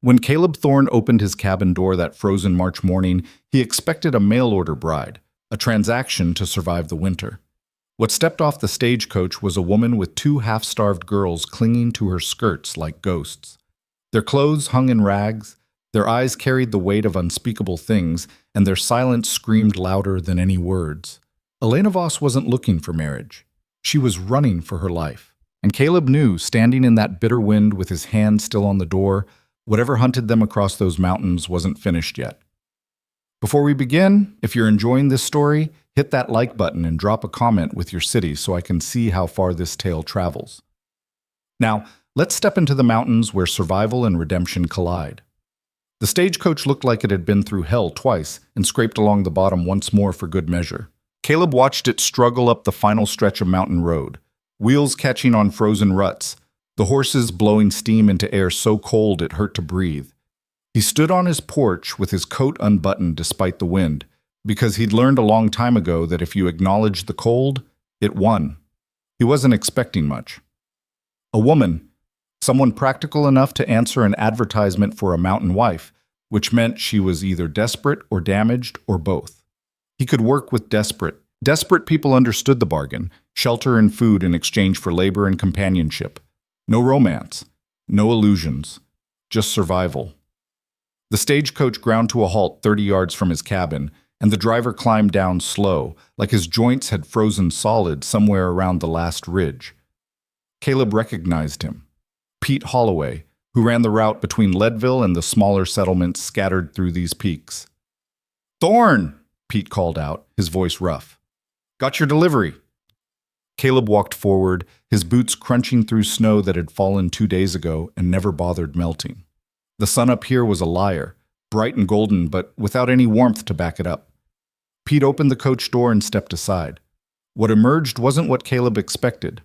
When Caleb Thorne opened his cabin door that frozen March morning, he expected a mail-order bride, a transaction to survive the winter. What stepped off the stagecoach was a woman with two half-starved girls clinging to her skirts like ghosts. Their clothes hung in rags, their eyes carried the weight of unspeakable things, and their silence screamed louder than any words. Elena Voss wasn't looking for marriage. She was running for her life. And Caleb knew, standing in that bitter wind with his hand still on the door, whatever hunted them across those mountains wasn't finished yet. Before we begin, if you're enjoying this story, hit that like button and drop a comment with your city so I can see how far this tale travels. Now, let's step into the mountains where survival and redemption collide. The stagecoach looked like it had been through hell twice and scraped along the bottom once more for good measure. Caleb watched it struggle up the final stretch of mountain road, wheels catching on frozen ruts, the horses blowing steam into air so cold it hurt to breathe. He stood on his porch with his coat unbuttoned despite the wind, because he'd learned a long time ago that if you acknowledged the cold, it won. He wasn't expecting much. A woman, someone practical enough to answer an advertisement for a mountain wife, which meant she was either desperate or damaged or both. He could work with desperate. Desperate people understood the bargain, shelter and food in exchange for labor and companionship. No romance, no illusions, just survival. The stagecoach ground to a halt 30 yards from his cabin, and the driver climbed down slow, like his joints had frozen solid somewhere around the last ridge. Caleb recognized him. Pete Holloway, who ran the route between Leadville and the smaller settlements scattered through these peaks. "Thorne!" Pete called out, his voice rough. "Got your delivery." Caleb walked forward, his boots crunching through snow that had fallen 2 days ago and never bothered melting. The sun up here was a liar, bright and golden, but without any warmth to back it up. Pete opened the coach door and stepped aside. What emerged wasn't what Caleb expected.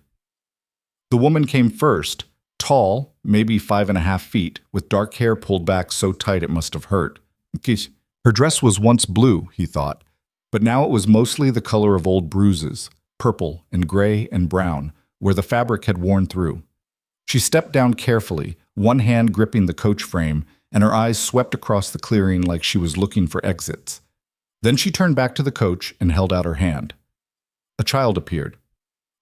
The woman came first, tall, maybe 5.5 feet, with dark hair pulled back so tight it must have hurt. Her dress was once blue, he thought, but now it was mostly the color of old bruises, purple and gray and brown, where the fabric had worn through. She stepped down carefully, one hand gripping the coach frame, and her eyes swept across the clearing like she was looking for exits. Then she turned back to the coach and held out her hand. A child appeared.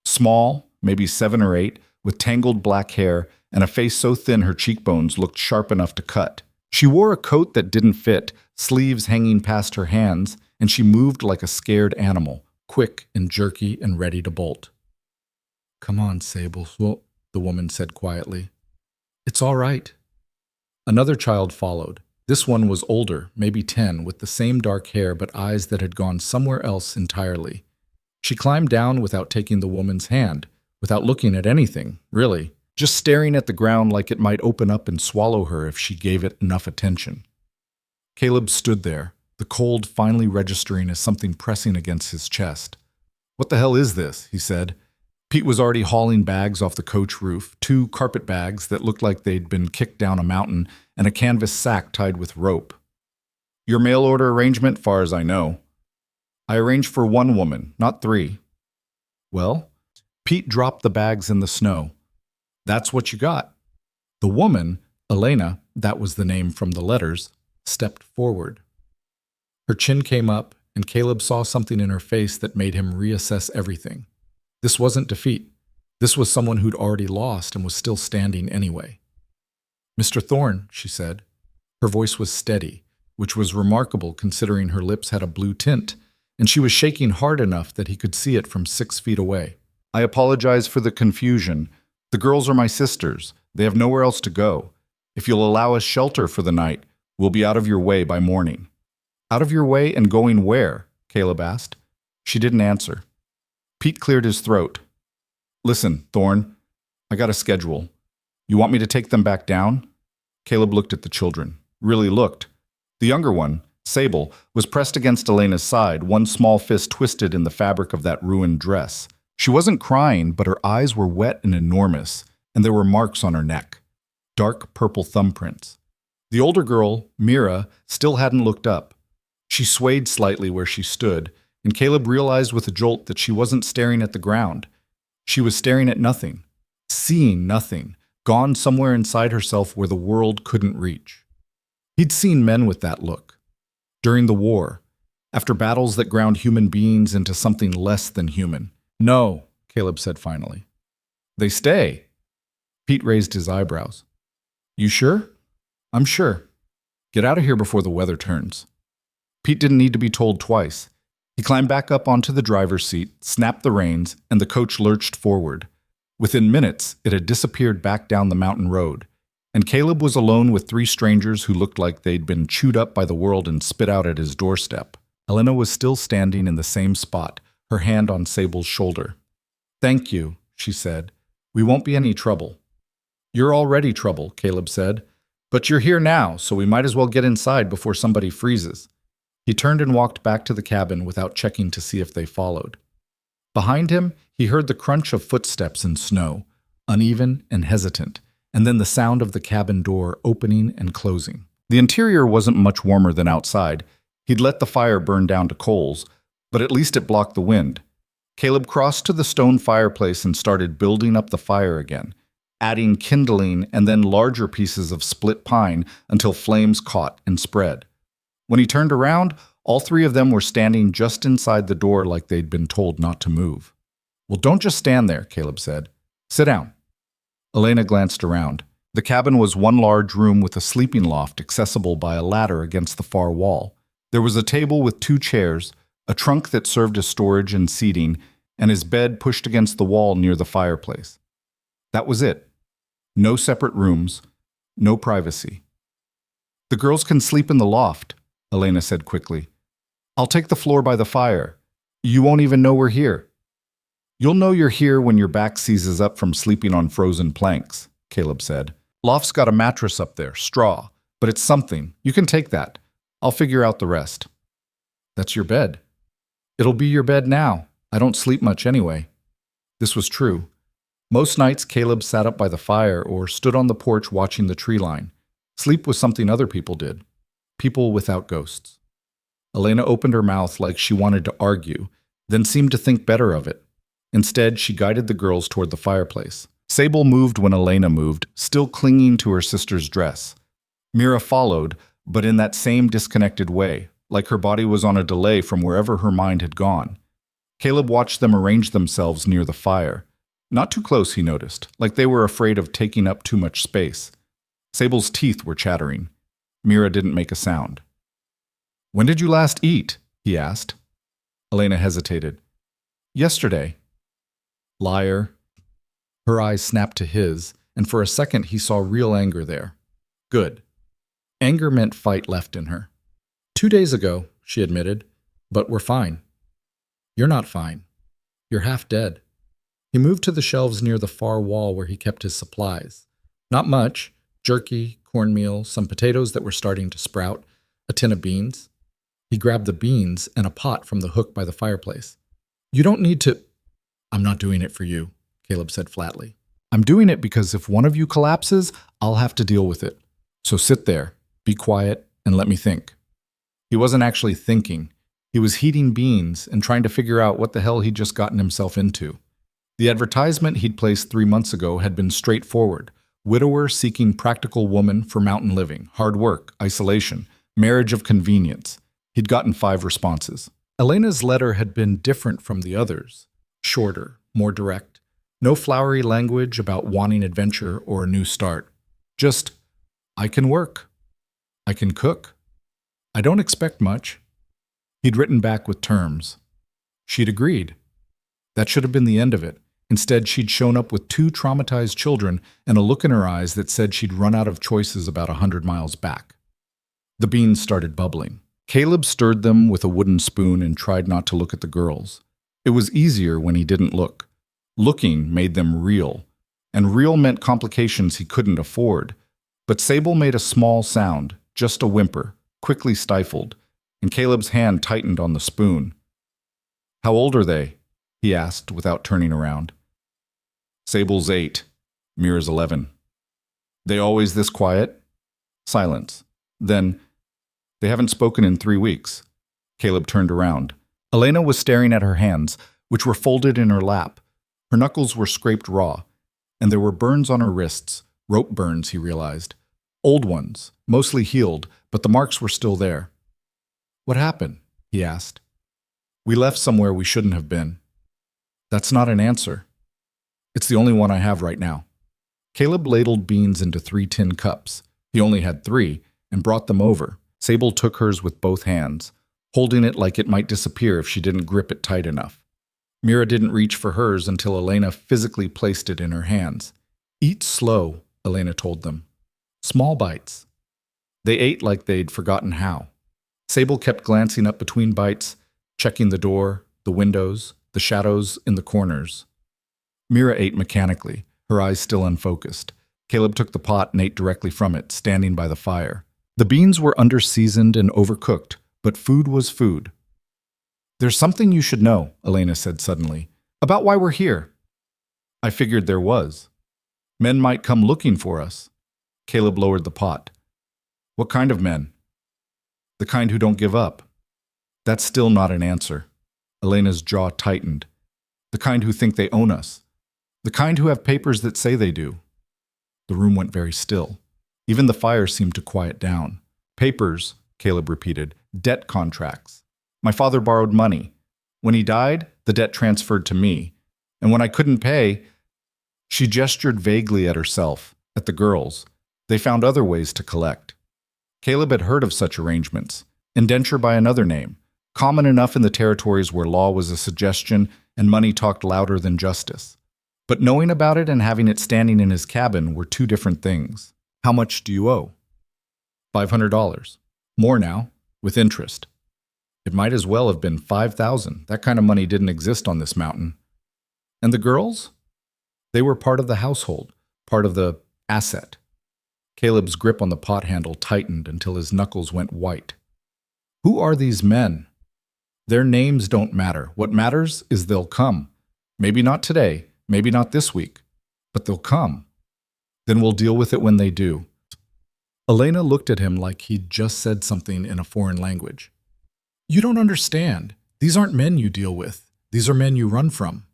Small, maybe 7 or 8, with tangled black hair and a face so thin her cheekbones looked sharp enough to cut. She wore a coat that didn't fit, sleeves hanging past her hands, and she moved like a scared animal, quick and jerky and ready to bolt. "Come on, Sable," the woman said quietly. "It's all right." Another child followed. This one was older, maybe 10, with the same dark hair but eyes that had gone somewhere else entirely. She climbed down without taking the woman's hand, without looking at anything, really, just staring at the ground like it might open up and swallow her if she gave it enough attention. Caleb stood there, the cold finally registering as something pressing against his chest. "What the hell is this?" he said. Pete was already hauling bags off the coach roof, 2 carpet bags that looked like they'd been kicked down a mountain, and a canvas sack tied with rope. "Your mail order arrangement, far as I know." "I arranged for 1 woman, not 3. "Well?" Pete dropped the bags in the snow. "That's what you got." The woman, Elena, that was the name from the letters, stepped forward. Her chin came up, and Caleb saw something in her face that made him reassess everything. This wasn't defeat. This was someone who'd already lost and was still standing anyway. "Mr. Thorne," she said. Her voice was steady, which was remarkable considering her lips had a blue tint, and she was shaking hard enough that he could see it from 6 feet away. "I apologize for the confusion. The girls are my sisters. They have nowhere else to go. If you'll allow us shelter for the night, we'll be out of your way by morning." "Out of your way and going where?" Caleb asked. She didn't answer. Pete cleared his throat. "Listen, Thorne, I got a schedule. You want me to take them back down?" Caleb looked at the children. Really looked. The younger one, Sable, was pressed against Elena's side, one small fist twisted in the fabric of that ruined dress. She wasn't crying, but her eyes were wet and enormous, and there were marks on her neck. Dark purple thumbprints. The older girl, Mira, still hadn't looked up. She swayed slightly where she stood, and Caleb realized with a jolt that she wasn't staring at the ground. She was staring at nothing, seeing nothing, gone somewhere inside herself where the world couldn't reach. He'd seen men with that look. During the war, after battles that ground human beings into something less than human. No, Caleb said finally. They stay. Pete raised his eyebrows. You sure? I'm sure. Get out of here before the weather turns. Pete didn't need to be told twice. He climbed back up onto the driver's seat, snapped the reins, and the coach lurched forward. Within minutes, it had disappeared back down the mountain road, and Caleb was alone with three strangers who looked like they'd been chewed up by the world and spit out at his doorstep. Elena was still standing in the same spot, her hand on Sable's shoulder. Thank you, she said. We won't be any trouble. You're already trouble, Caleb said. But you're here now, so we might as well get inside before somebody freezes. He turned and walked back to the cabin without checking to see if they followed. Behind him, he heard the crunch of footsteps in snow, uneven and hesitant, and then the sound of the cabin door opening and closing. The interior wasn't much warmer than outside. He'd let the fire burn down to coals, but at least it blocked the wind. Caleb crossed to the stone fireplace and started building up the fire again, adding kindling and then larger pieces of split pine until flames caught and spread. When he turned around, all three of them were standing just inside the door like they'd been told not to move. Well, don't just stand there, Caleb said. Sit down. Elena glanced around. The cabin was one large room with a sleeping loft accessible by a ladder against the far wall. There was a table with two chairs, a trunk that served as storage and seating, and his bed pushed against the wall near the fireplace. That was it. No separate rooms, no privacy. The girls can sleep in the loft, Elena said quickly. I'll take the floor by the fire. You won't even know we're here. You'll know you're here when your back seizes up from sleeping on frozen planks, Caleb said. Loft's got a mattress up there, straw, but it's something. You can take that. I'll figure out the rest. That's your bed. It'll be your bed now. I don't sleep much anyway. This was true. Most nights Caleb sat up by the fire or stood on the porch watching the tree line. Sleep was something other people did. People without ghosts. Elena opened her mouth like she wanted to argue, then seemed to think better of it. Instead, she guided the girls toward the fireplace. Sable moved when Elena moved, still clinging to her sister's dress. Mira followed, but in that same disconnected way, like her body was on a delay from wherever her mind had gone. Caleb watched them arrange themselves near the fire. Not too close, he noticed, like they were afraid of taking up too much space. Sable's teeth were chattering. Mira didn't make a sound. When did you last eat? He asked. Elena hesitated. Yesterday. Liar. Her eyes snapped to his, and for a second he saw real anger there. Good. Anger meant fight left in her. 2 days ago, she admitted, but we're fine. You're not fine. You're half dead. He moved to the shelves near the far wall where he kept his supplies. Not much. Jerky, cornmeal, some potatoes that were starting to sprout, a tin of beans. He grabbed the beans and a pot from the hook by the fireplace. You don't need to... I'm not doing it for you, Caleb said flatly. I'm doing it because if one of you collapses, I'll have to deal with it. So sit there, be quiet, and let me think. He wasn't actually thinking. He was heating beans and trying to figure out what the hell he'd just gotten himself into. The advertisement he'd placed 3 months ago had been straightforward. Widower seeking practical woman for mountain living, hard work, isolation, marriage of convenience. He'd gotten 5 responses. Elena's letter had been different from the others. Shorter, more direct. No flowery language about wanting adventure or a new start. Just, I can work. I can cook. I don't expect much. He'd written back with terms. She'd agreed. That should have been the end of it. Instead, she'd shown up with 2 traumatized children and a look in her eyes that said she'd run out of choices about 100 miles back. The beans started bubbling. Caleb stirred them with a wooden spoon and tried not to look at the girls. It was easier when he didn't look. Looking made them real, and real meant complications he couldn't afford. But Sable made a small sound, just a whimper, quickly stifled, and Caleb's hand tightened on the spoon. How old are they? He asked without turning around. Sable's 8, Mira's 11. They always this quiet? Silence. Then, they haven't spoken in 3 weeks. Caleb turned around. Elena was staring at her hands, which were folded in her lap. Her knuckles were scraped raw, and there were burns on her wrists, rope burns, he realized. Old ones, mostly healed, but the marks were still there. "What happened?" he asked. "We left somewhere we shouldn't have been." "That's not an answer." "It's the only one I have right now." Caleb ladled beans into 3 tin cups. He only had 3, and brought them over. Sable took hers with both hands, holding it like it might disappear if she didn't grip it tight enough. Mira didn't reach for hers until Elena physically placed it in her hands. "Eat slow," Elena told them. "Small bites." They ate like they'd forgotten how. Sable kept glancing up between bites, checking the door, the windows, the shadows in the corners. Mira ate mechanically, her eyes still unfocused. Caleb took the pot and ate directly from it, standing by the fire. The beans were under-seasoned and overcooked, but food was food. "There's something you should know," Elena said suddenly, "about why we're here." "I figured there was. Men might come looking for us." Caleb lowered the pot. "What kind of men?" "The kind who don't give up." "That's still not an answer." Elena's jaw tightened. "The kind who think they own us. The kind who have papers that say they do." The room went very still. Even the fire seemed to quiet down. "Papers," Caleb repeated. "Debt contracts. My father borrowed money. When he died, the debt transferred to me. And when I couldn't pay..." She gestured vaguely at herself, at the girls. They found other ways to collect. Caleb had heard of such arrangements. Indenture by another name, common enough in the territories where law was a suggestion and money talked louder than justice. But knowing about it and having it standing in his cabin were two different things. "How much do you owe?" $500. "More now, with interest." It might as well have been 5,000. That kind of money didn't exist on this mountain. "And the girls?" "They were part of the household, part of the asset." Caleb's grip on the pot handle tightened until his knuckles went white. "Who are these men?" "Their names don't matter. What matters is they'll come. Maybe not today, maybe not this week, but they'll come. Then we'll deal with it when they do." Elena looked at him like he'd just said something in a foreign language. "You don't understand. These aren't men you deal with. These are men you run from."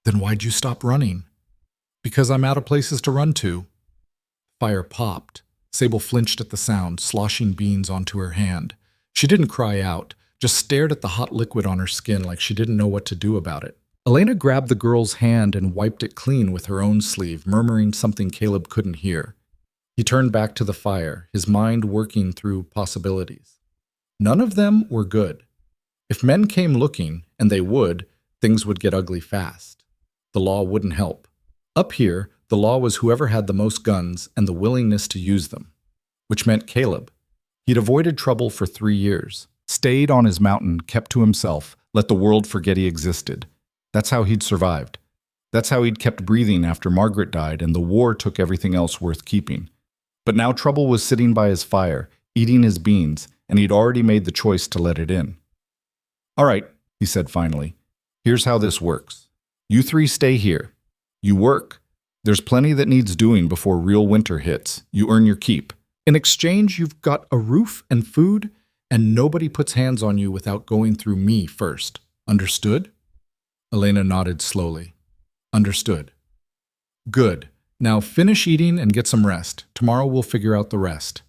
"Then why'd you stop running?" "Because I'm out of places to run to." Fire popped. Sable flinched at the sound, sloshing beans onto her hand. She didn't cry out, just stared at the hot liquid on her skin like she didn't know what to do about it. Elena grabbed the girl's hand and wiped it clean with her own sleeve, murmuring something Caleb couldn't hear. He turned back to the fire, his mind working through possibilities. None of them were good. If men came looking, and they would, things would get ugly fast. The law wouldn't help. Up here, the law was whoever had the most guns and the willingness to use them, which meant Caleb. He'd avoided trouble for 3 years, stayed on his mountain, kept to himself, let the world forget he existed. That's how he'd survived. That's how he'd kept breathing after Margaret died and the war took everything else worth keeping. But now trouble was sitting by his fire, eating his beans, and he'd already made the choice to let it in. "All right," he said finally. "Here's how this works. You 3 stay here. You work. There's plenty that needs doing before real winter hits. You earn your keep. In exchange, you've got a roof and food, and nobody puts hands on you without going through me first. Understood?" Elena nodded slowly. "Understood." "Good. Now finish eating and get some rest. Tomorrow we'll figure out the rest."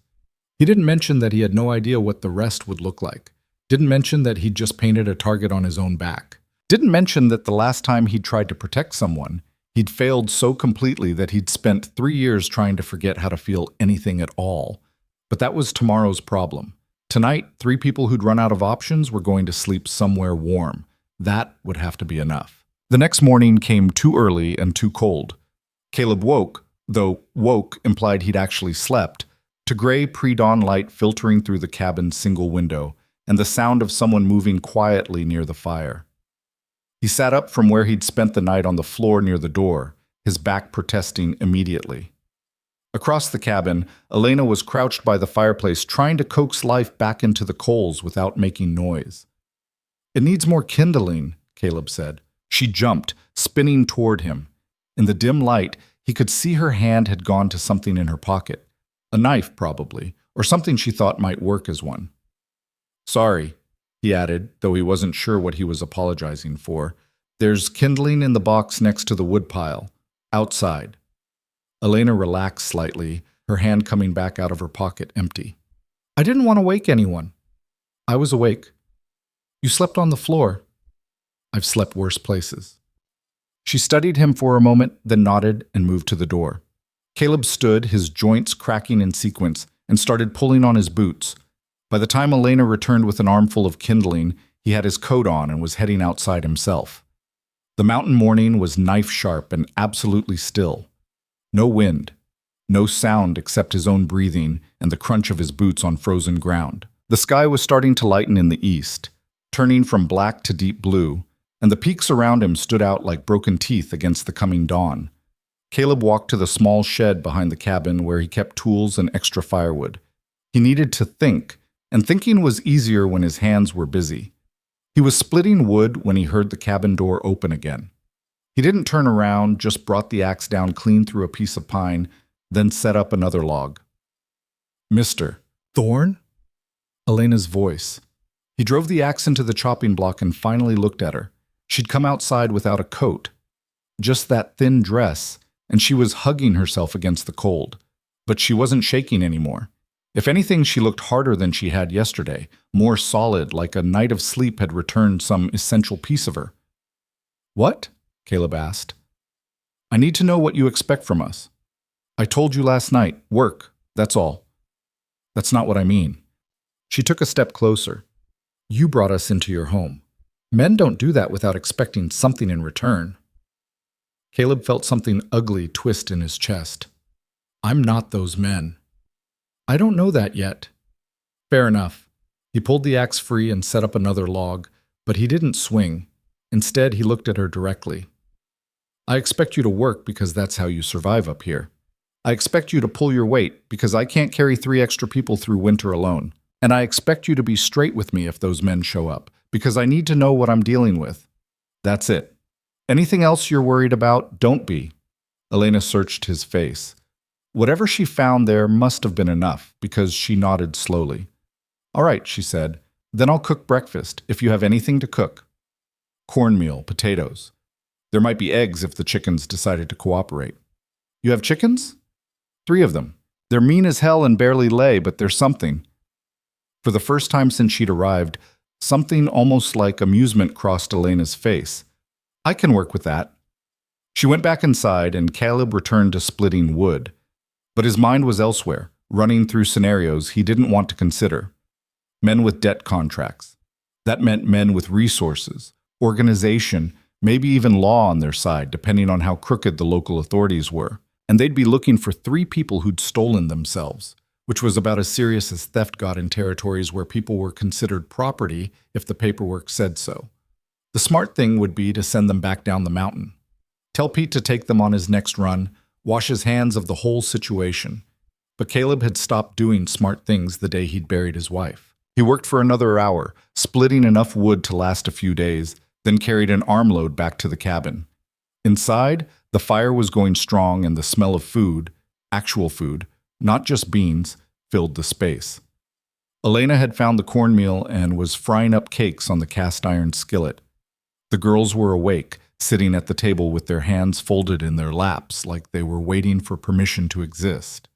He didn't mention that he had no idea what the rest would look like. Didn't mention that he'd just painted a target on his own back. Didn't mention that the last time he'd tried to protect someone, he'd failed so completely that he'd spent 3 years trying to forget how to feel anything at all. But that was tomorrow's problem. Tonight, 3 people who'd run out of options were going to sleep somewhere warm. That would have to be enough. The next morning came too early and too cold. Caleb woke, though woke implied he'd actually slept, to gray pre-dawn light filtering through the cabin's single window and the sound of someone moving quietly near the fire. He sat up from where he'd spent the night on the floor near the door, his back protesting immediately. Across the cabin, Elena was crouched by the fireplace trying to coax life back into the coals without making noise. "It needs more kindling," Caleb said. She jumped, spinning toward him. In the dim light, he could see her hand had gone to something in her pocket. A knife, probably, or something she thought might work as one. "Sorry," he added, though he wasn't sure what he was apologizing for. "There's kindling in the box next to the woodpile, outside." Elena relaxed slightly, her hand coming back out of her pocket empty. I didn't want to wake anyone. I was awake. You slept on the floor. I've slept worse places. She studied him for a moment, then nodded and moved to the door. Caleb stood, his joints cracking in sequence, and started pulling on his boots. By the time Elena returned with an armful of kindling, he had his coat on and was heading outside himself. The mountain morning was knife-sharp and absolutely still. No wind. No sound except his own breathing and the crunch of his boots on frozen ground. The sky was starting to lighten in the east, turning from black to deep blue, and the peaks around him stood out like broken teeth against the coming dawn. Caleb walked to the small shed behind the cabin where he kept tools and extra firewood. He needed to think, and thinking was easier when his hands were busy. He was splitting wood when he heard the cabin door open again. He didn't turn around, just brought the axe down clean through a piece of pine, then set up another log. "Mr. Thorne?" Elena's voice. He drove the axe into the chopping block and finally looked at her. She'd come outside without a coat, just that thin dress, and she was hugging herself against the cold. But she wasn't shaking anymore. If anything, she looked harder than she had yesterday, more solid, like a night of sleep had returned some essential piece of her. "What?" Caleb asked. "I need to know what you expect from us. I told you last night, work, that's all." "That's not what I mean." She took a step closer. "You brought us into your home. Men don't do that without expecting something in return." Caleb felt something ugly twist in his chest. "I'm not those men." "I don't know that yet." "Fair enough." He pulled the axe free and set up another log, but he didn't swing. Instead, he looked at her directly. "I expect you to work because that's how you survive up here. I expect you to pull your weight because I can't carry 3 extra people through winter alone. And I expect you to be straight with me if those men show up, because I need to know what I'm dealing with. That's it. Anything else you're worried about, don't be." Elena searched his face. Whatever she found there must have been enough, because she nodded slowly. "All right," she said. "Then I'll cook breakfast, if you have anything to cook. Cornmeal, potatoes. There might be eggs if the chickens decided to cooperate." "You have chickens?" "3 of them. They're mean as hell and barely lay, but they're something." For the first time since she'd arrived, something almost like amusement crossed Elena's face. "I can work with that." She went back inside, and Caleb returned to splitting wood. But his mind was elsewhere, running through scenarios he didn't want to consider. Men with debt contracts. That meant men with resources, organization, maybe even law on their side, depending on how crooked the local authorities were. And they'd be looking for 3 people who'd stolen themselves, which was about as serious as theft got in territories where people were considered property if the paperwork said so. The smart thing would be to send them back down the mountain. Tell Pete to take them on his next run, wash his hands of the whole situation. But Caleb had stopped doing smart things the day he'd buried his wife. He worked for another hour, splitting enough wood to last a few days, then carried an armload back to the cabin. Inside, the fire was going strong and the smell of food, actual food, not just beans, filled the space. Elena had found the cornmeal and was frying up cakes on the cast-iron skillet. The girls were awake, sitting at the table with their hands folded in their laps like they were waiting for permission to exist.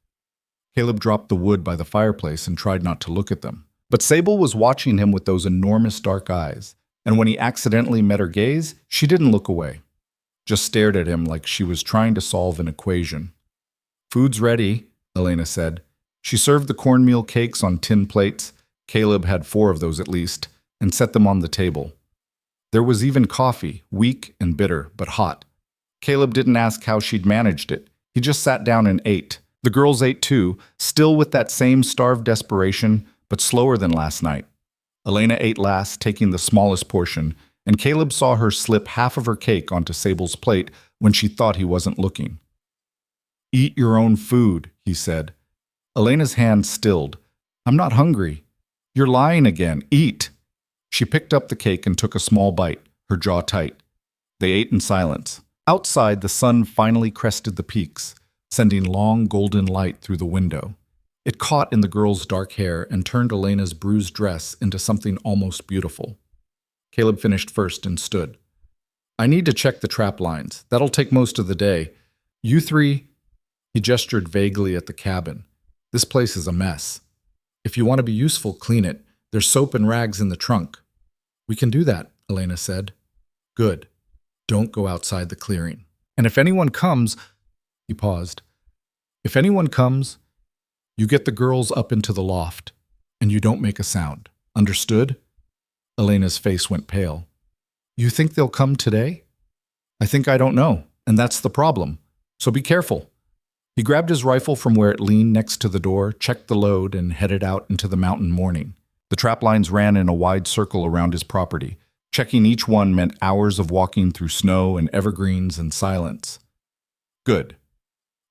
Caleb dropped the wood by the fireplace and tried not to look at them. But Sable was watching him with those enormous dark eyes, and when he accidentally met her gaze, she didn't look away, just stared at him like she was trying to solve an equation. "Food's ready," Elena said. She served the cornmeal cakes on tin plates. Caleb had 4 of those at least, and set them on the table. There was even coffee, weak and bitter, but hot. Caleb didn't ask how she'd managed it. He just sat down and ate. The girls ate too, still with that same starved desperation, but slower than last night. Elena ate last, taking the smallest portion, and Caleb saw her slip half of her cake onto Sable's plate when she thought he wasn't looking. "Eat your own food," he said. Elena's hand stilled. "I'm not hungry." "You're lying again. Eat." She picked up the cake and took a small bite, her jaw tight. They ate in silence. Outside, the sun finally crested the peaks, sending long golden light through the window. It caught in the girl's dark hair and turned Elena's bruised dress into something almost beautiful. Caleb finished first and stood. "I need to check the trap lines. That'll take most of the day. You 3... He gestured vaguely at the cabin. "This place is a mess." If you want to be useful, clean it. There's soap and rags in the trunk. We can do that, Elena said. Good. Don't go outside the clearing. And if anyone comes, he paused. If anyone comes, you get the girls up into the loft, and you don't make a sound. Understood? Elena's face went pale. You think they'll come today? I don't know, and that's the problem. So be careful. He grabbed his rifle from where it leaned next to the door, checked the load, and headed out into the mountain morning. The trap lines ran in a wide circle around his property. Checking each one meant hours of walking through snow and evergreens and silence. Good.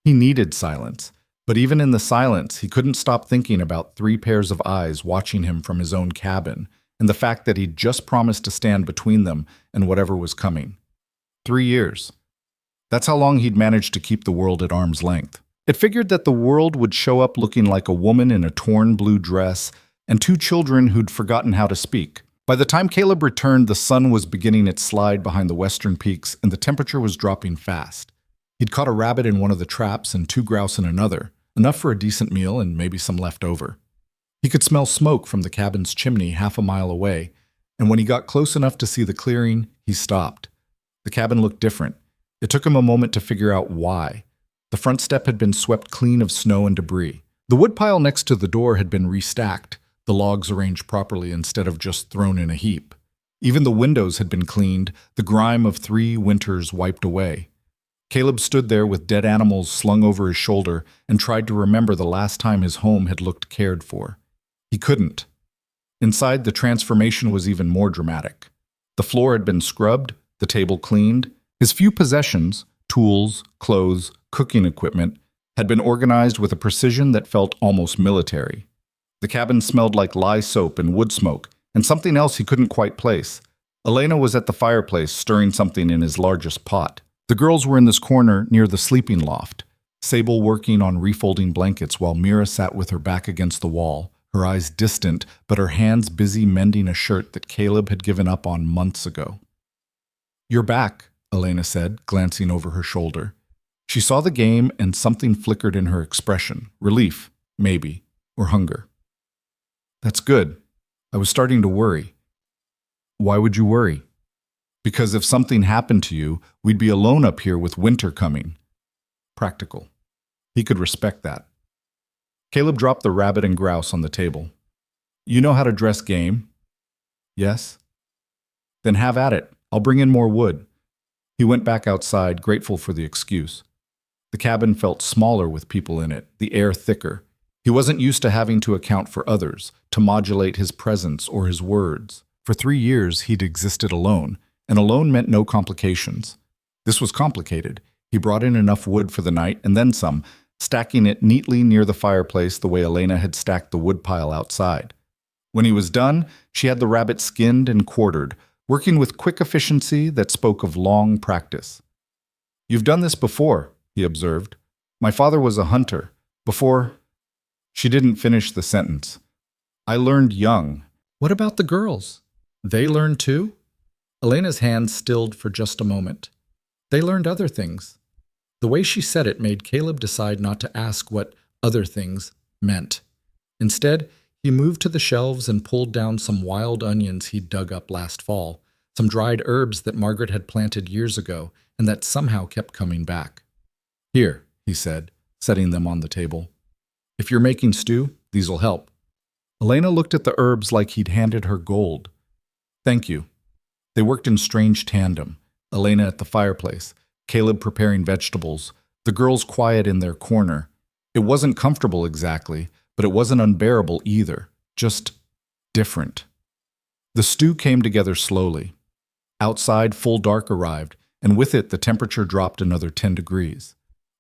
He needed silence, but even in the silence, he couldn't stop thinking about 3 pairs of eyes watching him from his own cabin, and the fact that he'd just promised to stand between them and whatever was coming. 3 years. That's how long he'd managed to keep the world at arm's length. It figured that the world would show up looking like a woman in a torn blue dress and 2 children who'd forgotten how to speak. By the time Caleb returned, the sun was beginning its slide behind the western peaks and the temperature was dropping fast. He'd caught a rabbit in one of the traps and 2 grouse in another, enough for a decent meal and maybe some left over. He could smell smoke from the cabin's chimney half a mile away, and when he got close enough to see the clearing, he stopped. The cabin looked different. It took him a moment to figure out why. The front step had been swept clean of snow and debris. The woodpile next to the door had been restacked, the logs arranged properly instead of just thrown in a heap. Even the windows had been cleaned, the grime of 3 winters wiped away. Caleb stood there with dead animals slung over his shoulder and tried to remember the last time his home had looked cared for. He couldn't. Inside, the transformation was even more dramatic. The floor had been scrubbed, the table cleaned. His few possessions, tools, clothes, cooking equipment, had been organized with a precision that felt almost military. The cabin smelled like lye soap and wood smoke, and something else he couldn't quite place. Elena was at the fireplace, stirring something in his largest pot. The girls were in this corner near the sleeping loft, Sable working on refolding blankets while Mira sat with her back against the wall, her eyes distant, but her hands busy mending a shirt that Caleb had given up on months ago. You're back, Elena said, glancing over her shoulder. She saw the game and something flickered in her expression. Relief, maybe, or hunger. That's good. I was starting to worry. Why would you worry? Because if something happened to you, we'd be alone up here with winter coming. Practical. He could respect that. Caleb dropped the rabbit and grouse on the table. You know how to dress game? Yes? Then have at it. I'll bring in more wood. He went back outside, grateful for the excuse. The cabin felt smaller with people in it, the air thicker. He wasn't used to having to account for others, to modulate his presence or his words. For 3 years, he'd existed alone, and alone meant no complications. This was complicated. He brought in enough wood for the night, and then some, stacking it neatly near the fireplace the way Elena had stacked the woodpile outside. When he was done, she had the rabbit skinned and quartered, working with quick efficiency that spoke of long practice. You've done this before, he observed. My father was a hunter. Before... She didn't finish the sentence. I learned young. What about the girls? They learned too? Elena's hand stilled for just a moment. They learned other things. The way she said it made Caleb decide not to ask what other things meant. Instead, he moved to the shelves and pulled down some wild onions he'd dug up last fall, some dried herbs that Margaret had planted years ago and that somehow kept coming back. Here, he said, setting them on the table. If you're making stew, these'll help. Elena looked at the herbs like he'd handed her gold. Thank you. They worked in strange tandem. Elena at the fireplace, Caleb preparing vegetables, the girls quiet in their corner. It wasn't comfortable exactly, but it wasn't unbearable either, just different. The stew came together slowly. Outside, full dark arrived, and with it the temperature dropped another 10 degrees.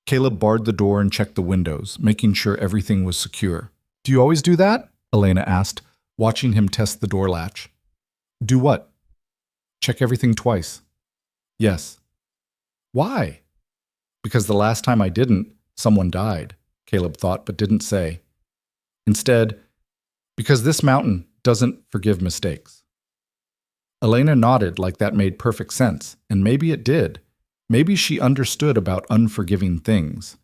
Caleb barred the door and checked the windows, making sure everything was secure. Do you always do that? Elena asked, watching him test the door latch. Do what? Check everything twice. Yes. Why? Because the last time I didn't, someone died, Caleb thought but didn't say. Instead, because this mountain doesn't forgive mistakes. Elena nodded like that made perfect sense, and maybe it did. Maybe she understood about unforgiving things.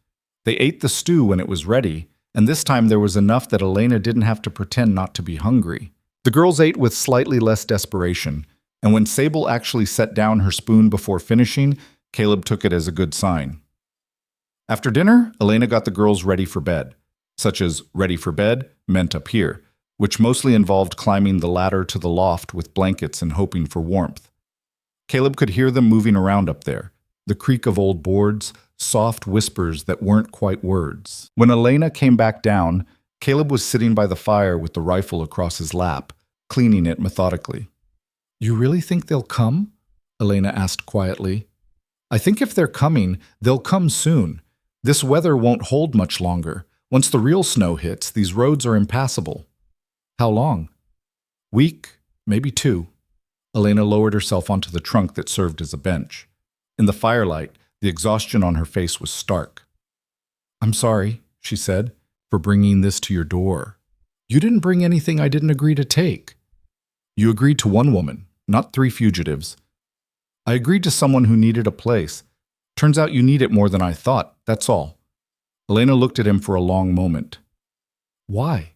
They ate the stew when it was ready, and this time there was enough that Elena didn't have to pretend not to be hungry. The girls ate with slightly less desperation, and when Sable actually set down her spoon before finishing, Caleb took it as a good sign. After dinner, Elena got the girls ready for bed, such as ready for bed meant up here, which mostly involved climbing the ladder to the loft with blankets and hoping for warmth. Caleb could hear them moving around up there, the creak of old boards, soft whispers that weren't quite words. When Elena came back down, Caleb was sitting by the fire with the rifle across his lap, cleaning it methodically. "You really think they'll come?" Elena asked quietly. "I think if they're coming, they'll come soon. This weather won't hold much longer. Once the real snow hits, these roads are impassable." "How long?" "Week, maybe 2. Elena lowered herself onto the trunk that served as a bench. In the firelight, the exhaustion on her face was stark. "I'm sorry," she said, "for bringing this to your door. You didn't bring anything I didn't agree to take. You agreed to one woman, not 3 fugitives. I agreed to someone who needed a place. Turns out you need it more than I thought, that's all." Elena looked at him for a long moment. "Why?"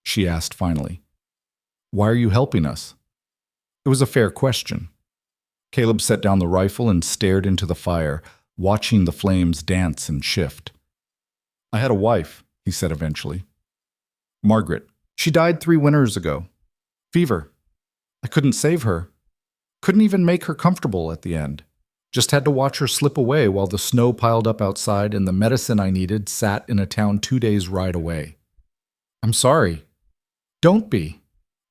she asked finally. "Why are you helping us?" It was a fair question. Caleb set down the rifle and stared into the fire, watching the flames dance and shift. "I had a wife," he said eventually. "Margaret. She died 3 winters ago. Fever. I couldn't save her. Couldn't even make her comfortable at the end. Just had to watch her slip away while the snow piled up outside and the medicine I needed sat in a town 2 days' ride away. I'm sorry." "Don't be.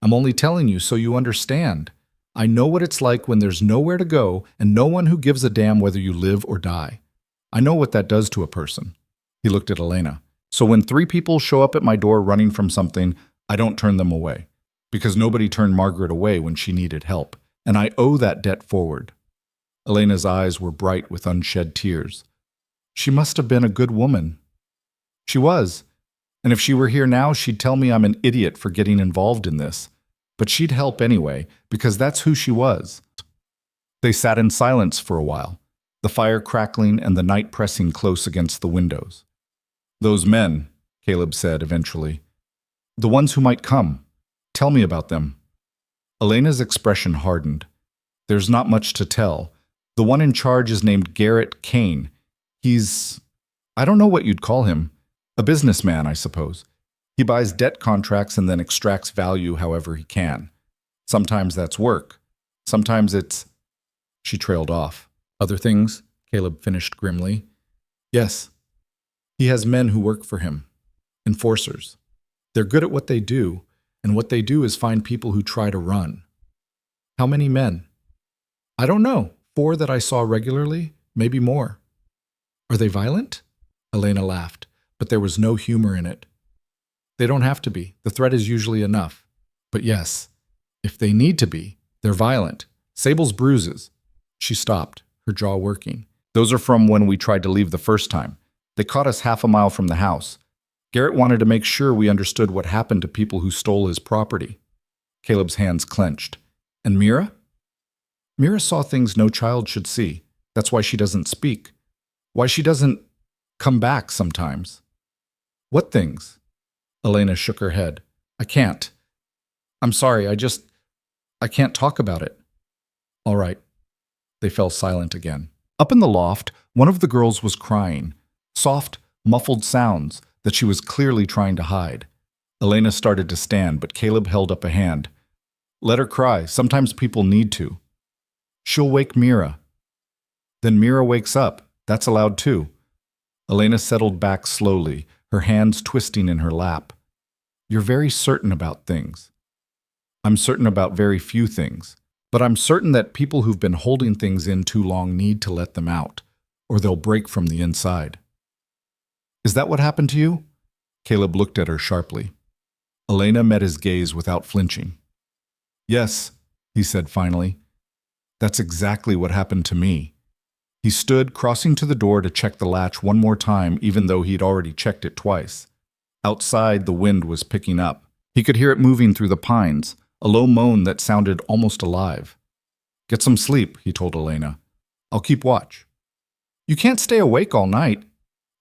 I'm only telling you so you understand. I know what it's like when there's nowhere to go and no one who gives a damn whether you live or die. I know what that does to a person." He looked at Elena. "So when 3 people show up at my door running from something, I don't turn them away. Because nobody turned Margaret away when she needed help, and I owe that debt forward." Elena's eyes were bright with unshed tears. "She must have been a good woman." "She was. And if she were here now, she'd tell me I'm an idiot for getting involved in this. But she'd help anyway, because that's who she was." They sat in silence for a while, the fire crackling and the night pressing close against the windows. "Those men," Caleb said eventually. "The ones who might come. Tell me about them." Elena's expression hardened. "There's not much to tell. The one in charge is named Garrett Kane. I don't know what you'd call him. A businessman, I suppose. He buys debt contracts and then extracts value however he can. Sometimes that's work. Sometimes it's—" She trailed off. "Other things?" Caleb finished grimly. "Yes. He has men who work for him. Enforcers. They're good at what they do, and what they do is find people who try to run." "How many men?" "I don't know. 4 that I saw regularly, maybe more." "Are they violent?" Elena laughed, but there was no humor in it. "They don't have to be. The threat is usually enough. But yes, if they need to be, they're violent. Sable's bruises." She stopped, her jaw working. "Those are from when we tried to leave the first time. They caught us half a mile from the house. Garrett wanted to make sure we understood what happened to people who stole his property." Caleb's hands clenched. "And Mira?" "Mira saw things no child should see. That's why she doesn't speak. Why she doesn't come back sometimes." "What things?" Elena shook her head. "I can't. I'm sorry, I can't talk about it." "All right." They fell silent again. Up in the loft, one of the girls was crying. Soft, muffled sounds that she was clearly trying to hide. Elena started to stand, but Caleb held up a hand. "Let her cry. Sometimes people need to." "She'll wake Mira." "Then Mira wakes up. That's allowed too." Elena settled back slowly, her hands twisting in her lap. "You're very certain about things." "I'm certain about very few things, but I'm certain that people who've been holding things in too long need to let them out, or they'll break from the inside." "Is that what happened to you?" Caleb looked at her sharply. Elena met his gaze without flinching. "Yes," he said finally. "That's exactly what happened to me." He stood, crossing to the door to check the latch one more time, even though he'd already checked it twice. Outside, the wind was picking up. He could hear it moving through the pines, a low moan that sounded almost alive. "Get some sleep," he told Elena. "I'll keep watch." "You can't stay awake all night."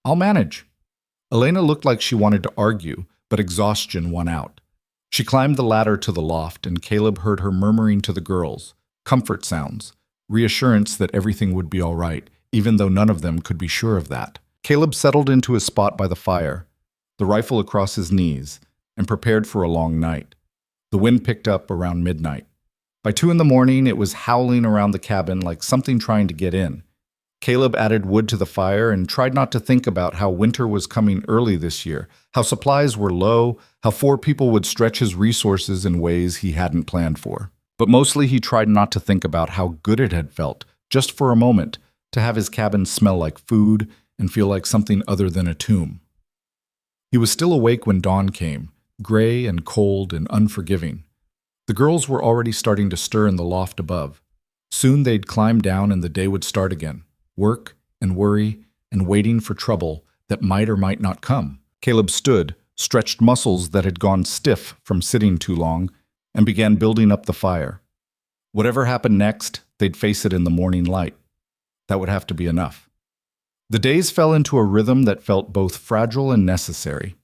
"I'll manage." Elena looked like she wanted to argue, but exhaustion won out. She climbed the ladder to the loft, and Caleb heard her murmuring to the girls, comfort sounds, reassurance that everything would be all right, even though none of them could be sure of that. Caleb settled into his spot by the fire, the rifle across his knees, and prepared for a long night. The wind picked up around midnight. By 2 in the morning, it was howling around the cabin like something trying to get in. Caleb added wood to the fire and tried not to think about how winter was coming early this year, how supplies were low, how 4 people would stretch his resources in ways he hadn't planned for. But mostly he tried not to think about how good it had felt, just for a moment, to have his cabin smell like food and feel like something other than a tomb. He was still awake when dawn came, gray and cold and unforgiving. The girls were already starting to stir in the loft above. Soon they'd climb down and the day would start again. Work and worry and waiting for trouble that might or might not come. Caleb stood, stretched muscles that had gone stiff from sitting too long, and began building up the fire. Whatever happened next, they'd face it in the morning light. That would have to be enough. The days fell into a rhythm that felt both fragile and necessary.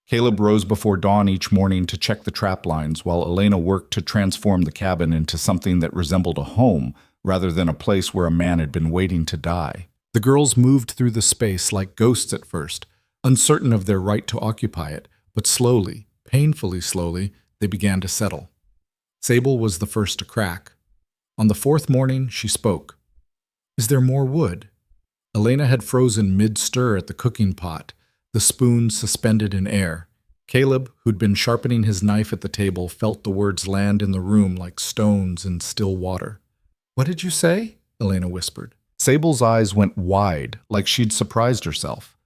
Caleb rose before dawn each morning to check the trap lines, while Elena worked to transform the cabin into something that resembled a home rather than a place where a man had been waiting to die. The girls moved through the space like ghosts at first, uncertain of their right to occupy it, but slowly, painfully slowly, they began to settle. Sable was the first to crack. On the 4th morning, she spoke. "Is there more wood?" Elena had frozen mid-stir at the cooking pot, the spoon suspended in air. Caleb, who'd been sharpening his knife at the table, felt the words land in the room like stones in still water. "What did you say?" Elena whispered. Sable's eyes went wide, like she'd surprised herself.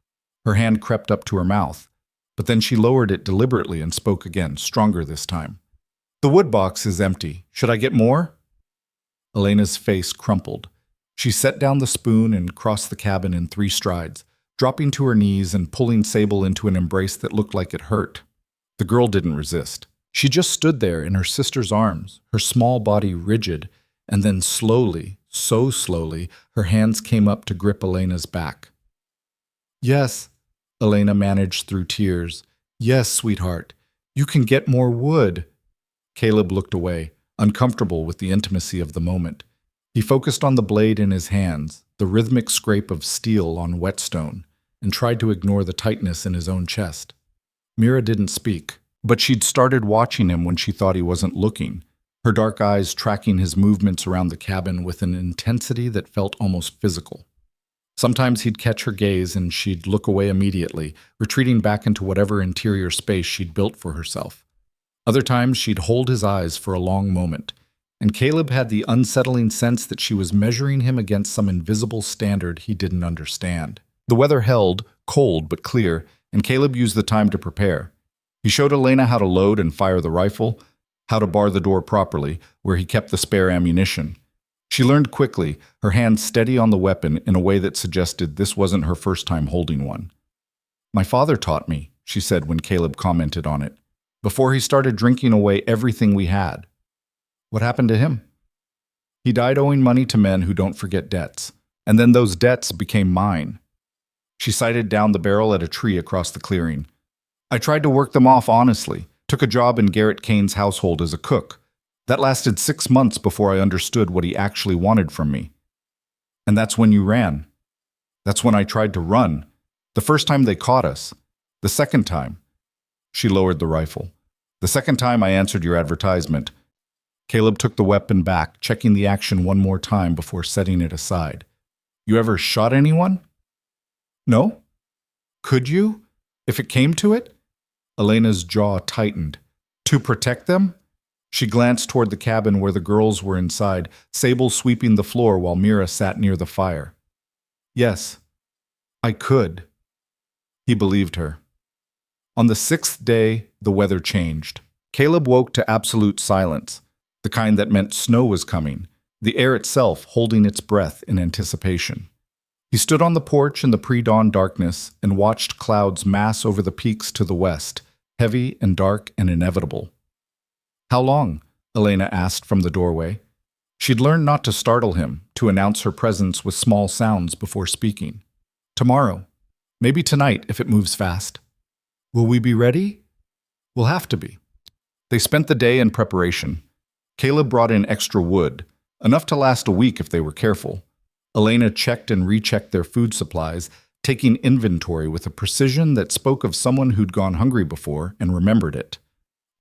Her hand crept up to her mouth, but then she lowered it deliberately and spoke again, stronger this time. "The wood box is empty. Should I get more?" Elena's face crumpled. She set down the spoon and crossed the cabin in 3 strides, dropping to her knees and pulling Sable into an embrace that looked like it hurt. The girl didn't resist. She just stood there in her sister's arms, her small body rigid, and then slowly, so slowly, her hands came up to grip Elena's back. "Yes," Elena managed through tears. "Yes, sweetheart. You can get more wood." Caleb looked away, uncomfortable with the intimacy of the moment. He focused on the blade in his hands, the rhythmic scrape of steel on whetstone, and tried to ignore the tightness in his own chest. Mira didn't speak, but she'd started watching him when she thought he wasn't looking, her dark eyes tracking his movements around the cabin with an intensity that felt almost physical. Sometimes he'd catch her gaze and she'd look away immediately, retreating back into whatever interior space she'd built for herself. Other times she'd hold his eyes for a long moment, and Caleb had the unsettling sense that she was measuring him against some invisible standard he didn't understand. The weather held, cold but clear, and Caleb used the time to prepare. He showed Elena how to load and fire the rifle, how to bar the door properly, where he kept the spare ammunition. She learned quickly, her hand steady on the weapon in a way that suggested this wasn't her first time holding one. "My father taught me," she said when Caleb commented on it, "before he started drinking away everything we had." "What happened to him?" "He died owing money to men who don't forget debts, and then those debts became mine." She sighted down the barrel at a tree across the clearing. "I tried to work them off honestly, took a job in Garrett Kane's household as a cook. That lasted 6 months before I understood what he actually wanted from me. And that's when you ran. That's when I tried to run. The first time they caught us. The second time." She lowered the rifle. "The second time I answered your advertisement." Caleb took the weapon back, checking the action one more time before setting it aside. "You ever shot anyone?" "No." "Could you? If it came to it?" Elena's jaw tightened. "To protect them?" She glanced toward the cabin where the girls were inside, Sable sweeping the floor while Mira sat near the fire. "Yes, I could." He believed her. On the 6th day, the weather changed. Caleb woke to absolute silence, the kind that meant snow was coming, the air itself holding its breath in anticipation. He stood on the porch in the pre-dawn darkness and watched clouds mass over the peaks to the west, heavy and dark and inevitable. "How long?" Elena asked from the doorway. She'd learned not to startle him, to announce her presence with small sounds before speaking. "Tomorrow." Maybe tonight if it moves fast. Will we be ready? We'll have to be. They spent the day in preparation. Caleb brought in extra wood, enough to last a week if they were careful. Elena checked and rechecked their food supplies, taking inventory with a precision that spoke of someone who'd gone hungry before and remembered it.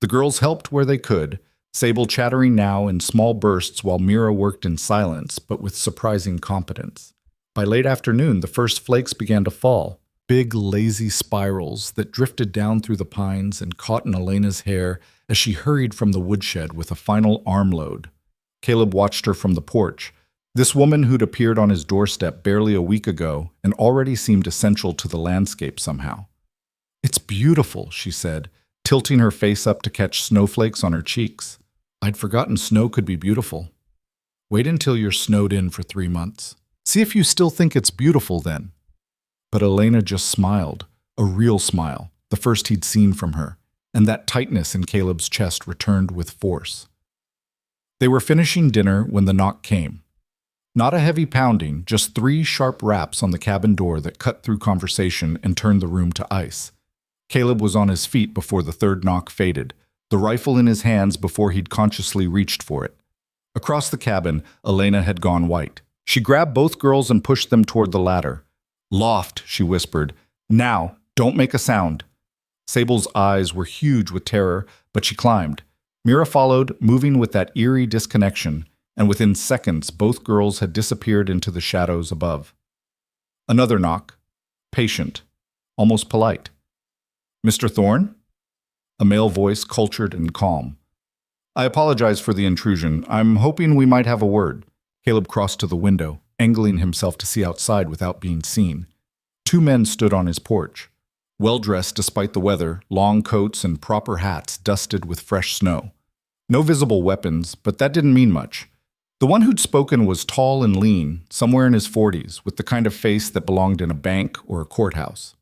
The girls helped where they could, Sable chattering now in small bursts while Mira worked in silence, but with surprising competence. By late afternoon, the first flakes began to fall, big, lazy spirals that drifted down through the pines and caught in Elena's hair as she hurried from the woodshed with a final armload. Caleb watched her from the porch. This woman who'd appeared on his doorstep barely a week ago and already seemed essential to the landscape somehow. "It's beautiful," she said, tilting her face up to catch snowflakes on her cheeks. "I'd forgotten snow could be beautiful." "Wait until you're snowed in for 3 months. See if you still think it's beautiful then." But Elena just smiled, a real smile, the first he'd seen from her, and that tightness in Caleb's chest returned with force. They were finishing dinner when the knock came. Not a heavy pounding, just 3 sharp raps on the cabin door that cut through conversation and turned the room to ice. Caleb was on his feet before the third knock faded, the rifle in his hands before he'd consciously reached for it. Across the cabin, Elena had gone white. She grabbed both girls and pushed them toward the ladder. "Loft," she whispered. "Now, don't make a sound." Sable's eyes were huge with terror, but she climbed. Mira followed, moving with that eerie disconnection, and within seconds both girls had disappeared into the shadows above. Another knock. Patient. Almost polite. "Mr. Thorne?" A male voice, cultured and calm. "I apologize for the intrusion. I'm hoping we might have a word." Caleb crossed to the window, angling himself to see outside without being seen. 2 men stood on his porch. Well-dressed despite the weather, long coats and proper hats dusted with fresh snow. No visible weapons, but that didn't mean much. The one who'd spoken was tall and lean, somewhere in his 40s, with the kind of face that belonged in a bank or a courthouse.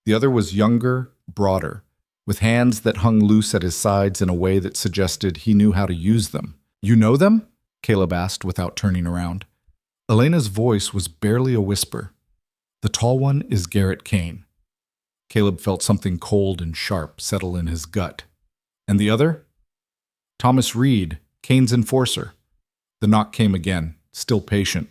The other was younger, broader, with hands that hung loose at his sides in a way that suggested he knew how to use them. "You know them?" Caleb asked without turning around. Elena's voice was barely a whisper. "The tall one is Garrett Kane." Caleb felt something cold and sharp settle in his gut. "And the other?" "Thomas Reed, Kane's enforcer." The knock came again, still patient.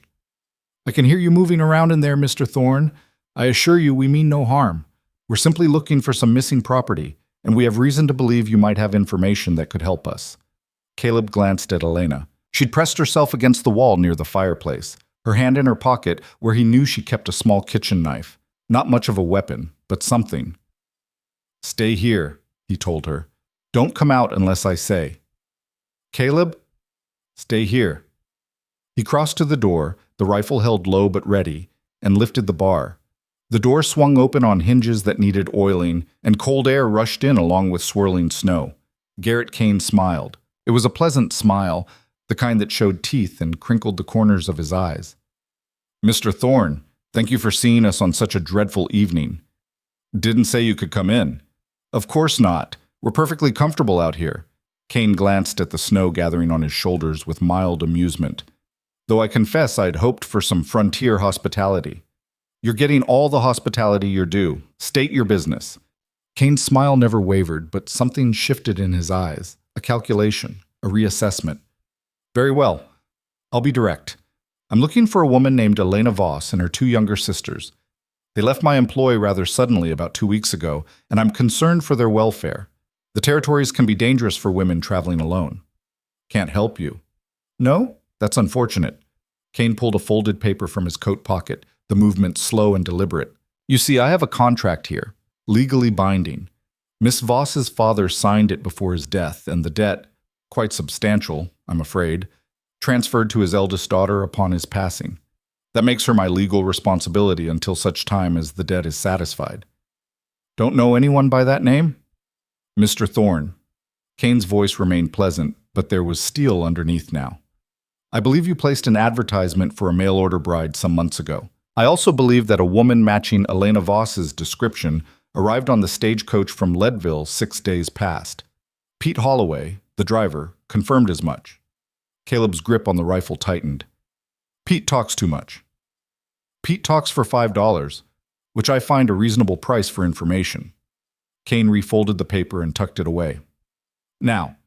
"I can hear you moving around in there, Mr. Thorne. I assure you we mean no harm. We're simply looking for some missing property, and we have reason to believe you might have information that could help us." Caleb glanced at Elena. She'd pressed herself against the wall near the fireplace, her hand in her pocket where he knew she kept a small kitchen knife. Not much of a weapon, but something. "Stay here," he told her. "Don't come out unless I say." "Caleb?" "Stay here." He crossed to the door, the rifle held low but ready, and lifted the bar. The door swung open on hinges that needed oiling, and cold air rushed in along with swirling snow. Garrett Kane smiled. It was a pleasant smile, the kind that showed teeth and crinkled the corners of his eyes. "Mr. Thorne, thank you for seeing us on such a dreadful evening." "Didn't say you could come in." "Of course not. We're perfectly comfortable out here." Kane glanced at the snow gathering on his shoulders with mild amusement. "Though I confess I'd hoped for some frontier hospitality." "You're getting all the hospitality you're due. State your business." Kane's smile never wavered, but something shifted in his eyes. A calculation, a reassessment. "Very well. I'll be direct. I'm looking for a woman named Elena Voss and her 2 younger sisters. They left my employ rather suddenly about 2 weeks ago, and I'm concerned for their welfare. The territories can be dangerous for women traveling alone." "Can't help you." "No? That's unfortunate." Kane pulled a folded paper from his coat pocket, the movement slow and deliberate. "You see, I have a contract here, legally binding. Miss Voss's father signed it before his death, and the debt, quite substantial, I'm afraid, transferred to his eldest daughter upon his passing. That makes her my legal responsibility until such time as the debt is satisfied." "Don't know anyone by that name?" "Mr. Thorne." Kane's voice remained pleasant, but there was steel underneath now. "I believe you placed an advertisement for a mail-order bride some months ago. I also believe that a woman matching Elena Voss's description arrived on the stagecoach from Leadville 6 days past. Pete Holloway, the driver, confirmed as much." Caleb's grip on the rifle tightened. "Pete talks too much." "Pete talks for $5. which I find a reasonable price for information. Kane refolded the paper and tucked it away. Now,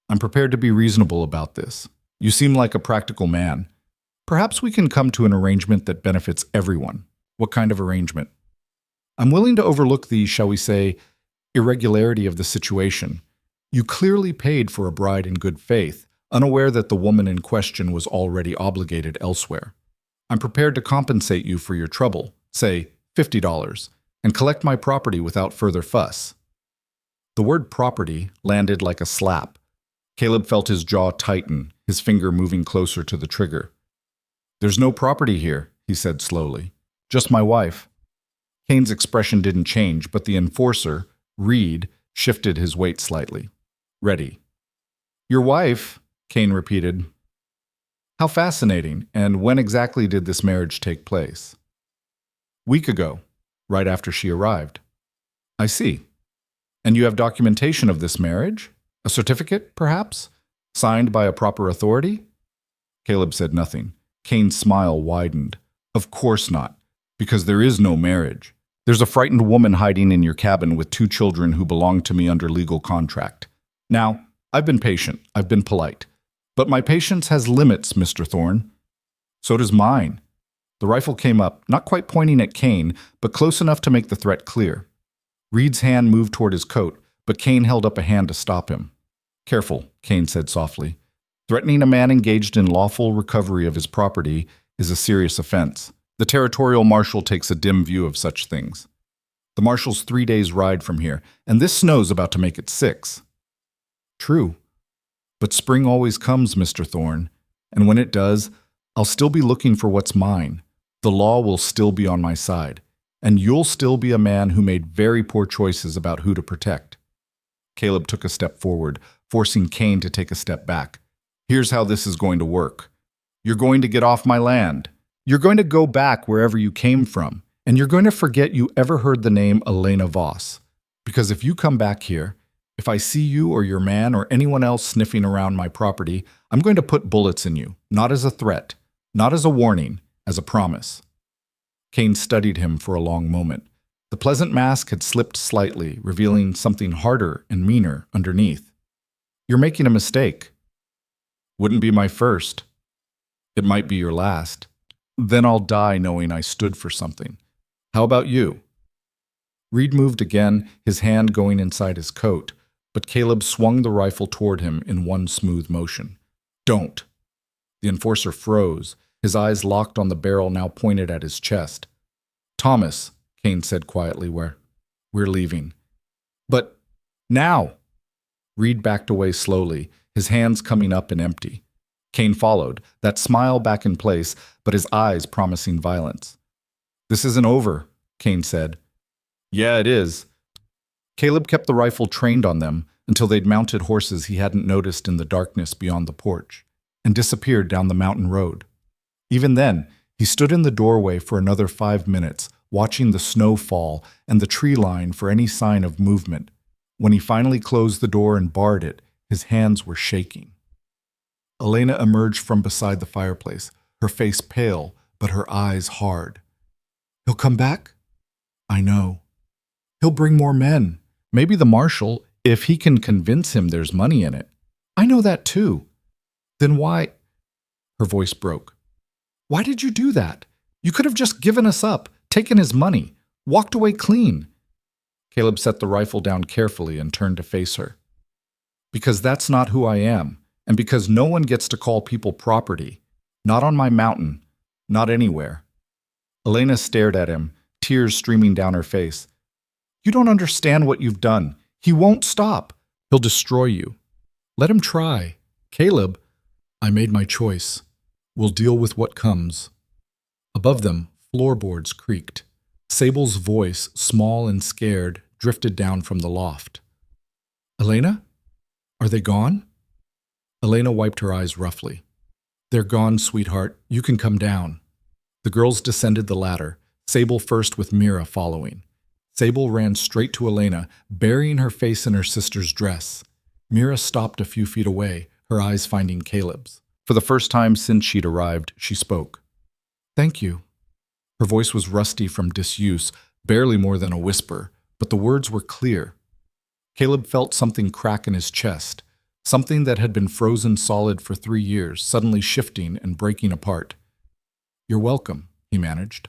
I'm prepared to be reasonable about this. You seem like a practical man. Perhaps we can come to an arrangement that benefits everyone. What kind of arrangement? I'm willing to overlook the, shall we say, irregularity of the situation. You clearly paid for a bride in good faith, unaware that the woman in question was already obligated elsewhere. I'm prepared to compensate you for your trouble, say $50, and collect my property without further fuss. The word property landed like a slap. Caleb felt his jaw tighten, his finger moving closer to the trigger. There's no property here, he said slowly. Just my wife. Kane's expression didn't change, but the enforcer, Reed, shifted his weight slightly. Ready. Your wife, Kane repeated. How fascinating, and when exactly did this marriage take place? Week ago, right after she arrived. I see. And you have documentation of this marriage? A certificate, perhaps? Signed by a proper authority? Caleb said nothing. Kane's smile widened. Of course not, because there is no marriage. There's a frightened woman hiding in your cabin with 2 children who belong to me under legal contract. Now, I've been patient, I've been polite. But my patience has limits, Mr. Thorne. So does mine. The rifle came up, not quite pointing at Kane, but close enough to make the threat clear. Reed's hand moved toward his coat, but Kane held up a hand to stop him. Careful, Kane said softly. Threatening a man engaged in lawful recovery of his property is a serious offense. The territorial marshal takes a dim view of such things. The marshal's 3 days' ride from here, and this snow's about to make it 6. True. But spring always comes, Mr. Thorne, and when it does, I'll still be looking for what's mine. The law will still be on my side, and you'll still be a man who made very poor choices about who to protect. Caleb took a step forward, forcing Kane to take a step back. Here's how this is going to work. You're going to get off my land. You're going to go back wherever you came from, and you're going to forget you ever heard the name Elena Voss. Because if you come back here, if I see you or your man or anyone else sniffing around my property, I'm going to put bullets in you, not as a threat, not as a warning, as a promise. Kane studied him for a long moment. The pleasant mask had slipped slightly, revealing something harder and meaner underneath. You're making a mistake. Wouldn't be my first. It might be your last. Then I'll die knowing I stood for something. How about you? Reed moved again, his hand going inside his coat, but Caleb swung the rifle toward him in one smooth motion. Don't. The enforcer froze, his eyes locked on the barrel now pointed at his chest. Thomas, Kane said quietly, we're leaving. But now. Reed backed away slowly, his hands coming up and empty. Kane followed, that smile back in place, but his eyes promising violence. This isn't over, Kane said. Yeah, it is. Caleb kept the rifle trained on them until they'd mounted horses he hadn't noticed in the darkness beyond the porch, and disappeared down the mountain road. Even then, he stood in the doorway for another 5 minutes, watching the snow fall and the tree line for any sign of movement. When he finally closed the door and barred it, his hands were shaking. Elena emerged from beside the fireplace, her face pale, but her eyes hard. He'll come back? I know. He'll bring more men. Maybe the marshal, if he can convince him there's money in it. I know that too. Then why? Her voice broke. Why did you do that? You could have just given us up, taken his money, walked away clean. Caleb set the rifle down carefully and turned to face her. Because that's not who I am, and because no one gets to call people property. Not on my mountain, not anywhere. Elena stared at him, tears streaming down her face. You don't understand what you've done. He won't stop. He'll destroy you. Let him try. Caleb, I made my choice. We'll deal with what comes. Above them, floorboards creaked. Sable's voice, small and scared, drifted down from the loft. Elena? Are they gone? Elena wiped her eyes roughly. They're gone, sweetheart. You can come down. The girls descended the ladder, Sable first with Mira following. Sable ran straight to Elena, burying her face in her sister's dress. Mira stopped a few feet away, her eyes finding Caleb's. For the first time since she'd arrived, she spoke. Thank you. Her voice was rusty from disuse, barely more than a whisper, but the words were clear. Caleb felt something crack in his chest, something that had been frozen solid for 3 years, suddenly shifting and breaking apart. "You're welcome," he managed.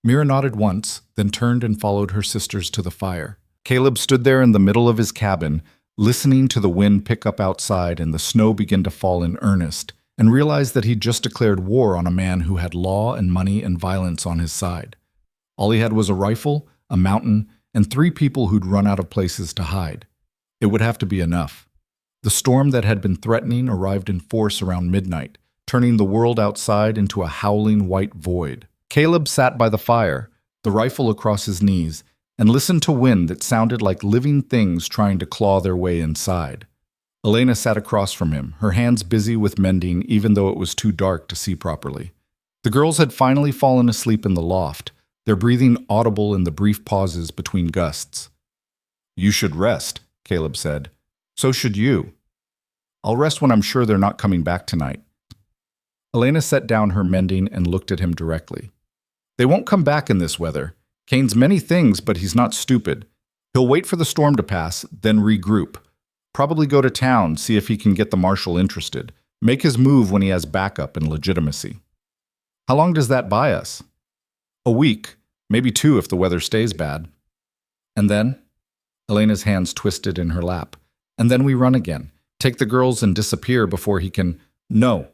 Mira nodded once, then turned and followed her sisters to the fire. Caleb stood there in the middle of his cabin, listening to the wind pick up outside and the snow begin to fall in earnest, and realized that he'd just declared war on a man who had law and money and violence on his side. All he had was a rifle, a mountain, and 3 people who'd run out of places to hide. It would have to be enough. The storm that had been threatening arrived in force around midnight, turning the world outside into a howling white void. Caleb sat by the fire, the rifle across his knees, and listened to wind that sounded like living things trying to claw their way inside. Elena sat across from him, her hands busy with mending even though it was too dark to see properly. The girls had finally fallen asleep in the loft, their breathing audible in the brief pauses between gusts. "You should rest," Caleb said. "So should you." "I'll rest when I'm sure they're not coming back tonight." Elena set down her mending and looked at him directly. "They won't come back in this weather. Kane's many things, but he's not stupid. He'll wait for the storm to pass, then regroup. Probably go to town, see if he can get the marshal interested. Make his move when he has backup and legitimacy." "How long does that buy us?" "A week, maybe 2 if the weather stays bad." "And then?" Elena's hands twisted in her lap. "And then we run again. Take the girls and disappear before he can—" "No."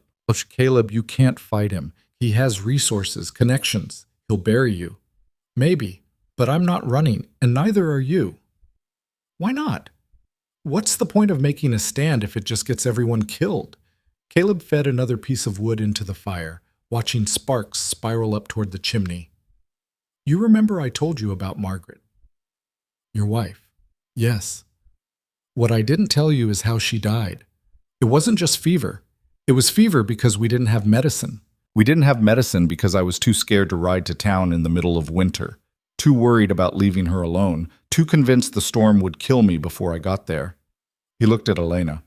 "Caleb, you can't fight him. He has resources, connections. He'll bury you." "Maybe, but I'm not running, and neither are you." "Why not? What's the point of making a stand if it just gets everyone killed?" Caleb fed another piece of wood into the fire, watching sparks spiral up toward the chimney. "You remember I told you about Margaret?" "Your wife?" "Yes. What I didn't tell you is how she died. It wasn't just fever. It was fever because we didn't have medicine. We didn't have medicine because I was too scared to ride to town in the middle of winter, too worried about leaving her alone, too convinced the storm would kill me before I got there." He looked at Elena.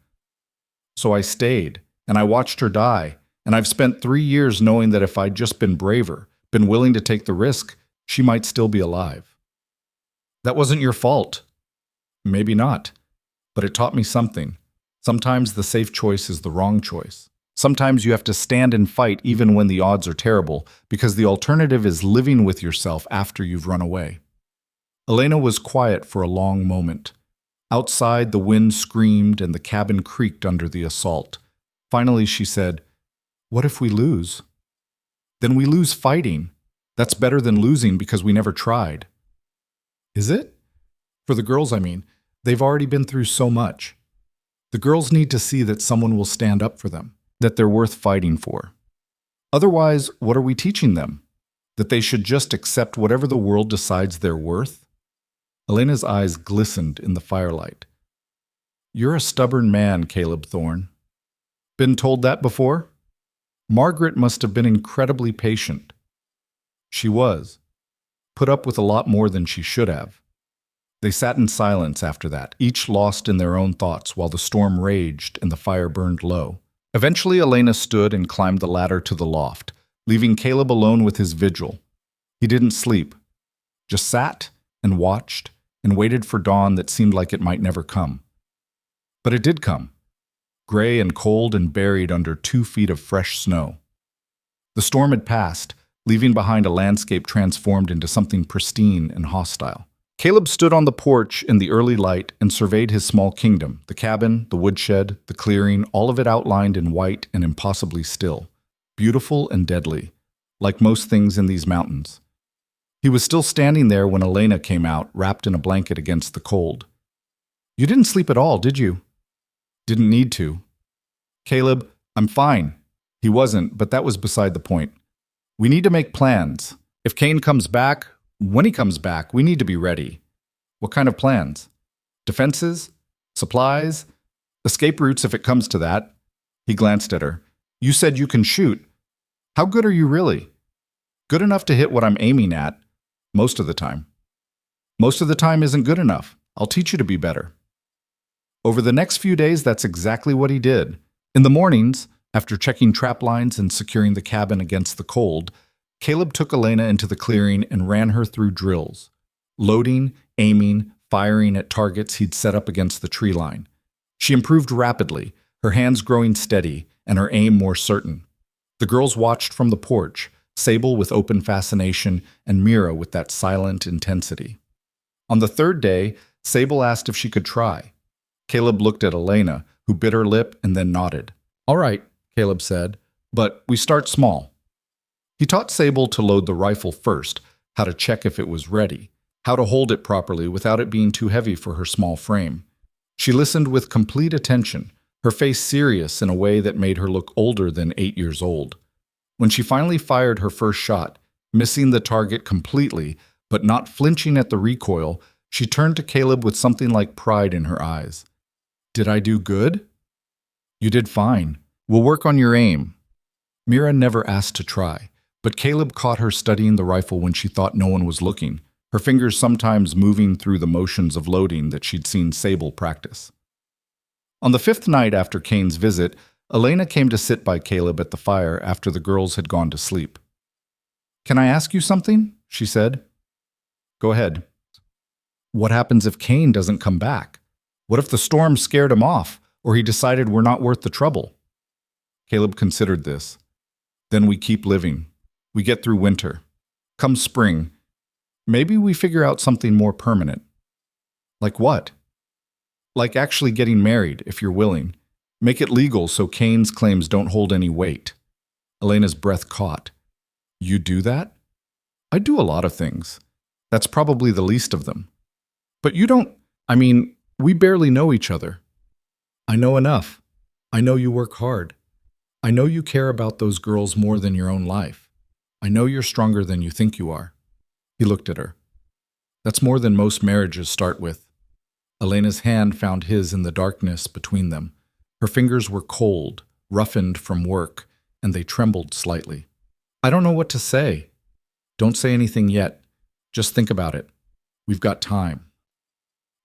"So I stayed, and I watched her die, and I've spent 3 years knowing that if I'd just been braver, been willing to take the risk, she might still be alive." "That wasn't your fault." "Maybe not, but it taught me something. Sometimes the safe choice is the wrong choice. Sometimes you have to stand and fight even when the odds are terrible, because the alternative is living with yourself after you've run away." Elena was quiet for a long moment. Outside, the wind screamed and the cabin creaked under the assault. Finally, she said, "What if we lose?" "Then we lose fighting. That's better than losing because we never tried." "Is it?" "For the girls, I mean. They've already been through so much. The girls need to see that someone will stand up for them, that they're worth fighting for. Otherwise, what are we teaching them? That they should just accept whatever the world decides they're worth?" Elena's eyes glistened in the firelight. "You're a stubborn man, Caleb Thorne." "Been told that before?" "Margaret must have been incredibly patient." "She was. Put up with a lot more than she should have." They sat in silence after that, each lost in their own thoughts while the storm raged and the fire burned low. Eventually, Elena stood and climbed the ladder to the loft, leaving Caleb alone with his vigil. He didn't sleep, just sat and watched and waited for dawn that seemed like it might never come. But it did come, gray and cold and buried under 2 feet of fresh snow. The storm had passed, leaving behind a landscape transformed into something pristine and hostile. Caleb stood on the porch in the early light and surveyed his small kingdom, the cabin, the woodshed, the clearing, all of it outlined in white and impossibly still, beautiful and deadly, like most things in these mountains. He was still standing there when Elena came out, wrapped in a blanket against the cold. "You didn't sleep at all, did you?" "Didn't need to." "Caleb, I'm fine." He wasn't, but that was beside the point. "We need to make plans. If Kane comes back, when he comes back, we need to be ready." "What kind of plans?" "Defenses? Supplies? Escape routes if it comes to that." He glanced at her. "You said you can shoot. How good are you really?" "Good enough to hit what I'm aiming at, most of the time." "Most of the time isn't good enough. I'll teach you to be better." Over the next few days, that's exactly what he did. In the mornings, after checking trap lines and securing the cabin against the cold, Caleb took Elena into the clearing and ran her through drills, loading, aiming, firing at targets he'd set up against the tree line. She improved rapidly, her hands growing steady and her aim more certain. The girls watched from the porch, Sable with open fascination and Mira with that silent intensity. On the third day, Sable asked if she could try. Caleb looked at Elena, who bit her lip and then nodded. "All right," Caleb said, "but we start small." He taught Sable to load the rifle first, how to check if it was ready, how to hold it properly without it being too heavy for her small frame. She listened with complete attention, her face serious in a way that made her look older than 8 years old. When she finally fired her first shot, missing the target completely, but not flinching at the recoil, she turned to Caleb with something like pride in her eyes. "Did I do good?" "You did fine. We'll work on your aim." Mira never asked to try, but Caleb caught her studying the rifle when she thought no one was looking, her fingers sometimes moving through the motions of loading that she'd seen Sable practice. On the 5th night after Kane's visit, Elena came to sit by Caleb at the fire after the girls had gone to sleep. "Can I ask you something?" she said. "Go ahead." "What happens if Kane doesn't come back? What if the storm scared him off, or he decided we're not worth the trouble?" Caleb considered this. "Then we keep living. We get through winter. Come spring, maybe we figure out something more permanent." "Like what?" "Like actually getting married, if you're willing. Make it legal so Kane's claims don't hold any weight." Elena's breath caught. "You do that?" "I do a lot of things. That's probably the least of them." "But you don't, we barely know each other." "I know enough. I know you work hard. I know you care about those girls more than your own life. I know you're stronger than you think you are." He looked at her. "That's more than most marriages start with." Elena's hand found his in the darkness between them. Her fingers were cold, roughened from work, and they trembled slightly. "I don't know what to say." "Don't say anything yet. Just think about it. We've got time."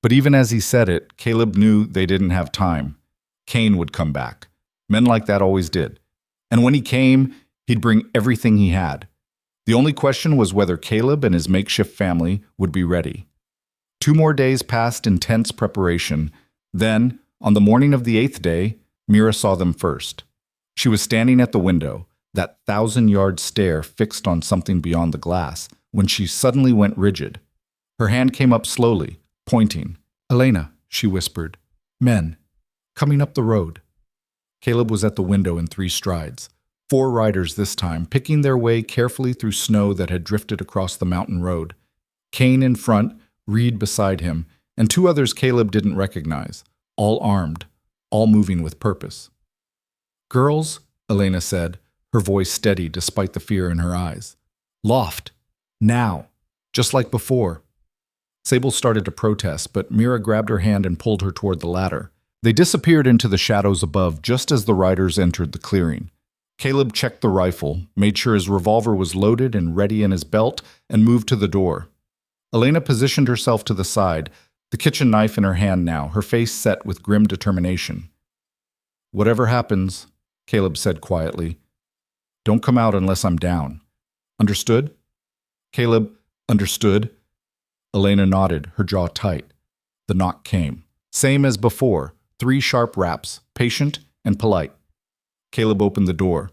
But even as he said it, Caleb knew they didn't have time. Kane would come back. Men like that always did. And when he came, he'd bring everything he had. The only question was whether Caleb and his makeshift family would be ready. 2 more days passed in tense preparation. Then, on the morning of the 8th day, Mira saw them first. She was standing at the window, that 1,000-yard stare fixed on something beyond the glass, when she suddenly went rigid. Her hand came up slowly, pointing. "Elena," she whispered. "Men. Coming up the road." Caleb was at the window in 3 strides. 4 riders this time, picking their way carefully through snow that had drifted across the mountain road. Kane in front, Reed beside him, and 2 others Caleb didn't recognize, all armed, all moving with purpose. "Girls," Elena said, her voice steady despite the fear in her eyes. "Loft. Now. Just like before." Sable started to protest, but Mira grabbed her hand and pulled her toward the ladder. They disappeared into the shadows above just as the riders entered the clearing. Caleb checked the rifle, made sure his revolver was loaded and ready in his belt, and moved to the door. Elena positioned herself to the side, the kitchen knife in her hand now, her face set with grim determination. "Whatever happens," Caleb said quietly, "don't come out unless I'm down. Understood?" Caleb, "Understood." Elena nodded, her jaw tight. The knock came. Same as before, 3 sharp raps, patient and polite. Caleb opened the door.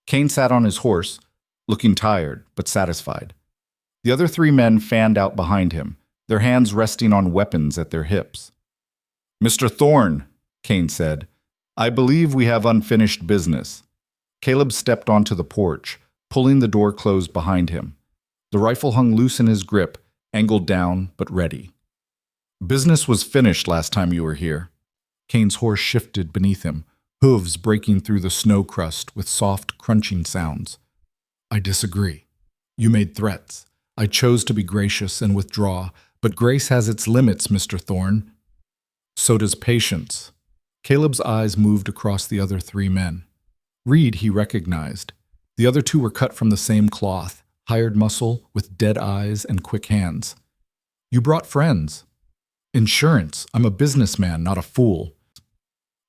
Kane sat on his horse, looking tired but satisfied. The other 3 men fanned out behind him, their hands resting on weapons at their hips. "Mr. Thorne," Kane said, "I believe we have unfinished business." Caleb stepped onto the porch, pulling the door closed behind him. The rifle hung loose in his grip, angled down but ready. "Business was finished last time you were here." Kane's horse shifted beneath him, hooves breaking through the snow crust with soft, crunching sounds. "I disagree. You made threats. I chose to be gracious and withdraw, but grace has its limits, Mr. Thorne. So does patience." Caleb's eyes moved across the other 3 men. Reed he recognized. The other 2 were cut from the same cloth, hired muscle with dead eyes and quick hands. "You brought friends." "Insurance. I'm a businessman, not a fool."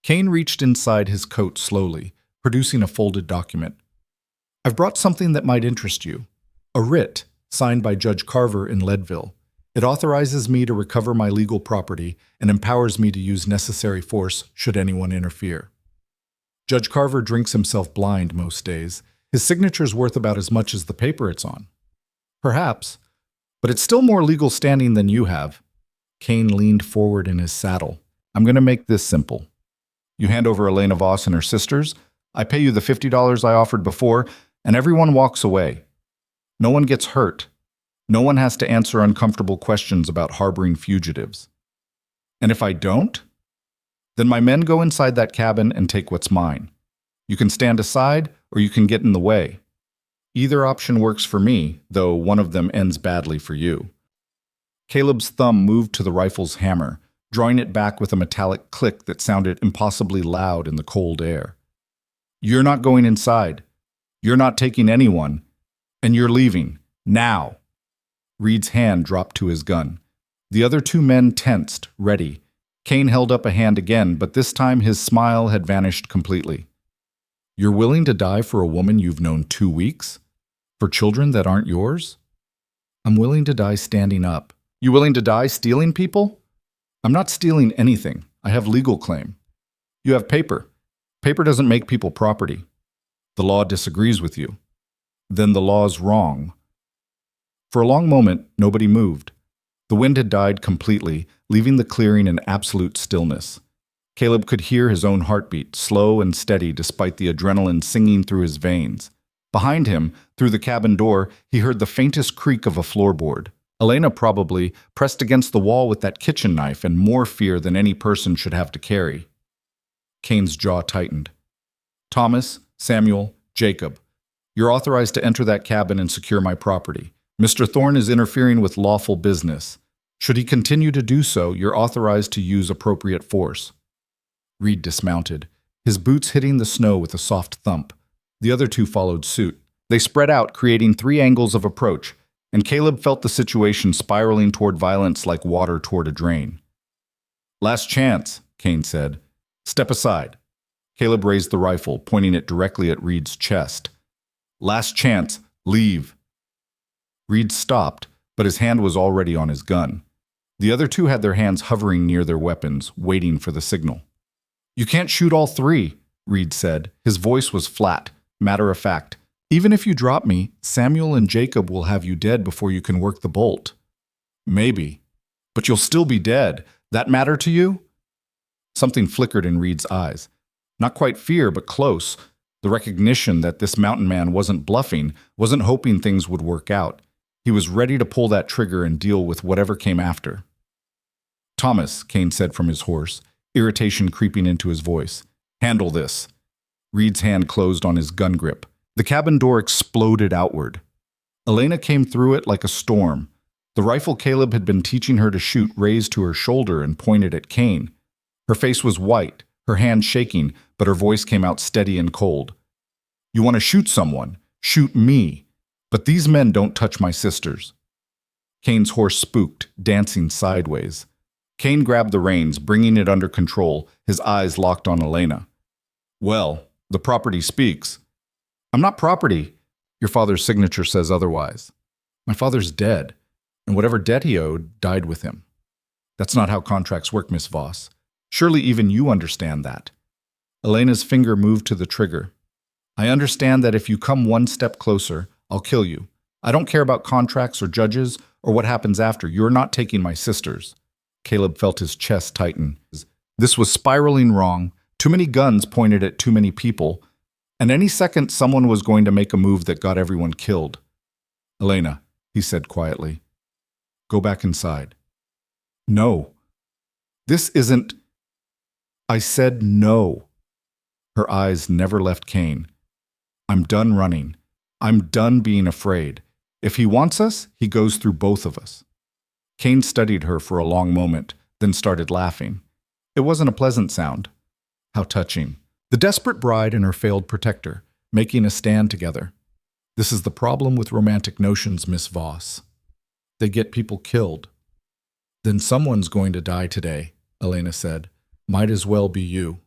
Kane reached inside his coat slowly, producing a folded document. "I've brought something that might interest you. A writ, signed by Judge Carver in Leadville. It authorizes me to recover my legal property and empowers me to use necessary force should anyone interfere. Judge Carver drinks himself blind most days. His signature's worth about as much as the paper it's on. Perhaps, but it's still more legal standing than you have. Kane leaned forward in his saddle. I'm going to make this simple. You hand over Elena Voss and her sisters, I pay you the $50 I offered before, and everyone walks away. No one gets hurt. No one has to answer uncomfortable questions about harboring fugitives. And if I don't, then my men go inside that cabin and take what's mine. You can stand aside or you can get in the way. Either option works for me, though one of them ends badly for you. Caleb's thumb moved to the rifle's hammer, drawing it back with a metallic click that sounded impossibly loud in the cold air. You're not going inside. You're not taking anyone. And you're leaving. Now. Reed's hand dropped to his gun. The other two men tensed, ready. Kane held up a hand again, but this time his smile had vanished completely. You're willing to die for a woman you've known 2 weeks? For children that aren't yours? I'm willing to die standing up. You willing to die stealing people? I'm not stealing anything. I have legal claim. You have paper. Paper doesn't make people property. The law disagrees with you. Then the law's wrong. For a long moment, nobody moved. The wind had died completely, leaving the clearing in absolute stillness. Caleb could hear his own heartbeat, slow and steady despite the adrenaline singing through his veins. Behind him, through the cabin door, he heard the faintest creak of a floorboard. Elena probably pressed against the wall with that kitchen knife and more fear than any person should have to carry. Kane's jaw tightened. Thomas, Samuel, Jacob, you're authorized to enter that cabin and secure my property. Mr. Thorne is interfering with lawful business. Should he continue to do so, you're authorized to use appropriate force. Reed dismounted, his boots hitting the snow with a soft thump. The other two followed suit. They spread out, creating 3 angles of approach, and Caleb felt the situation spiraling toward violence like water toward a drain. Last chance, Kane said. Step aside. Caleb raised the rifle, pointing it directly at Reed's chest. Last chance. Leave. Reed stopped, but his hand was already on his gun. The other two had their hands hovering near their weapons, waiting for the signal. You can't shoot all 3, Reed said. His voice was flat, matter of fact. Even if you drop me, Samuel and Jacob will have you dead before you can work the bolt. Maybe. But you'll still be dead. That matter to you? Something flickered in Reed's eyes. Not quite fear, but close. The recognition that this mountain man wasn't bluffing, wasn't hoping things would work out. He was ready to pull that trigger and deal with whatever came after. Thomas, Kane said from his horse, irritation creeping into his voice. Handle this. Reed's hand closed on his gun grip. The cabin door exploded outward. Elena came through it like a storm. The rifle Caleb had been teaching her to shoot raised to her shoulder and pointed at Kane. Her face was white, her hand shaking, but her voice came out steady and cold. You want to shoot someone? Shoot me. But these men don't touch my sisters. Kane's horse spooked, dancing sideways. Kane grabbed the reins, bringing it under control, his eyes locked on Elena. Well, the property speaks. I'm not property. Your father's signature says otherwise. My father's dead, and whatever debt he owed died with him. That's not how contracts work, Miss Voss. Surely even you understand that. Elena's finger moved to the trigger. I understand that if you come one step closer, I'll kill you. I don't care about contracts or judges or what happens after. You're not taking my sisters. Caleb felt his chest tighten. This was spiraling wrong. Too many guns pointed at too many people, and any second someone was going to make a move that got everyone killed. Elena, he said quietly, go back inside. No. This isn't... I said no. Her eyes never left Kane. I'm done running. I'm done being afraid. If he wants us, he goes through both of us. Kane studied her for a long moment, then started laughing. It wasn't a pleasant sound. How touching. The desperate bride and her failed protector, making a stand together. This is the problem with romantic notions, Miss Voss. They get people killed. Then someone's going to die today, Elena said. Might as well be you.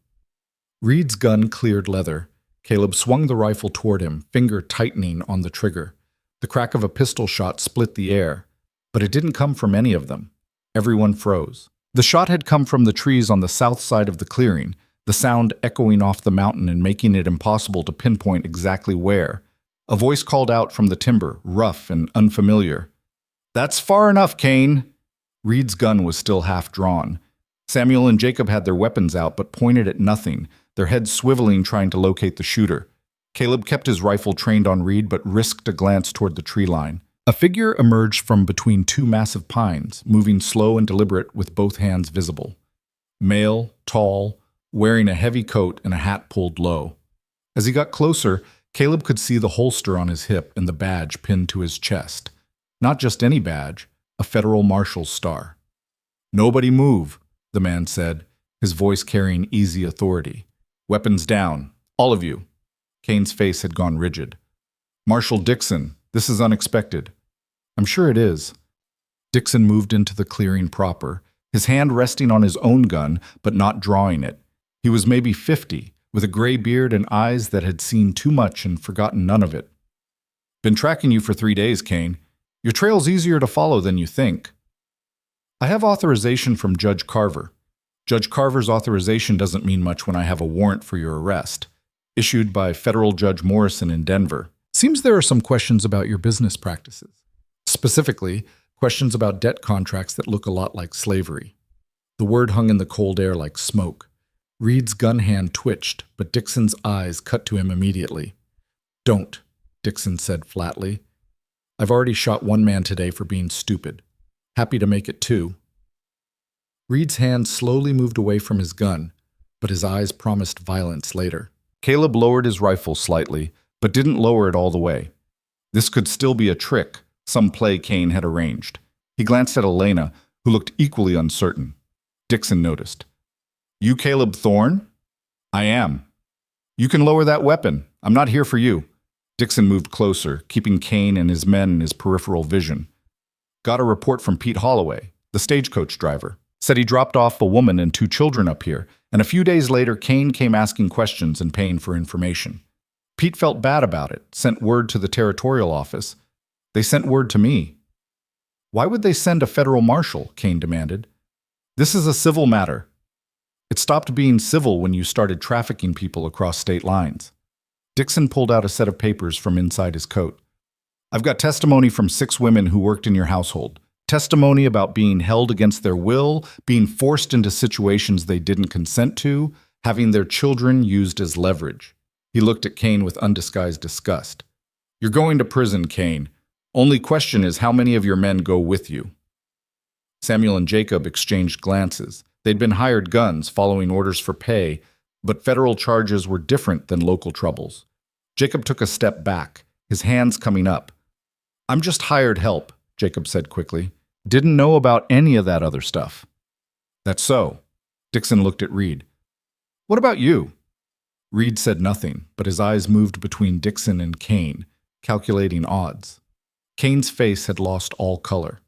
Reed's gun cleared leather. Caleb swung the rifle toward him, finger tightening on the trigger. The crack of a pistol shot split the air, but it didn't come from any of them. Everyone froze. The shot had come from the trees on the south side of the clearing, the sound echoing off the mountain and making it impossible to pinpoint exactly where. A voice called out from the timber, rough and unfamiliar. "That's far enough, Kane." Reed's gun was still half drawn. Samuel and Jacob had their weapons out but pointed at nothing, their heads swiveling trying to locate the shooter. Caleb kept his rifle trained on Reed but risked a glance toward the tree line. A figure emerged from between two massive pines, moving slow and deliberate with both hands visible. Male, tall, wearing a heavy coat and a hat pulled low. As he got closer, Caleb could see the holster on his hip and the badge pinned to his chest. Not just any badge, a federal marshal's star. "Nobody move," the man said, his voice carrying easy authority. "Weapons down, all of you." Kane's face had gone rigid. "Marshal Dixon, this is unexpected." "I'm sure it is." Dixon moved into the clearing proper, his hand resting on his own gun, but not drawing it. He was maybe 50, with a gray beard and eyes that had seen too much and forgotten none of it. "Been tracking you for 3 days, Kane. Your trail's easier to follow than you think." "I have authorization from Judge Carver." "Judge Carver's authorization doesn't mean much when I have a warrant for your arrest, issued by Federal Judge Morrison in Denver. Seems there are some questions about your business practices. Specifically, questions about debt contracts that look a lot like slavery." The word hung in the cold air like smoke. Reed's gun hand twitched, but Dixon's eyes cut to him immediately. "Don't," Dixon said flatly. "I've already shot one man today for being stupid. Happy to make it 2. Reed's hand slowly moved away from his gun, but his eyes promised violence later. Caleb lowered his rifle slightly, but didn't lower it all the way. This could still be a trick, some play Kane had arranged. He glanced at Elena, who looked equally uncertain. Dixon noticed. "You Caleb Thorne?" "I am." "You can lower that weapon. I'm not here for you." Dixon moved closer, keeping Kane and his men in his peripheral vision. "Got a report from Pete Holloway, the stagecoach driver. Said he dropped off a woman and 2 children up here, and a few days later Kane came asking questions and paying for information. Pete felt bad about it, sent word to the territorial office. They sent word to me." "Why would they send a federal marshal?" Kane demanded. "This is a civil matter. It stopped being civil when you started trafficking people across state lines." Dixon pulled out a set of papers from inside his coat. "I've got testimony from 6 women who worked in your household. Testimony about being held against their will, being forced into situations they didn't consent to, having their children used as leverage." He looked at Kane with undisguised disgust. "You're going to prison, Kane. Only question is how many of your men go with you." Samuel and Jacob exchanged glances. They'd been hired guns, following orders for pay, but federal charges were different than local troubles. Jacob took a step back, his hands coming up. "I'm just hired help," Jacob said quickly. "Didn't know about any of that other stuff." "That's so." Dixon looked at Reed. "What about you?" Reed said nothing, but his eyes moved between Dixon and Kane, calculating odds. Kane's face had lost all color.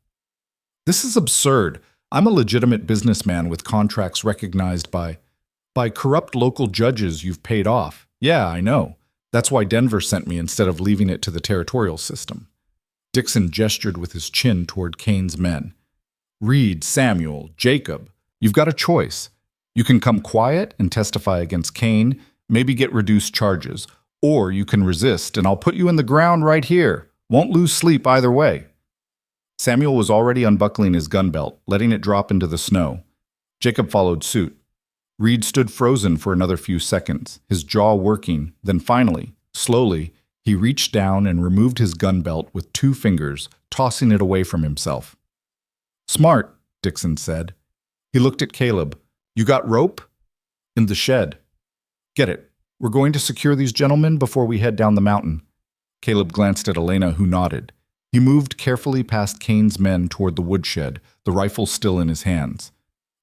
"This is absurd. I'm a legitimate businessman with contracts recognized by corrupt local judges you've paid off. Yeah, I know. That's why Denver sent me instead of leaving it to the territorial system." Dixon gestured with his chin toward Kane's men. "Reed, Samuel, Jacob, you've got a choice. You can come quiet and testify against Kane, maybe get reduced charges, or you can resist and I'll put you in the ground right here. Won't lose sleep either way." Samuel was already unbuckling his gun belt, letting it drop into the snow. Jacob followed suit. Reed stood frozen for another few seconds, his jaw working, then finally, slowly, he reached down and removed his gun belt with 2 fingers, tossing it away from himself. "Smart," Dixon said. He looked at Caleb. "You got rope?" "In the shed." "Get it. We're going to secure these gentlemen before we head down the mountain." Caleb glanced at Elena, who nodded. He moved carefully past Kane's men toward the woodshed, the rifle still in his hands.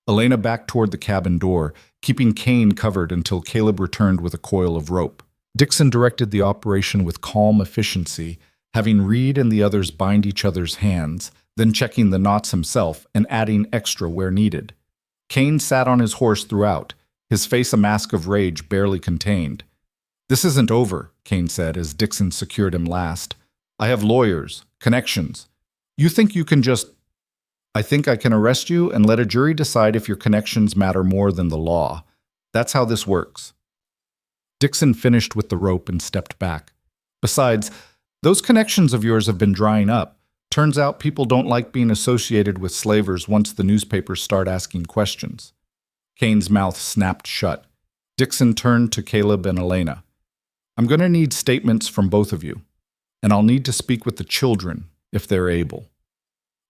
Elena backed toward the cabin door, keeping Kane covered until Caleb returned with a coil of rope. Dixon directed the operation with calm efficiency, having Reed and the others bind each other's hands, then checking the knots himself and adding extra where needed. Kane sat on his horse throughout, his face a mask of rage barely contained. "This isn't over," Kane said as Dixon secured him last. I have lawyers, connections. You think you can just... I think I can arrest you and let a jury decide if your connections matter more than the law. That's how this works. Dixon finished with the rope and stepped back. Besides, those connections of yours have been drying up. Turns out people don't like being associated with slavers once the newspapers start asking questions. Kane's mouth snapped shut. Dixon turned to Caleb and Elena. I'm going to need statements from both of you, and I'll need to speak with the children if they're able.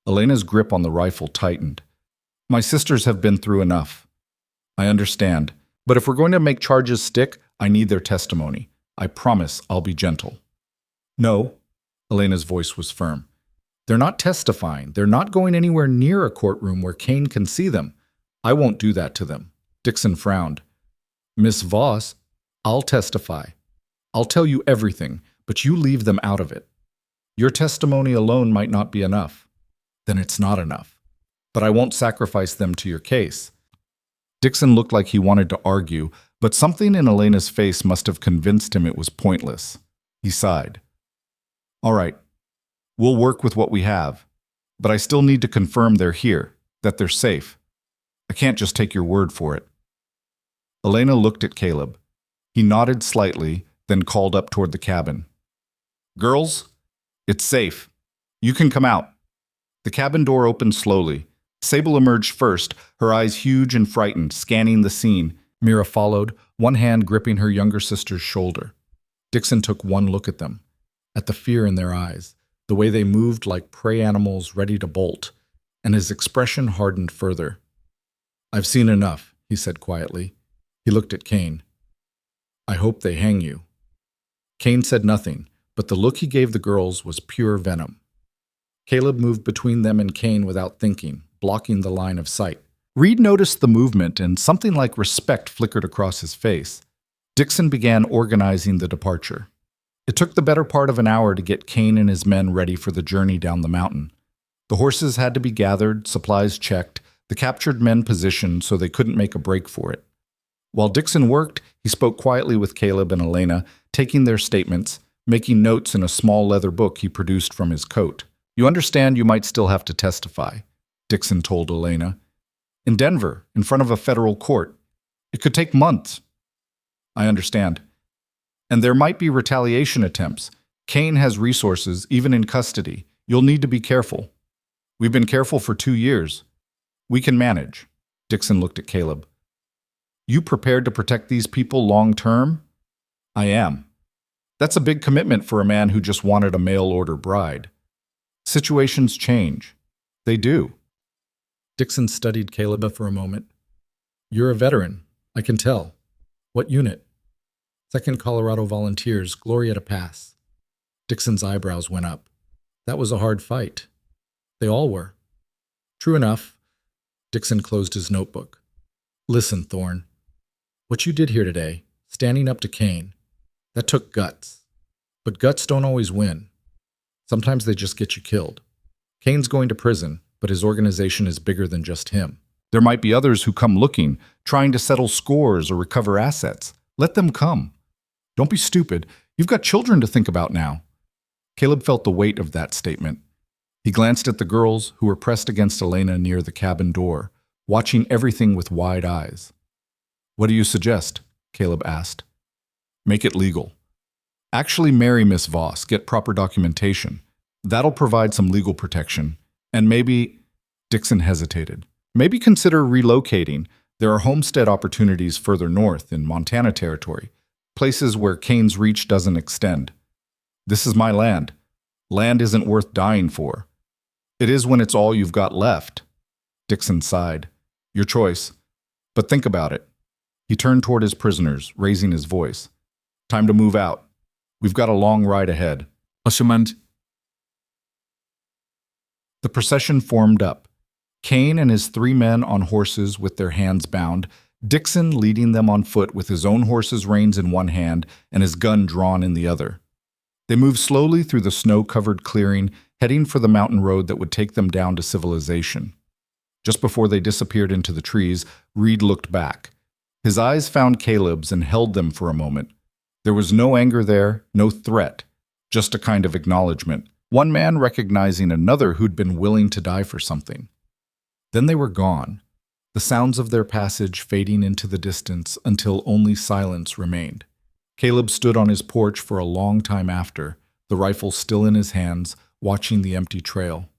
Elena's grip on the rifle tightened. My sisters have been through enough. I understand, but if we're going to make charges stick, I need their testimony. I promise I'll be gentle. No, Elena's voice was firm. They're not testifying. They're not going anywhere near a courtroom where Kane can see them. I won't do that to them. Dixon frowned. Miss Voss, I'll testify. I'll tell you everything, but you leave them out of it. Your testimony alone might not be enough. Then it's not enough. But I won't sacrifice them to your case. Dixon looked like he wanted to argue, but something in Elena's face must have convinced him it was pointless. He sighed. All right, we'll work with what we have, but I still need to confirm they're here, that they're safe. I can't just take your word for it. Elena looked at Caleb. He nodded slightly, then called up toward the cabin. Girls, it's safe. You can come out. The cabin door opened slowly. Sable emerged first, her eyes huge and frightened, scanning the scene. Mira followed, one hand gripping her younger sister's shoulder. Dixon took one look at them, at the fear in their eyes, the way they moved like prey animals ready to bolt, and his expression hardened further. I've seen enough, he said quietly. He looked at Kane. I hope they hang you. Kane said nothing, but the look he gave the girls was pure venom. Caleb moved between them and Kane without thinking, blocking the line of sight. Reed noticed the movement, and something like respect flickered across his face. Dixon began organizing the departure. It took the better part of an hour to get Kane and his men ready for the journey down the mountain. The horses had to be gathered, supplies checked, the captured men positioned so they couldn't make a break for it. While Dixon worked, he spoke quietly with Caleb and Elena, taking their statements, making notes in a small leather book he produced from his coat. You understand you might still have to testify, Dixon told Elena. In Denver, in front of a federal court. It could take months. I understand. And there might be retaliation attempts. Kane has resources, even in custody. You'll need to be careful. We've been careful for 2 years. We can manage. Dixon looked at Caleb. You prepared to protect these people long term? I am. That's a big commitment for a man who just wanted a mail-order bride. Situations change. They do. Dixon studied Caleb for a moment. You're a veteran, I can tell. What unit? 2nd Colorado Volunteers, Glorieta Pass. Dixon's eyebrows went up. That was a hard fight. They all were. True enough. Dixon closed his notebook. Listen, Thorne. What you did here today, standing up to Kane, that took guts. But guts don't always win. Sometimes they just get you killed. Kane's going to prison, but his organization is bigger than just him. There might be others who come looking, trying to settle scores or recover assets. Let them come. Don't be stupid. You've got children to think about now. Caleb felt the weight of that statement. He glanced at the girls who were pressed against Elena near the cabin door, watching everything with wide eyes. What do you suggest? Caleb asked. Make it legal. Actually marry Miss Voss, get proper documentation. That'll provide some legal protection. And maybe... Dixon hesitated. Maybe consider relocating. There are homestead opportunities further north in Montana territory, places where Kane's reach doesn't extend. This is my land. Land isn't worth dying for. It is when it's all you've got left. Dixon sighed. Your choice. But think about it. He turned toward his prisoners, raising his voice. Time to move out. We've got a long ride ahead. The procession formed up. Kane and his 3 men on horses with their hands bound, Dixon leading them on foot with his own horse's reins in one hand and his gun drawn in the other. They moved slowly through the snow-covered clearing, heading for the mountain road that would take them down to civilization. Just before they disappeared into the trees, Reed looked back. His eyes found Caleb's and held them for a moment. There was no anger there, no threat, just a kind of acknowledgement. One man recognizing another who'd been willing to die for something. Then they were gone, the sounds of their passage fading into the distance until only silence remained. Caleb stood on his porch for a long time after, the rifle still in his hands, watching the empty trail.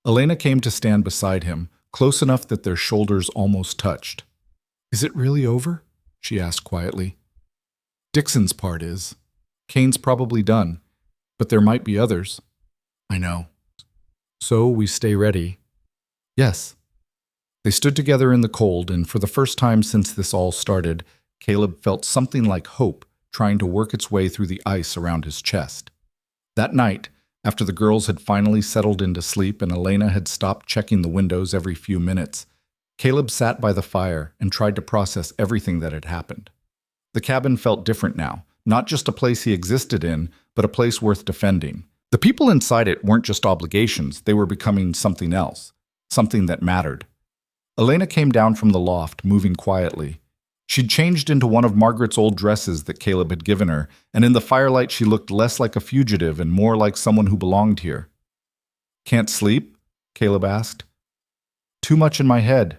Elena came to stand beside him, close enough that their shoulders almost touched. "Is it really over?" she asked quietly. "Dixon's part is. Kane's probably done, but there might be others." "I know. So we stay ready." "Yes." They stood together in the cold, and for the first time since this all started, Caleb felt something like hope trying to work its way through the ice around his chest. That night, after the girls had finally settled into sleep and Elena had stopped checking the windows every few minutes, Caleb sat by the fire and tried to process everything that had happened. The cabin felt different now, not just a place he existed in, but a place worth defending. The people inside it weren't just obligations, they were becoming something else, something that mattered. Elena came down from the loft, moving quietly. She'd changed into one of Margaret's old dresses that Caleb had given her, and in the firelight she looked less like a fugitive and more like someone who belonged here. "Can't sleep?" Caleb asked. "Too much in my head."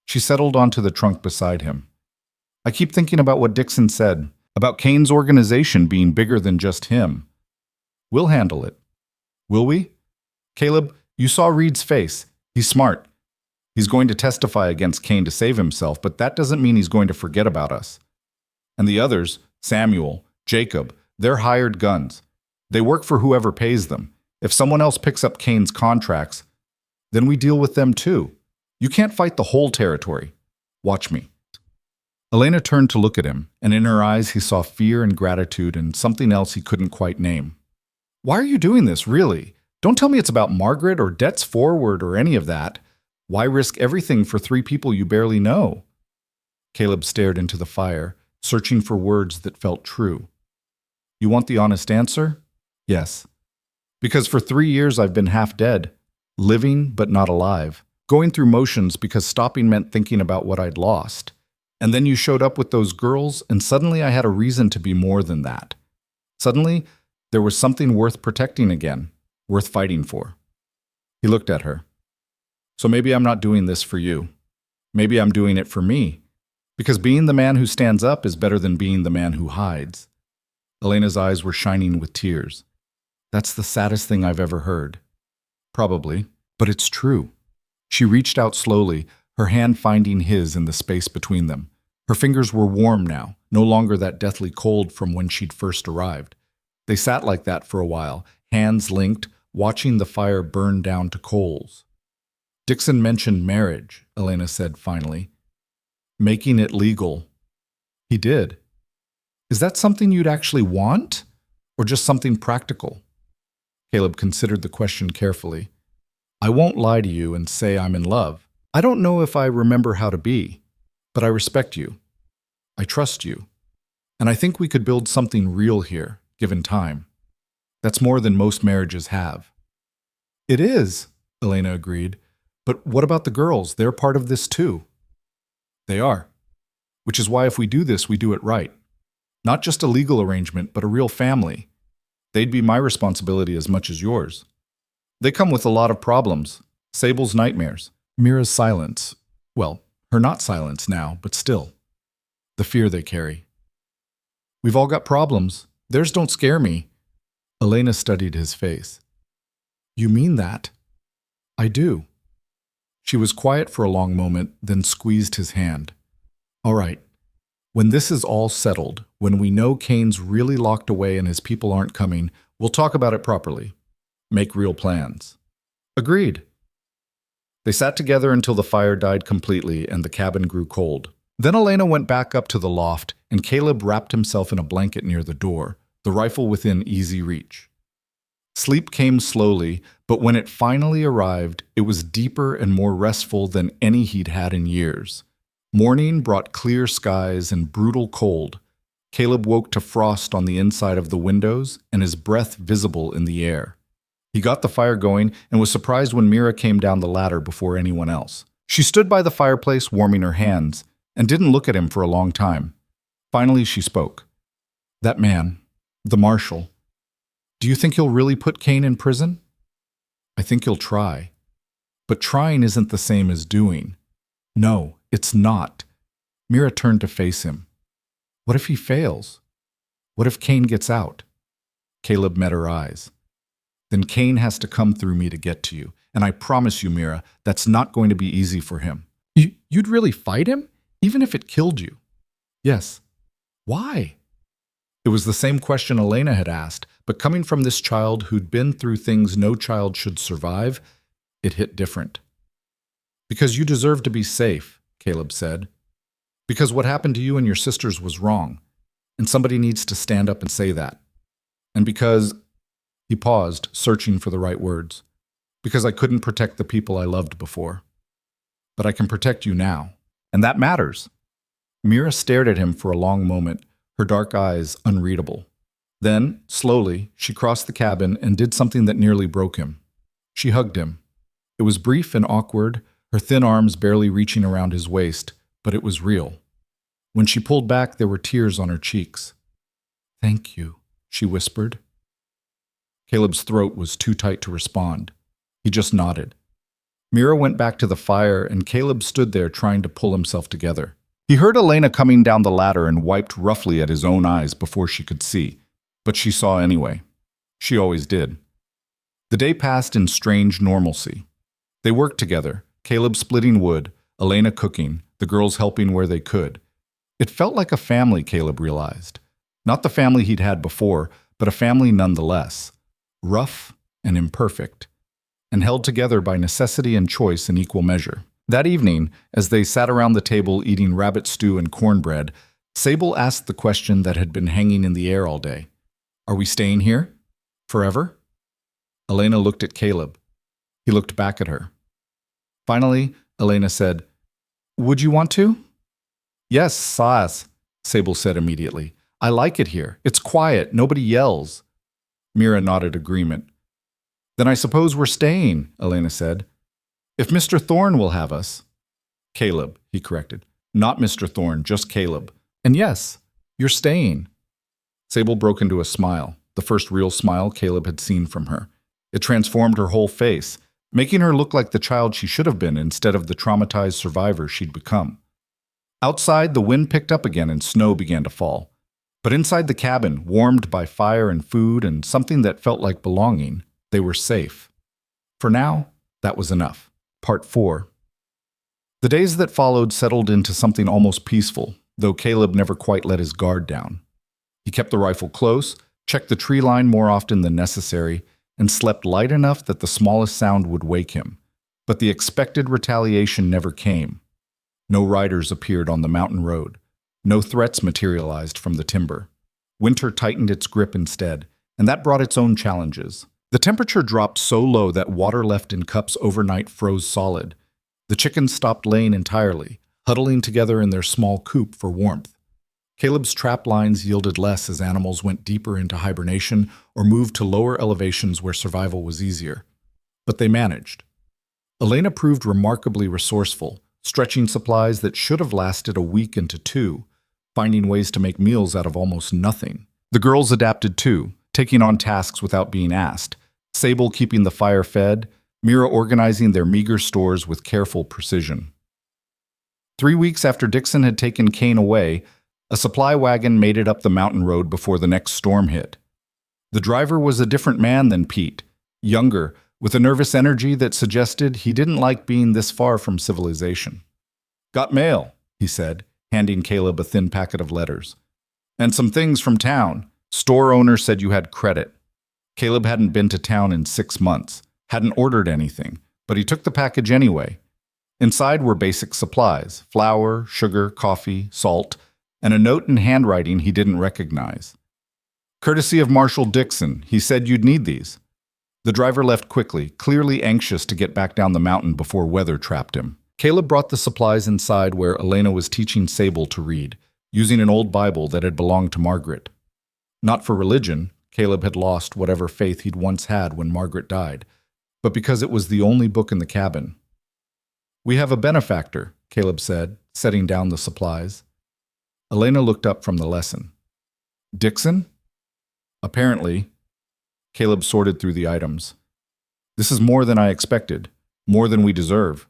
She settled onto the trunk beside him. "I keep thinking about what Dixon said, about Kane's organization being bigger than just him. We'll handle it. Will we? Caleb, you saw Reed's face. He's smart. He's going to testify against Kane to save himself, but that doesn't mean he's going to forget about us. And the others, Samuel, Jacob, they're hired guns. They work for whoever pays them. If someone else picks up Kane's contracts, then we deal with them too. You can't fight the whole territory. Watch me." Elena turned to look at him, and in her eyes he saw fear and gratitude and something else he couldn't quite name. "Why are you doing this, really? Don't tell me it's about Margaret or debts forward or any of that. Why risk everything for 3 people you barely know?" Caleb stared into the fire, searching for words that felt true. "You want the honest answer?" "Yes. Because for 3 years I've been half dead, living but not alive, going through motions because stopping meant thinking about what I'd lost. And then you showed up with those girls, and suddenly I had a reason to be more than that. Suddenly, there was something worth protecting again, worth fighting for." He looked at her. "So maybe I'm not doing this for you. Maybe I'm doing it for me. Because being the man who stands up is better than being the man who hides." Elena's eyes were shining with tears. "That's the saddest thing I've ever heard." "Probably, but it's true." She reached out slowly, her hand finding his in the space between them. Her fingers were warm now, no longer that deathly cold from when she'd first arrived. They sat like that for a while, hands linked, watching the fire burn down to coals. "Dixon mentioned marriage," Elena said finally. "Making it legal." "He did. Is that something you'd actually want? Or just something practical?" Caleb considered the question carefully. "I won't lie to you and say I'm in love. I don't know if I remember how to be, but I respect you. I trust you. And I think we could build something real here, given time. That's more than most marriages have." "It is," Elena agreed. "But what about the girls? They're part of this too." "They are. Which is why if we do this, we do it right. Not just a legal arrangement, but a real family. They'd be my responsibility as much as yours. They come with a lot of problems. Sable's nightmares. Mira's silence. Well, her not silence now, but still. The fear they carry. We've all got problems. Theirs don't scare me." Elena studied his face. "You mean that?" "I do." She was quiet for a long moment, then squeezed his hand. "All right. When this is all settled, when we know Kane's really locked away and his people aren't coming, we'll talk about it properly. Make real plans." "Agreed." They sat together until the fire died completely and the cabin grew cold. Then Elena went back up to the loft, and Caleb wrapped himself in a blanket near the door, the rifle within easy reach. Sleep came slowly, but when it finally arrived, it was deeper and more restful than any he'd had in years. Morning brought clear skies and brutal cold. Caleb woke to frost on the inside of the windows and his breath visible in the air. He got the fire going and was surprised when Mira came down the ladder before anyone else. She stood by the fireplace warming her hands and didn't look at him for a long time. Finally, she spoke. "That man, the marshal, Do you think he'll really put Cain in prison? I think he'll try. But trying isn't the same as doing. No, it's not. Mira turned to face him. What if he fails? What if Cain gets out? Caleb met her eyes. Then Cain has to come through me to get to you. And I promise you, Mira, that's not going to be easy for him. You'd really fight him? Even if it killed you? Yes. Why? It was the same question Elena had asked, but coming from this child who'd been through things no child should survive, it hit different. Because you deserve to be safe, Caleb said. Because what happened to you and your sisters was wrong, and somebody needs to stand up and say that. And because, he paused, searching for the right words, because I couldn't protect the people I loved before. But I can protect you now, and that matters. Mira stared at him for a long moment, her dark eyes unreadable. Then, slowly, she crossed the cabin and did something that nearly broke him. She hugged him. It was brief and awkward, her thin arms barely reaching around his waist, but it was real. When she pulled back, there were tears on her cheeks. Thank you, she whispered. Caleb's throat was too tight to respond. He just nodded. Mira went back to the fire, and Caleb stood there trying to pull himself together. He heard Elena coming down the ladder and wiped roughly at his own eyes before she could see, but she saw anyway. She always did. The day passed in strange normalcy. They worked together, Caleb splitting wood, Elena cooking, the girls helping where they could. It felt like a family, Caleb realized. Not the family he'd had before, but a family nonetheless. Rough and imperfect, and held together by necessity and choice in equal measure. That evening, as they sat around the table eating rabbit stew and cornbread, Sable asked the question that had been hanging in the air all day. Are we staying here? Forever? Elena looked at Caleb. He looked back at her. Finally, Elena said, Would you want to? Yes, Sas, Sable said immediately. I like it here. It's quiet. Nobody yells. Mira nodded agreement. Then I suppose we're staying, Elena said. If Mr. Thorne will have us. Caleb, he corrected. Not Mr. Thorne, just Caleb. And yes, you're staying. Sable broke into a smile, the first real smile Caleb had seen from her. It transformed her whole face, making her look like the child she should have been instead of the traumatized survivor she'd become. Outside, the wind picked up again and snow began to fall. But inside the cabin, warmed by fire and food and something that felt like belonging, they were safe. For now, that was enough. Part 4. The days that followed settled into something almost peaceful, though Caleb never quite let his guard down. He kept the rifle close, checked the tree line more often than necessary, and slept light enough that the smallest sound would wake him. But the expected retaliation never came. No riders appeared on the mountain road. No threats materialized from the timber. Winter tightened its grip instead, and that brought its own challenges. The temperature dropped so low that water left in cups overnight froze solid. The chickens stopped laying entirely, huddling together in their small coop for warmth. Caleb's trap lines yielded less as animals went deeper into hibernation or moved to lower elevations where survival was easier. But they managed. Elena proved remarkably resourceful, stretching supplies that should have lasted a week into 2, finding ways to make meals out of almost nothing. The girls adapted too, taking on tasks without being asked, Sable keeping the fire fed, Mira organizing their meager stores with careful precision. 3 weeks after Dixon had taken Cain away, a supply wagon made it up the mountain road before the next storm hit. The driver was a different man than Pete, younger, with a nervous energy that suggested he didn't like being this far from civilization. Got mail, he said, handing Caleb a thin packet of letters. And some things from town. Store owner said you had credit. Caleb hadn't been to town in 6 months, hadn't ordered anything, but he took the package anyway. Inside were basic supplies, flour, sugar, coffee, salt, and a note in handwriting he didn't recognize. Courtesy of Marshal Dixon, he said you'd need these. The driver left quickly, clearly anxious to get back down the mountain before weather trapped him. Caleb brought the supplies inside where Elena was teaching Sable to read, using an old Bible that had belonged to Margaret. Not for religion, Caleb had lost whatever faith he'd once had when Margaret died, but because it was the only book in the cabin. We have a benefactor, Caleb said, setting down the supplies. Elena looked up from the lesson. Dixon? Apparently. Caleb sorted through the items. This is more than I expected, more than we deserve.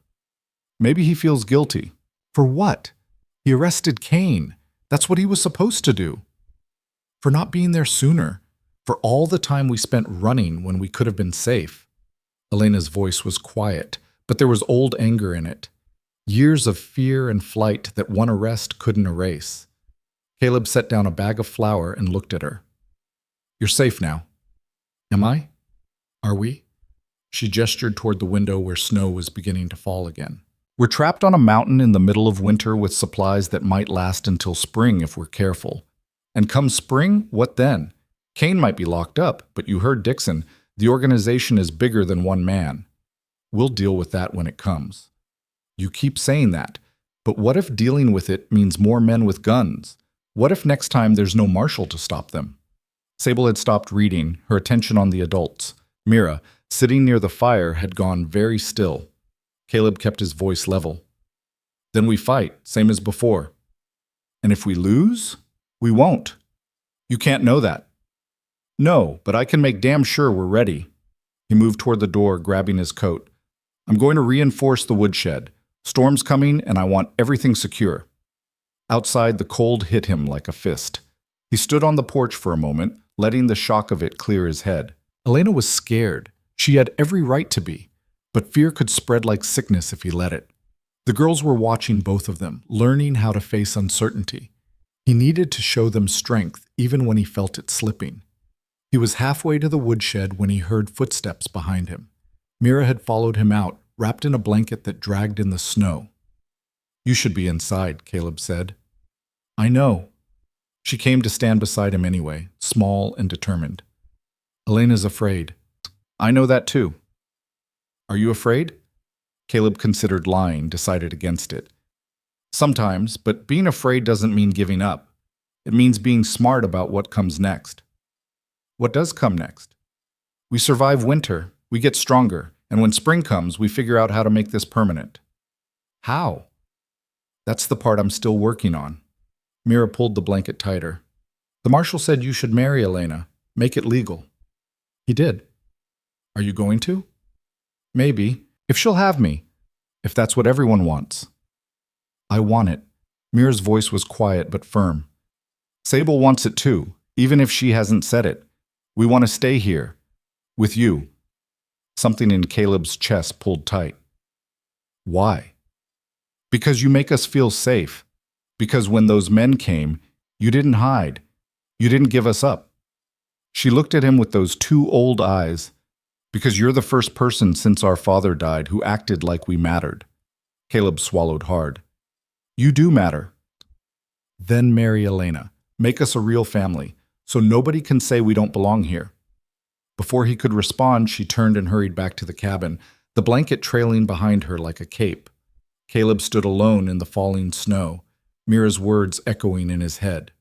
Maybe he feels guilty. For what? He arrested Kane. That's what he was supposed to do. For not being there sooner. For all the time we spent running when we could have been safe. Elena's voice was quiet, but there was old anger in it. Years of fear and flight that one arrest couldn't erase. Caleb set down a bag of flour and looked at her. You're safe now. Am I? Are we? She gestured toward the window where snow was beginning to fall again. We're trapped on a mountain in the middle of winter with supplies that might last until spring if we're careful. And come spring, what then? Kane might be locked up, but you heard Dixon. The organization is bigger than one man. We'll deal with that when it comes. You keep saying that, but what if dealing with it means more men with guns? What if next time there's no marshal to stop them? Sable had stopped reading, her attention on the adults. Mira, sitting near the fire, had gone very still. Caleb kept his voice level. Then we fight, same as before. And if we lose, we won't. You can't know that. No, but I can make damn sure we're ready. He moved toward the door, grabbing his coat. I'm going to reinforce the woodshed. Storm's coming, and I want everything secure. Outside, the cold hit him like a fist. He stood on the porch for a moment, letting the shock of it clear his head. Elena was scared. She had every right to be, but fear could spread like sickness if he let it. The girls were watching both of them, learning how to face uncertainty. He needed to show them strength, even when he felt it slipping. He was halfway to the woodshed when he heard footsteps behind him. Mira had followed him out, wrapped in a blanket that dragged in the snow. You should be inside, Caleb said. I know. She came to stand beside him anyway, small and determined. Elena's afraid. I know that too. Are you afraid? Caleb considered lying, decided against it. Sometimes, but being afraid doesn't mean giving up. It means being smart about what comes next. What does come next? We survive winter, we get stronger, and when spring comes, we figure out how to make this permanent. How? That's the part I'm still working on. Mira pulled the blanket tighter. The marshal said you should marry Elena, make it legal. He did. Are you going to? Maybe, if she'll have me, if that's what everyone wants. I want it. Mira's voice was quiet but firm. Sable wants it too, even if she hasn't said it. We want to stay here, with you. Something in Caleb's chest pulled tight. Why? Because you make us feel safe. Because when those men came, you didn't hide. You didn't give us up. She looked at him with those two old eyes. Because you're the first person since our father died who acted like we mattered. Caleb swallowed hard. You do matter. Then marry Elena. Make us a real family, so nobody can say we don't belong here. Before he could respond, she turned and hurried back to the cabin, the blanket trailing behind her like a cape. Caleb stood alone in the falling snow, Mira's words echoing in his head.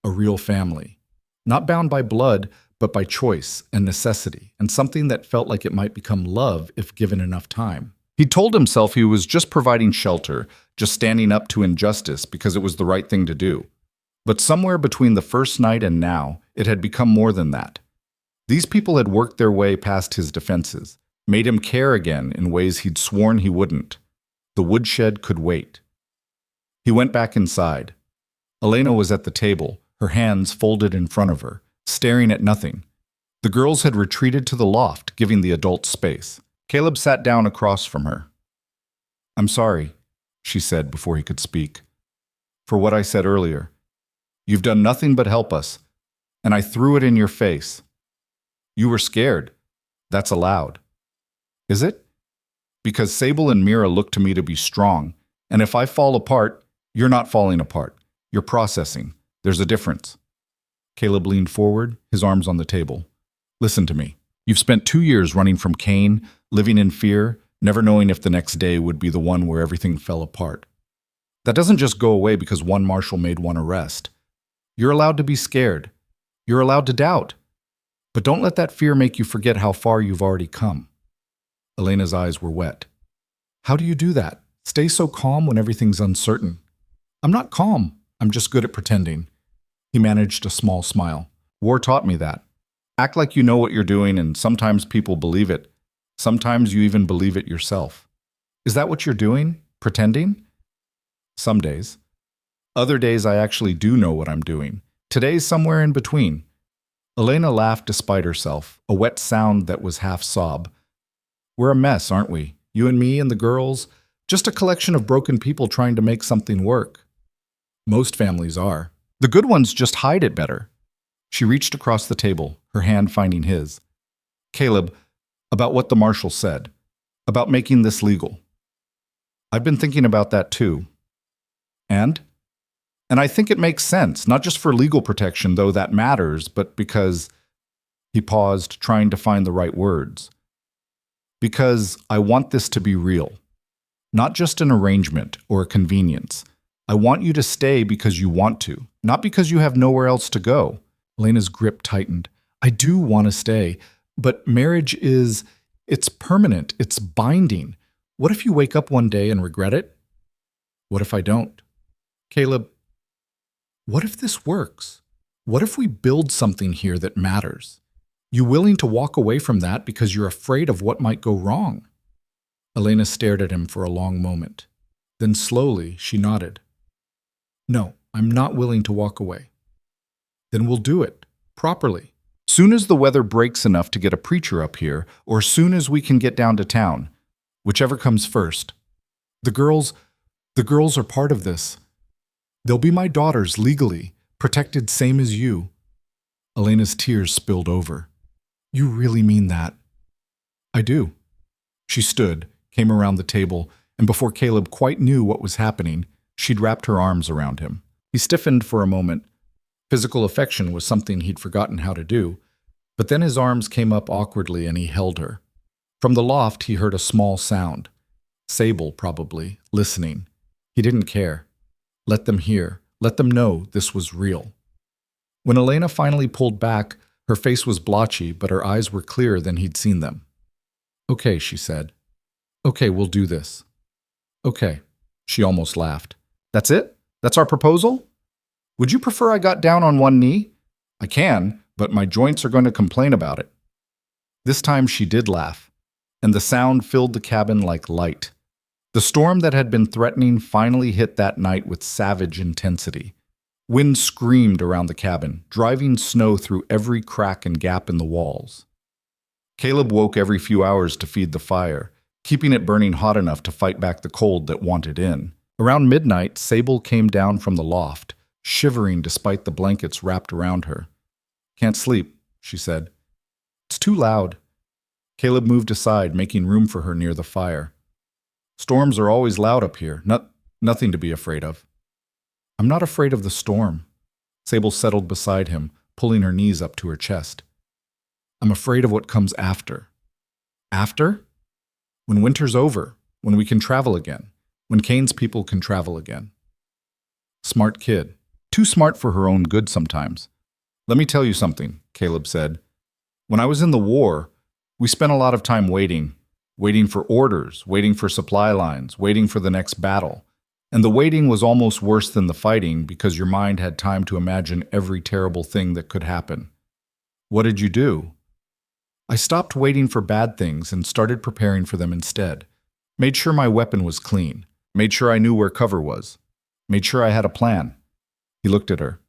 A real family. Not bound by blood, but by choice and necessity, and something that felt like it might become love if given enough time. He told himself he was just providing shelter, just standing up to injustice because it was the right thing to do. But somewhere between the first night and now, it had become more than that. These people had worked their way past his defenses, made him care again in ways he'd sworn he wouldn't. The woodshed could wait. He went back inside. Elena was at the table, her hands folded in front of her, staring at nothing. The girls had retreated to the loft, giving the adults space. Caleb sat down across from her. I'm sorry, she said before he could speak, for what I said earlier. You've done nothing but help us, and I threw it in your face. You were scared. That's allowed. Is it? Because Sable and Mira look to me to be strong, and if I fall apart, you're not falling apart. You're processing. There's a difference. Caleb leaned forward, his arms on the table. Listen to me. You've spent 2 years running from Kane, living in fear, never knowing if the next day would be the one where everything fell apart. That doesn't just go away because one marshal made one arrest. You're allowed to be scared. You're allowed to doubt. But don't let that fear make you forget how far you've already come. Elena's eyes were wet. How do you do that? Stay so calm when everything's uncertain. I'm not calm. I'm just good at pretending. He managed a small smile. War taught me that. Act like you know what you're doing, and sometimes people believe it. Sometimes you even believe it yourself. Is that what you're doing? Pretending? Some days. Other days I actually do know what I'm doing. Today's somewhere in between. Elena laughed despite herself, a wet sound that was half sob. We're a mess, aren't we? You and me and the girls? Just a collection of broken people trying to make something work. Most families are. The good ones just hide it better. She reached across the table, her hand finding his. Caleb, about what the marshal said. About making this legal. I've been thinking about that too. And? And I think it makes sense, not just for legal protection, though that matters, but because… He paused, trying to find the right words. Because I want this to be real. Not just an arrangement or a convenience. I want you to stay because you want to, not because you have nowhere else to go. Elena's grip tightened. I do want to stay, but marriage it's permanent, it's binding. What if you wake up one day and regret it? What if I don't? Caleb, what if this works? What if we build something here that matters? You willing to walk away from that because you're afraid of what might go wrong? Elena stared at him for a long moment. Then slowly she nodded. No, I'm not willing to walk away. Then we'll do it, properly. Soon as the weather breaks enough to get a preacher up here, or soon as we can get down to town, whichever comes first. The girls are part of this. They'll be my daughters legally, protected same as you. Elena's tears spilled over. You really mean that? I do. She stood, came around the table, and before Caleb quite knew what was happening, she'd wrapped her arms around him. He stiffened for a moment. Physical affection was something he'd forgotten how to do, but then his arms came up awkwardly and he held her. From the loft he heard a small sound. Sable, probably, listening. He didn't care. Let them hear. Let them know this was real. When Elena finally pulled back, her face was blotchy, but her eyes were clearer than he'd seen them. Okay, she said. Okay, we'll do this. Okay. She almost laughed. That's it? That's our proposal? Would you prefer I got down on one knee? I can, but my joints are going to complain about it. This time she did laugh, and the sound filled the cabin like light. The storm that had been threatening finally hit that night with savage intensity. Wind screamed around the cabin, driving snow through every crack and gap in the walls. Caleb woke every few hours to feed the fire, keeping it burning hot enough to fight back the cold that wanted in. Around midnight, Sable came down from the loft, shivering despite the blankets wrapped around her. Can't sleep, she said. It's too loud. Caleb moved aside, making room for her near the fire. Storms are always loud up here. Nothing to be afraid of. I'm not afraid of the storm. Sable settled beside him, pulling her knees up to her chest. I'm afraid of what comes after. After? When winter's over, when we can travel again, when Kane's people can travel again. Smart kid. Too smart for her own good sometimes. Let me tell you something, Caleb said. When I was in the war, we spent a lot of time waiting for orders, waiting for supply lines, waiting for the next battle. And the waiting was almost worse than the fighting because your mind had time to imagine every terrible thing that could happen. What did you do? I stopped waiting for bad things and started preparing for them instead. Made sure my weapon was clean. Made sure I knew where cover was. Made sure I had a plan. He looked at her.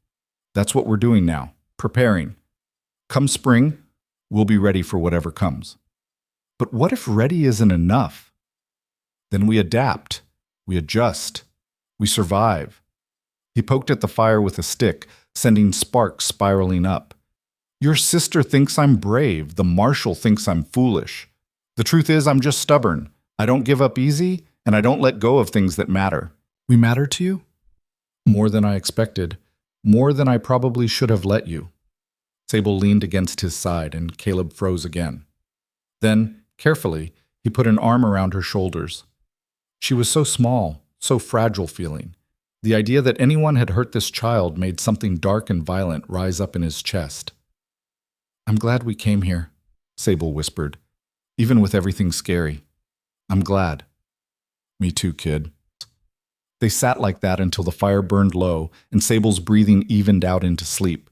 That's what we're doing now. Preparing. Come spring, we'll be ready for whatever comes. But what if ready isn't enough? Then we adapt. We adjust. We survive. He poked at the fire with a stick, sending sparks spiraling up. Your sister thinks I'm brave. The marshal thinks I'm foolish. The truth is, I'm just stubborn. I don't give up easy, and I don't let go of things that matter. We matter to you? More than I expected. More than I probably should have let you. Sable leaned against his side, and Caleb froze again. Then, carefully, he put an arm around her shoulders. She was so small, so fragile feeling. The idea that anyone had hurt this child made something dark and violent rise up in his chest. I'm glad we came here, Sable whispered, even with everything scary. I'm glad. Me too, kid. They sat like that until the fire burned low and Sable's breathing evened out into sleep.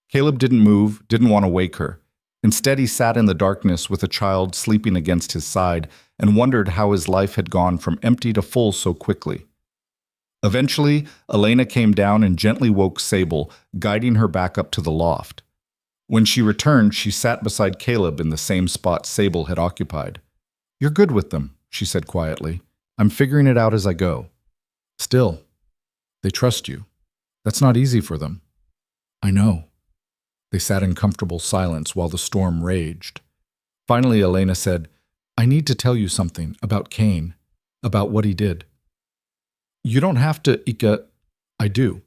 Caleb didn't move, didn't want to wake her. Instead, he sat in the darkness with a child sleeping against his side and wondered how his life had gone from empty to full so quickly. Eventually, Elena came down and gently woke Sable, guiding her back up to the loft. When she returned, she sat beside Caleb in the same spot Sable had occupied. "You're good with them," she said quietly. "I'm figuring it out as I go." "Still, they trust you. That's not easy for them." "I know." They sat in comfortable silence while the storm raged. Finally, Elena said, "I need to tell you something about Kane, about what he did." "You don't have to, Ika." "I do.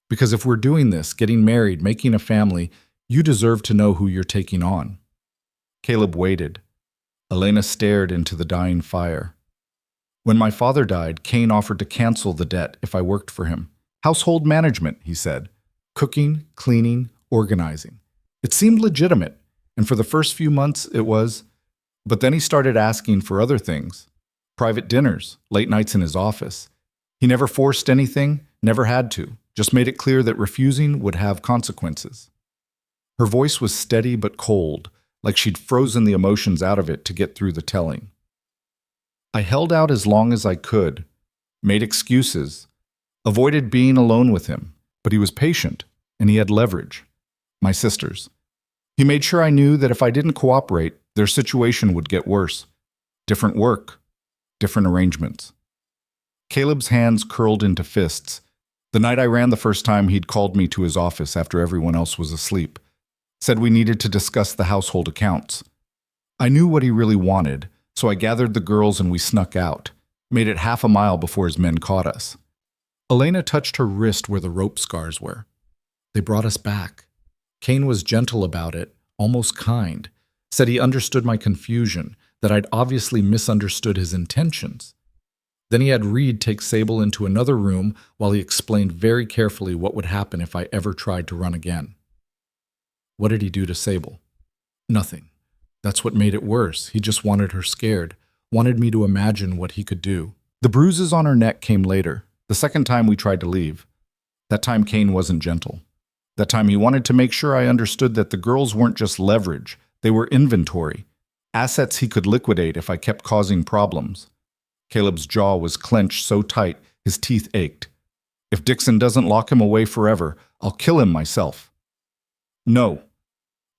Because if we're doing this, getting married, making a family, you deserve to know who you're taking on." Caleb waited. Elena stared into the dying fire. "When my father died, Kane offered to cancel the debt if I worked for him. Household management," he said. "Cooking, cleaning, organizing. It seemed legitimate, and for the first few months it was. But then he started asking for other things. Private dinners, late nights in his office. He never forced anything, never had to, just made it clear that refusing would have consequences." Her voice was steady but cold, like she'd frozen the emotions out of it to get through the telling. "I held out as long as I could, made excuses, avoided being alone with him, but he was patient, and he had leverage. My sisters. He made sure I knew that if I didn't cooperate, their situation would get worse. Different work, different arrangements." Caleb's hands curled into fists. The night I ran the first time, he'd called me to his office after everyone else was asleep. Said we needed to discuss the household accounts. I knew what he really wanted, so I gathered the girls and we snuck out. Made it half a mile before his men caught us. Elena touched her wrist where the rope scars were. "They brought us back. Kane was gentle about it, almost kind. Said he understood my confusion, that I'd obviously misunderstood his intentions. Then he had Reed take Sable into another room while he explained very carefully what would happen if I ever tried to run again." "What did he do to Sable?" "Nothing. That's what made it worse. He just wanted her scared, wanted me to imagine what he could do. The bruises on her neck came later, the second time we tried to leave. That time Kane wasn't gentle. That time he wanted to make sure I understood that the girls weren't just leverage, they were inventory, assets he could liquidate if I kept causing problems." Caleb's jaw was clenched so tight his teeth ached. "If Dixon doesn't lock him away forever, I'll kill him myself." "No."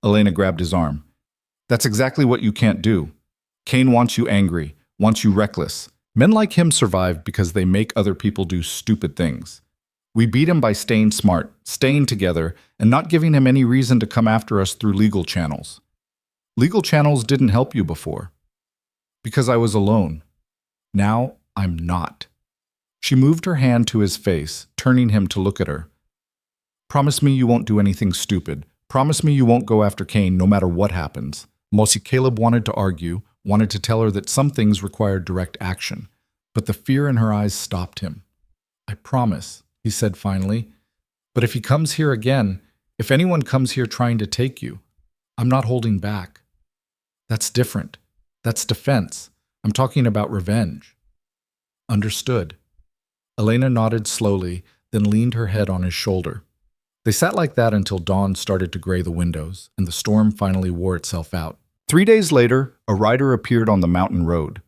Elena grabbed his arm. "That's exactly what you can't do. Kane wants you angry, wants you reckless. Men like him survive because they make other people do stupid things. We beat him by staying smart, staying together, and not giving him any reason to come after us through legal channels. Legal channels didn't help you before. Because I was alone. Now I'm not." She moved her hand to his face, turning him to look at her. "Promise me you won't do anything stupid. Promise me you won't go after Kane no matter what happens." Caleb wanted to argue, wanted to tell her that some things required direct action, but the fear in her eyes stopped him. "I promise," he said finally. "But if he comes here again, if anyone comes here trying to take you, I'm not holding back. That's different. That's defense. I'm talking about revenge." "Understood." Elena nodded slowly, then leaned her head on his shoulder. They sat like that until dawn started to gray the windows, and the storm finally wore itself out. 3 days later, a rider appeared on the mountain road.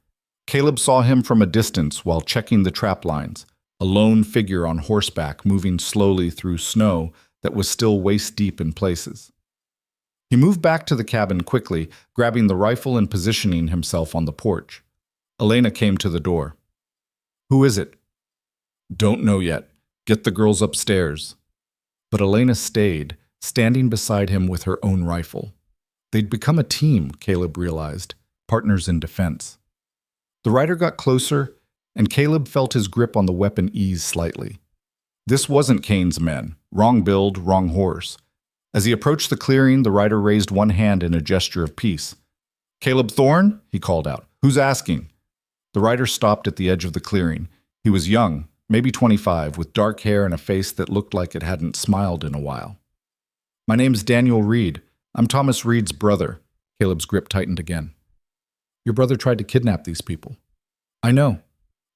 Caleb saw him from a distance while checking the trap lines, a lone figure on horseback moving slowly through snow that was still waist-deep in places. He moved back to the cabin quickly, grabbing the rifle and positioning himself on the porch. Elena came to the door. "Who is it?" "Don't know yet. Get the girls upstairs." But Elena stayed, standing beside him with her own rifle. They'd become a team, Caleb realized, partners in defense. The rider got closer, and Caleb felt his grip on the weapon ease slightly. This wasn't Kane's men. Wrong build, wrong horse. As he approached the clearing, the rider raised one hand in a gesture of peace. "Caleb Thorne?" he called out. "Who's asking?" The rider stopped at the edge of the clearing. He was young, maybe 25, with dark hair and a face that looked like it hadn't smiled in a while. "My name's Daniel Reed. I'm Thomas Reed's brother." Caleb's grip tightened again. "Your brother tried to kidnap these people." "I know.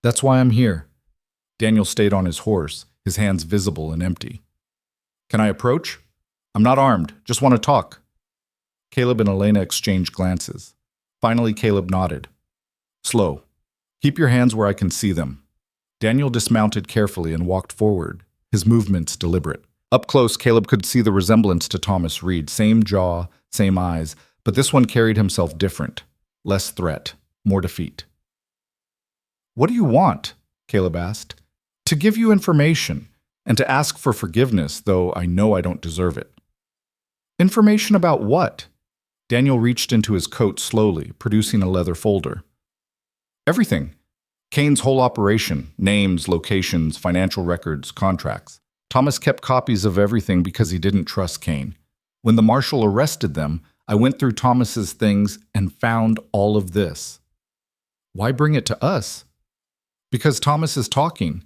That's why I'm here." Daniel stayed on his horse, his hands visible and empty. "Can I approach? I'm not armed, just want to talk." Caleb and Elena exchanged glances. Finally, Caleb nodded. Slow. Keep your hands where I can see them. Daniel dismounted carefully and walked forward, his movements deliberate. Up close, Caleb could see the resemblance to Thomas Reed. Same jaw, same eyes, but this one carried himself different. Less threat, more defeat. What do you want? Caleb asked. To give you information, and to ask for forgiveness, though I know I don't deserve it. Information about what? Daniel reached into his coat slowly, producing a leather folder. Everything. Kane's whole operation, names, locations, financial records, contracts. Thomas kept copies of everything because he didn't trust Kane. When the marshal arrested them, I went through Thomas's things and found all of this. Why bring it to us? Because Thomas is talking.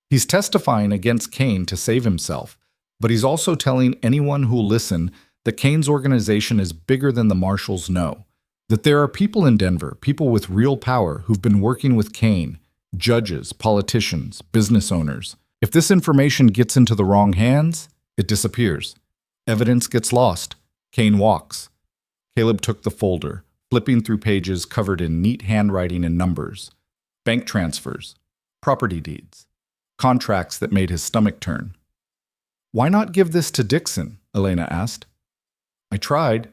He's testifying against Kane to save himself, but he's also telling anyone who'll listen that Kane's organization is bigger than the marshals know, that there are people in Denver, people with real power who've been working with Kane, judges, politicians, business owners. If this information gets into the wrong hands, it disappears. Evidence gets lost. Kane walks. Caleb took the folder, flipping through pages covered in neat handwriting and numbers. Bank transfers, property deeds, contracts that made his stomach turn. Why not give this to Dixon? Elena asked. I tried.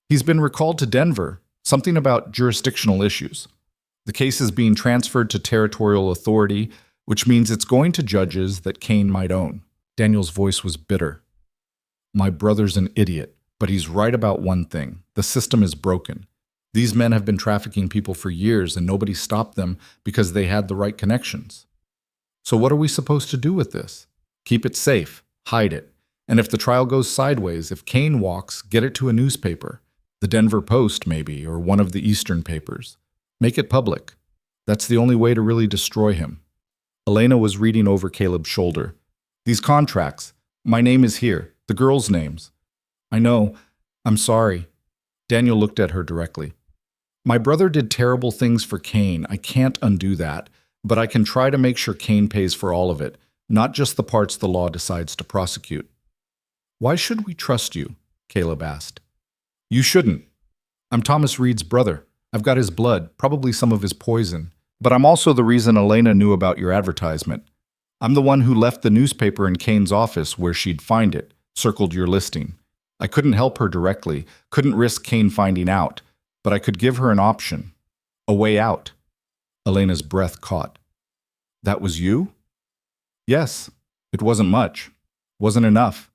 He's been recalled to Denver, something about jurisdictional issues. The case is being transferred to territorial authority, which means it's going to judges that Kane might own. Daniel's voice was bitter. My brother's an idiot, but he's right about one thing. The system is broken. These men have been trafficking people for years and nobody stopped them because they had the right connections. So what are we supposed to do with this? Keep it safe, hide it. And if the trial goes sideways, if Kane walks, get it to a newspaper. The Denver Post, maybe, or one of the Eastern papers. Make it public. That's the only way to really destroy him. Elena was reading over Caleb's shoulder. These contracts. My name is here. The girls' names. I know. I'm sorry. Daniel looked at her directly. My brother did terrible things for Kane. I can't undo that. But I can try to make sure Kane pays for all of it, not just the parts the law decides to prosecute. Why should we trust you? Caleb asked. You shouldn't. I'm Thomas Reed's brother. I've got his blood, probably some of his poison. But I'm also the reason Elena knew about your advertisement. I'm the one who left the newspaper in Kane's office where she'd find it, circled your listing. I couldn't help her directly, couldn't risk Kane finding out, but I could give her an option, a way out. Elena's breath caught. That was you? Yes. It wasn't much. Wasn't enough.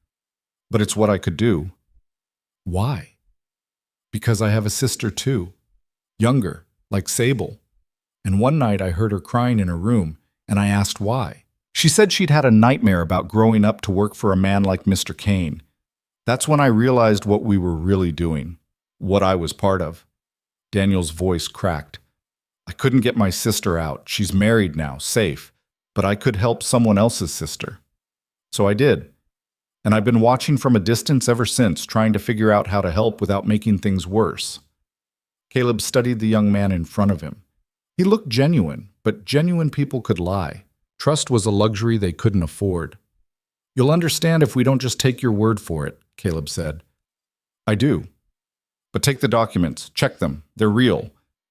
But it's what I could do. Why? Because I have a sister too. Younger, like Sable. And one night I heard her crying in her room, and I asked why. She said she'd had a nightmare about growing up to work for a man like Mr. Kane. That's when I realized what we were really doing, what I was part of. Daniel's voice cracked. I couldn't get my sister out. She's married now, safe, but I could help someone else's sister. So I did. And I've been watching from a distance ever since, trying to figure out how to help without making things worse. Caleb studied the young man in front of him. He looked genuine, but genuine people could lie. Trust was a luxury they couldn't afford. You'll understand if we don't just take your word for it, Caleb said. I do. But take the documents, check them. They're real.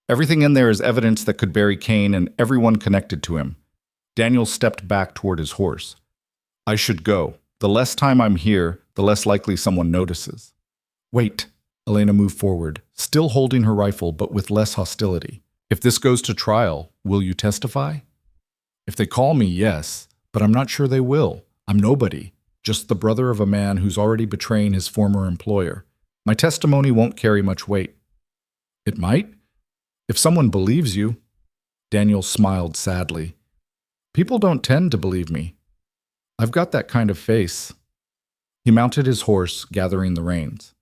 Everything in there is evidence that could bury Kane and everyone connected to him. Daniel stepped back toward his horse. I should go. The less time I'm here, the less likely someone notices. Wait. Elena moved forward, still holding her rifle but with less hostility. If this goes to trial, will you testify? If they call me, yes, but I'm not sure they will. I'm nobody, just the brother of a man who's already betraying his former employer. My testimony won't carry much weight. It might? If someone believes you. Daniel smiled sadly. People don't tend to believe me. I've got that kind of face. He mounted his horse, gathering the reins.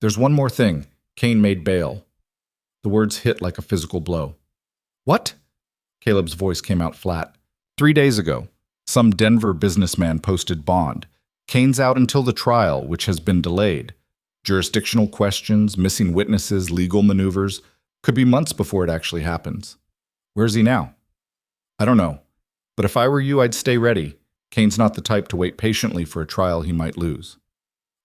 There's one more thing. Kane made bail. The words hit like a physical blow. What? Caleb's voice came out flat. 3 days ago, some Denver businessman posted bond. Kane's out until the trial, which has been delayed. Jurisdictional questions, missing witnesses, legal maneuvers. Could be months before it actually happens. Where's he now? I don't know. But if I were you, I'd stay ready. Kane's not the type to wait patiently for a trial he might lose.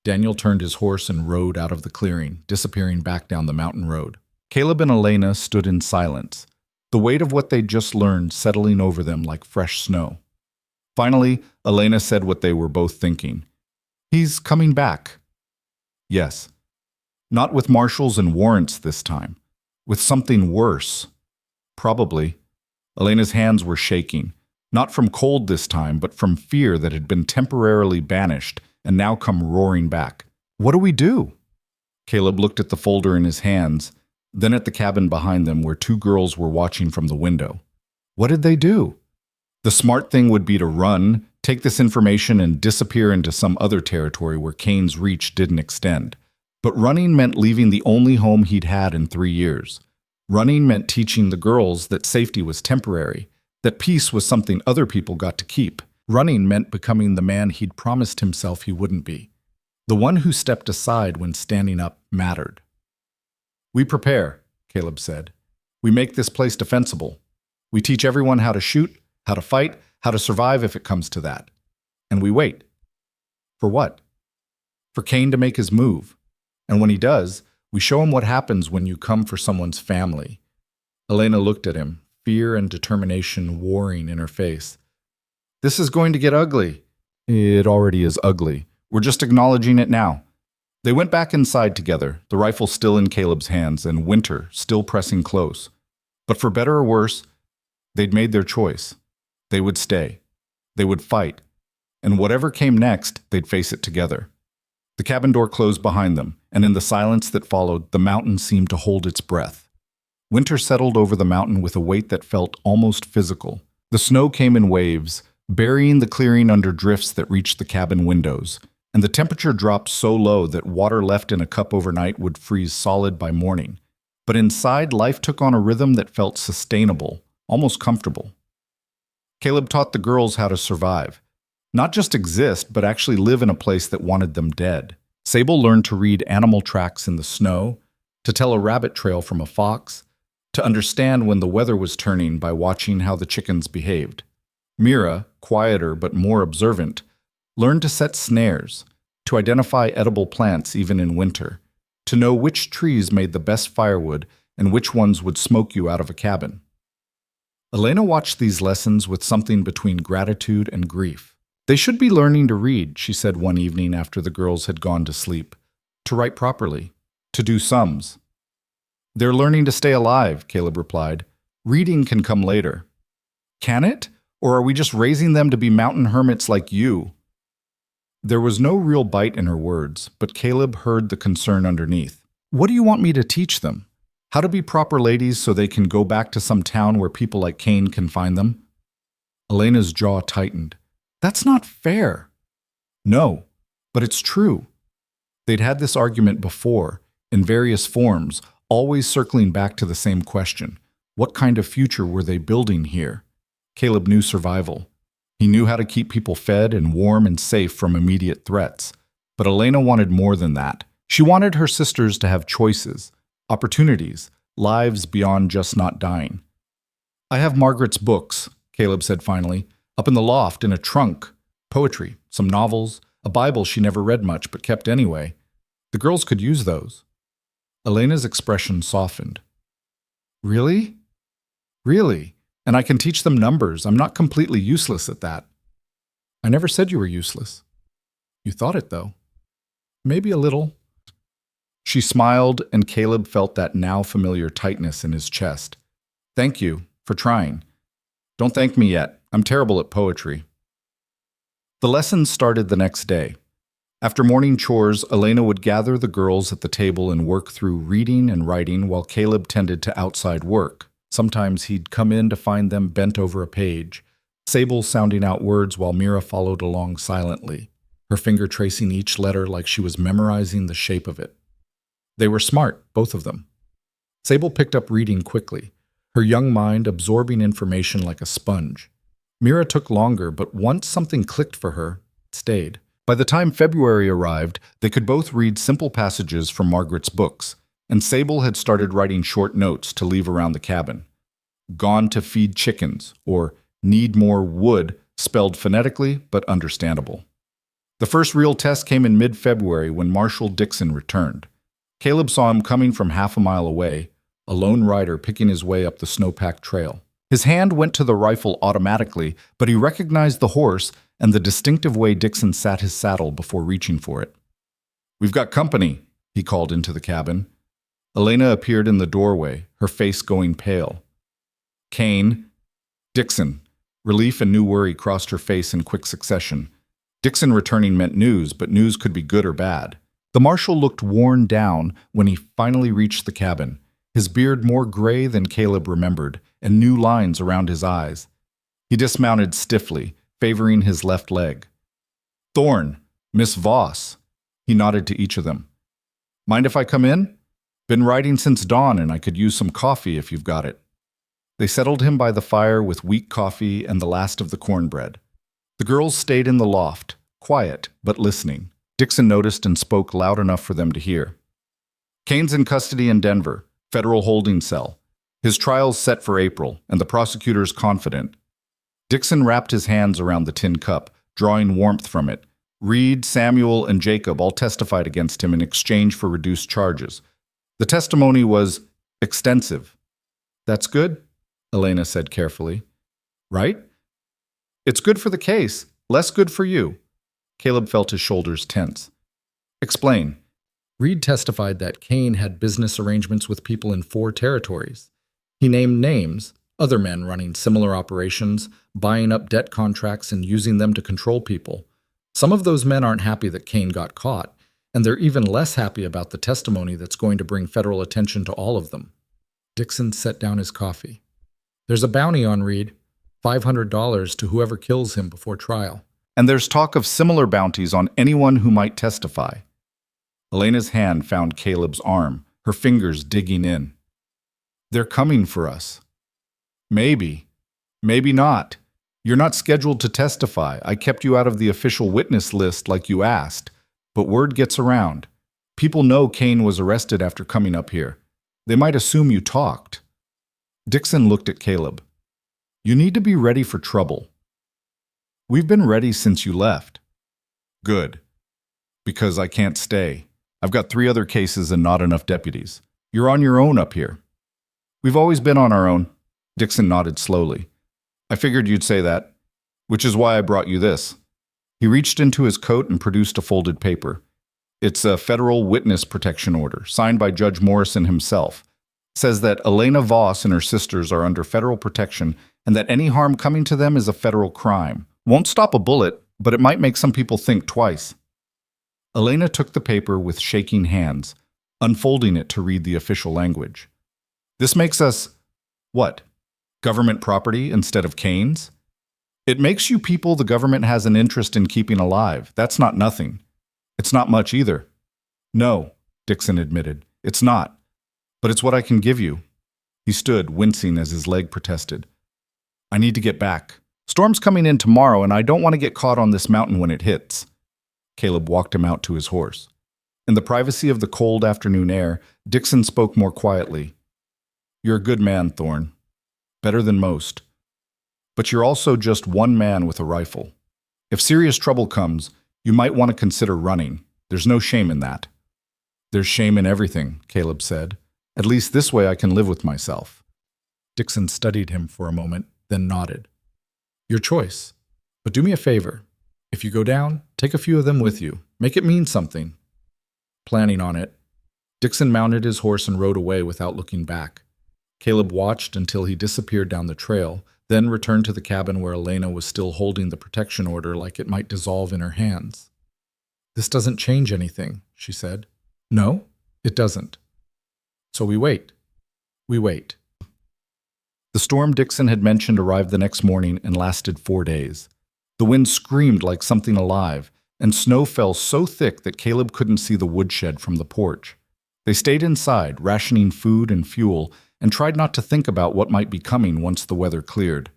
Daniel turned his horse and rode out of the clearing, disappearing back down the mountain road. Caleb and Elena stood in silence, the weight of what they'd just learned settling over them like fresh snow. Finally, Elena said what they were both thinking. "He's coming back." Yes. Not with marshals and warrants this time. With something worse. Probably. Elena's hands were shaking, not from cold this time, but from fear that had been temporarily banished and now come roaring back. "What do we do?" Caleb looked at the folder in his hands, then at the cabin behind them where two girls were watching from the window. What did they do? The smart thing would be to run, take this information and disappear into some other territory where Kane's reach didn't extend. But running meant leaving the only home he'd had in 3 years. Running meant teaching the girls that safety was temporary, that peace was something other people got to keep. Running meant becoming the man he'd promised himself he wouldn't be. The one who stepped aside when standing up mattered. "We prepare," Caleb said. "We make this place defensible. We teach everyone how to shoot, how to fight, how to survive if it comes to that. And we wait." For what? For Kane to make his move. And when he does, we show him what happens when you come for someone's family. Elena looked at him, fear and determination warring in her face. "This is going to get ugly." "It already is ugly. We're just acknowledging it now." They went back inside together, the rifle still in Caleb's hands and Winter still pressing close. But for better or worse, they'd made their choice. They would stay. They would fight. And whatever came next, they'd face it together. The cabin door closed behind them, and in the silence that followed, the mountain seemed to hold its breath. Winter settled over the mountain with a weight that felt almost physical. The snow came in waves, burying the clearing under drifts that reached the cabin windows, and the temperature dropped so low that water left in a cup overnight would freeze solid by morning. But inside, life took on a rhythm that felt sustainable, almost comfortable. Caleb taught the girls how to survive. Not just exist, but actually live in a place that wanted them dead. Sable learned to read animal tracks in the snow, to tell a rabbit trail from a fox, to understand when the weather was turning by watching how the chickens behaved. Mira, quieter but more observant, learned to set snares, to identify edible plants even in winter, to know which trees made the best firewood and which ones would smoke you out of a cabin. Elena watched these lessons with something between gratitude and grief. "They should be learning to read," she said one evening after the girls had gone to sleep. "To write properly. To do sums." "They're learning to stay alive," Caleb replied. "Reading can come later." "Can it? Or are we just raising them to be mountain hermits like you?" There was no real bite in her words, but Caleb heard the concern underneath. "What do you want me to teach them? How to be proper ladies so they can go back to some town where people like Kane can find them?" Elena's jaw tightened. "That's not fair." "No, but it's true." They'd had this argument before, in various forms, always circling back to the same question. What kind of future were they building here? Caleb knew survival. He knew how to keep people fed and warm and safe from immediate threats. But Elena wanted more than that. She wanted her sisters to have choices, opportunities, lives beyond just not dying. "I have Margaret's books," Caleb said finally, "up in the loft in a trunk. Poetry, some novels, a Bible she never read much but kept anyway. The girls could use those." Elena's expression softened. "Really? Really? And I can teach them numbers. I'm not completely useless at that." "I never said you were useless." "You thought it, though." "Maybe a little." She smiled, and Caleb felt that now familiar tightness in his chest. "Thank you for trying. Don't thank me yet. I'm terrible at poetry." The lessons started the next day. After morning chores, Elena would gather the girls at the table and work through reading and writing while Caleb tended to outside work. Sometimes he'd come in to find them bent over a page, Sable sounding out words while Mira followed along silently, her finger tracing each letter like she was memorizing the shape of it. They were smart, both of them. Sable picked up reading quickly, her young mind absorbing information like a sponge. Mira took longer, but once something clicked for her, it stayed. By the time February arrived, they could both read simple passages from Margaret's books, and Sable had started writing short notes to leave around the cabin. "Gone to feed chickens," or "need more wood," spelled phonetically but understandable. The first real test came in mid-February when Marshal Dixon returned. Caleb saw him coming from half a mile away, a lone rider picking his way up the snow-packed trail. His hand went to the rifle automatically, but he recognized the horse and the distinctive way Dixon sat his saddle before reaching for it. "We've got company," he called into the cabin. Elena appeared in the doorway, her face going pale. "Kane." "Dixon." Relief and new worry crossed her face in quick succession. Dixon returning meant news, but news could be good or bad. The marshal looked worn down when he finally reached the cabin, his beard more gray than Caleb remembered, and new lines around his eyes. He dismounted stiffly, favoring his left leg. "Thorne, Miss Voss." He nodded to each of them. "Mind if I come in? Been riding since dawn and I could use some coffee if you've got it." They settled him by the fire with weak coffee and the last of the cornbread. The girls stayed in the loft, quiet but listening. Dixon noticed and spoke loud enough for them to hear. "Kane's in custody in Denver, federal holding cell. His trial's set for April, and the prosecutor's confident." Dixon wrapped his hands around the tin cup, drawing warmth from it. Reed, Samuel, and Jacob all testified against him in exchange for reduced charges. The testimony was extensive. "That's good," Elena said carefully. "Right? It's good for the case, less good for you." Caleb felt his shoulders tense. "Explain." Reed testified that Kane had business arrangements with people in 4 territories. He named names, other men running similar operations, buying up debt contracts and using them to control people. Some of those men aren't happy that Kane got caught, and they're even less happy about the testimony that's going to bring federal attention to all of them. Dixon set down his coffee. "There's a bounty on Reed, $500 to whoever kills him before trial. And there's talk of similar bounties on anyone who might testify." Elena's hand found Caleb's arm, her fingers digging in. "They're coming for us." "Maybe. Maybe not. You're not scheduled to testify. I kept you out of the official witness list like you asked. But word gets around. People know Kane was arrested after coming up here. They might assume you talked." Dixon looked at Caleb. "You need to be ready for trouble." "We've been ready since you left." "Good. Because I can't stay. I've got 3 other cases and not enough deputies. You're on your own up here." "We've always been on our own." Dixon nodded slowly. "I figured you'd say that, which is why I brought you this." He reached into his coat and produced a folded paper. "It's a federal witness protection order, signed by Judge Morrison himself. Says that Elena Voss and her sisters are under federal protection and that any harm coming to them is a federal crime. Won't stop a bullet, but it might make some people think twice." Elena took the paper with shaking hands, unfolding it to read the official language. "This makes us, what, government property instead of Kane's? It makes you people the government has an interest in keeping alive. That's not nothing. It's not much either." "No," Dixon admitted, "it's not. But it's what I can give you." He stood, wincing as his leg protested. "I need to get back. Storm's coming in tomorrow, and I don't want to get caught on this mountain when it hits." Caleb walked him out to his horse. In the privacy of the cold afternoon air, Dixon spoke more quietly. "You're a good man, Thorne. Better than most. But you're also just one man with a rifle. If serious trouble comes, you might want to consider running. There's no shame in that." "There's shame in everything," Caleb said. "At least this way I can live with myself." Dixon studied him for a moment, then nodded. "Your choice. But do me a favor. If you go down, take a few of them with you. Make it mean something." Planning on it, Dixon mounted his horse and rode away without looking back. Caleb watched until he disappeared down the trail, then returned to the cabin where Elena was still holding the protection order like it might dissolve in her hands. "This doesn't change anything," she said. "No, it doesn't. So we wait. We wait." The storm Dixon had mentioned arrived the next morning and lasted 4 days. The wind screamed like something alive, and snow fell so thick that Caleb couldn't see the woodshed from the porch. They stayed inside, rationing food and fuel, and tried not to think about what might be coming once the weather cleared.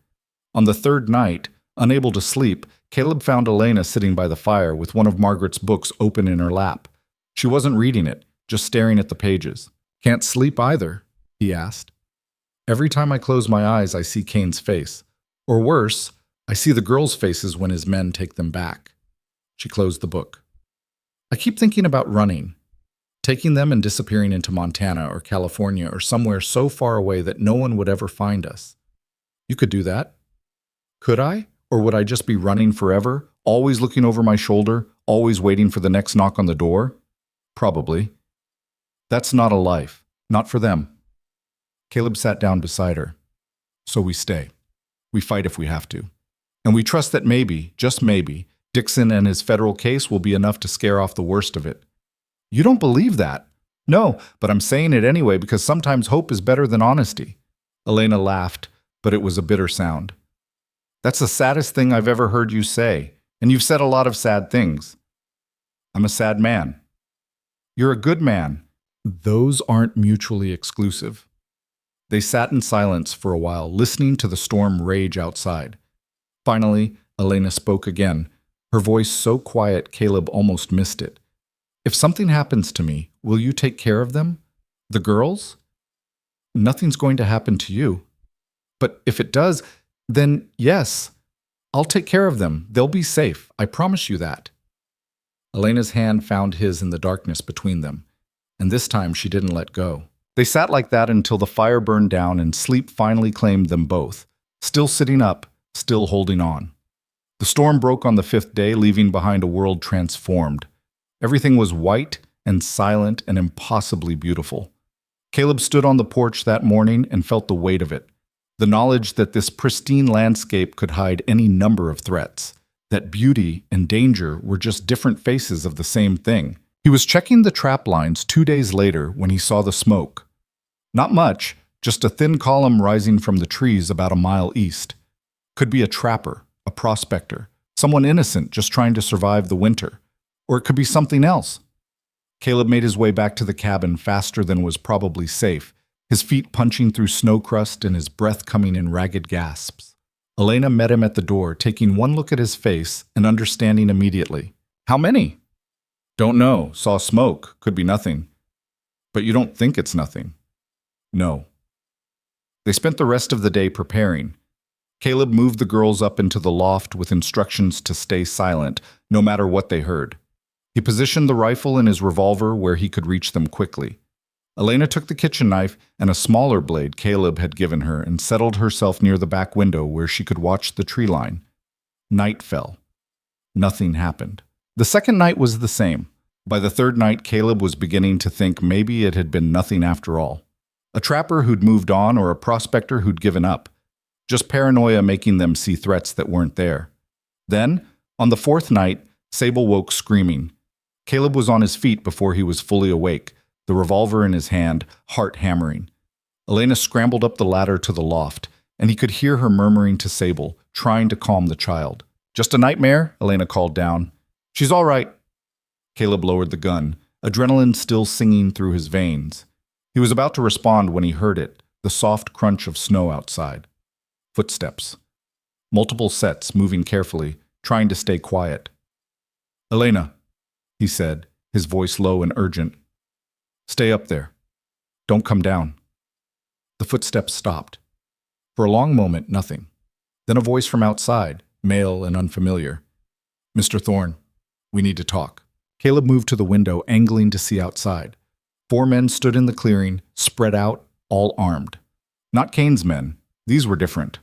On the 3rd night, unable to sleep, Caleb found Elena sitting by the fire with one of Margaret's books open in her lap. She wasn't reading it, just staring at the pages. "Can't sleep either?" he asked. "Every time I close my eyes, I see Kane's face. Or worse, I see the girls' faces when his men take them back." She closed the book. I keep thinking about running, taking them and disappearing into Montana or California or somewhere so far away that no one would ever find us. You could do that. Could I? Or would I just be running forever, always looking over my shoulder, always waiting for the next knock on the door? Probably. That's not a life. Not for them. Caleb sat down beside her. So we stay. We fight if we have to. And we trust that maybe, just maybe, Dixon and his federal case will be enough to scare off the worst of it. You don't believe that? No, but I'm saying it anyway because sometimes hope is better than honesty. Elena laughed, but it was a bitter sound. That's the saddest thing I've ever heard you say, and you've said a lot of sad things. I'm a sad man. You're a good man. Those aren't mutually exclusive. They sat in silence for a while, listening to the storm rage outside. Finally, Elena spoke again, her voice so quiet Caleb almost missed it. If something happens to me, will you take care of them? The girls? Nothing's going to happen to you. But if it does, then yes, I'll take care of them. They'll be safe. I promise you that. Elena's hand found his in the darkness between them, and this time she didn't let go. They sat like that until the fire burned down and sleep finally claimed them both, still sitting up, still holding on. The storm broke on the 5th day, leaving behind a world transformed. Everything was white and silent and impossibly beautiful. Caleb stood on the porch that morning and felt the weight of it. The knowledge that this pristine landscape could hide any number of threats, that beauty and danger were just different faces of the same thing. He was checking the trap lines 2 days later when he saw the smoke. Not much, just a thin column rising from the trees about a mile east. Could be a trapper, a prospector, someone innocent just trying to survive the winter. Or it could be something else. Caleb made his way back to the cabin faster than was probably safe, his feet punching through snow crust and his breath coming in ragged gasps. Elena met him at the door, taking one look at his face and understanding immediately. How many? Don't know. Saw smoke. Could be nothing. But you don't think it's nothing? No. They spent the rest of the day preparing. Caleb moved the girls up into the loft with instructions to stay silent, no matter what they heard. He positioned the rifle and his revolver where he could reach them quickly. Elena took the kitchen knife and a smaller blade Caleb had given her and settled herself near the back window where she could watch the tree line. Night fell. Nothing happened. The second night was the same. By the third night, Caleb was beginning to think maybe it had been nothing after all. A trapper who'd moved on or a prospector who'd given up. Just paranoia making them see threats that weren't there. Then, on the 4th night, Sable woke screaming. Caleb was on his feet before he was fully awake, the revolver in his hand, heart hammering. Elena scrambled up the ladder to the loft, and he could hear her murmuring to Sable, trying to calm the child. Just a nightmare? Elena called down. She's all right. Caleb lowered the gun, adrenaline still singing through his veins. He was about to respond when he heard it, the soft crunch of snow outside. Footsteps. Multiple sets, moving carefully, trying to stay quiet. Elena, he said, his voice low and urgent. Stay up there. Don't come down. The footsteps stopped. For a long moment, nothing. Then a voice from outside, male and unfamiliar. Mr. Thorne, we need to talk. Caleb moved to the window, angling to see outside. 4 men stood in the clearing, spread out, all armed. Not Kane's men. These were different.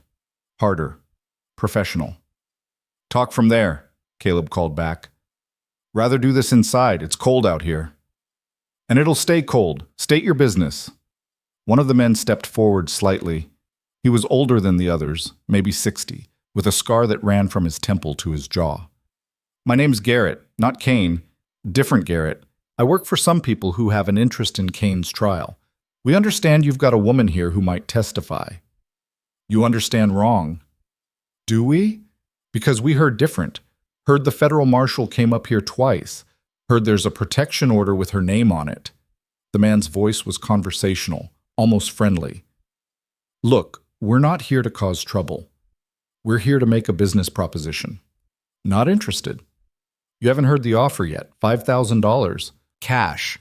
Harder. Professional. Talk from there, Caleb called back. Rather do this inside. It's cold out here. And it'll stay cold. State your business. One of the men stepped forward slightly. He was older than the others, maybe 60, with a scar that ran from his temple to his jaw. My name's Garrett, not Kane. Different Garrett. I work for some people who have an interest in Kane's trial. We understand you've got a woman here who might testify. You understand wrong. Do we? Because we heard different. Heard the federal marshal came up here twice. Heard there's a protection order with her name on it. The man's voice was conversational, almost friendly. Look, we're not here to cause trouble. We're here to make a business proposition. Not interested. You haven't heard the offer yet. $5,000. Cash.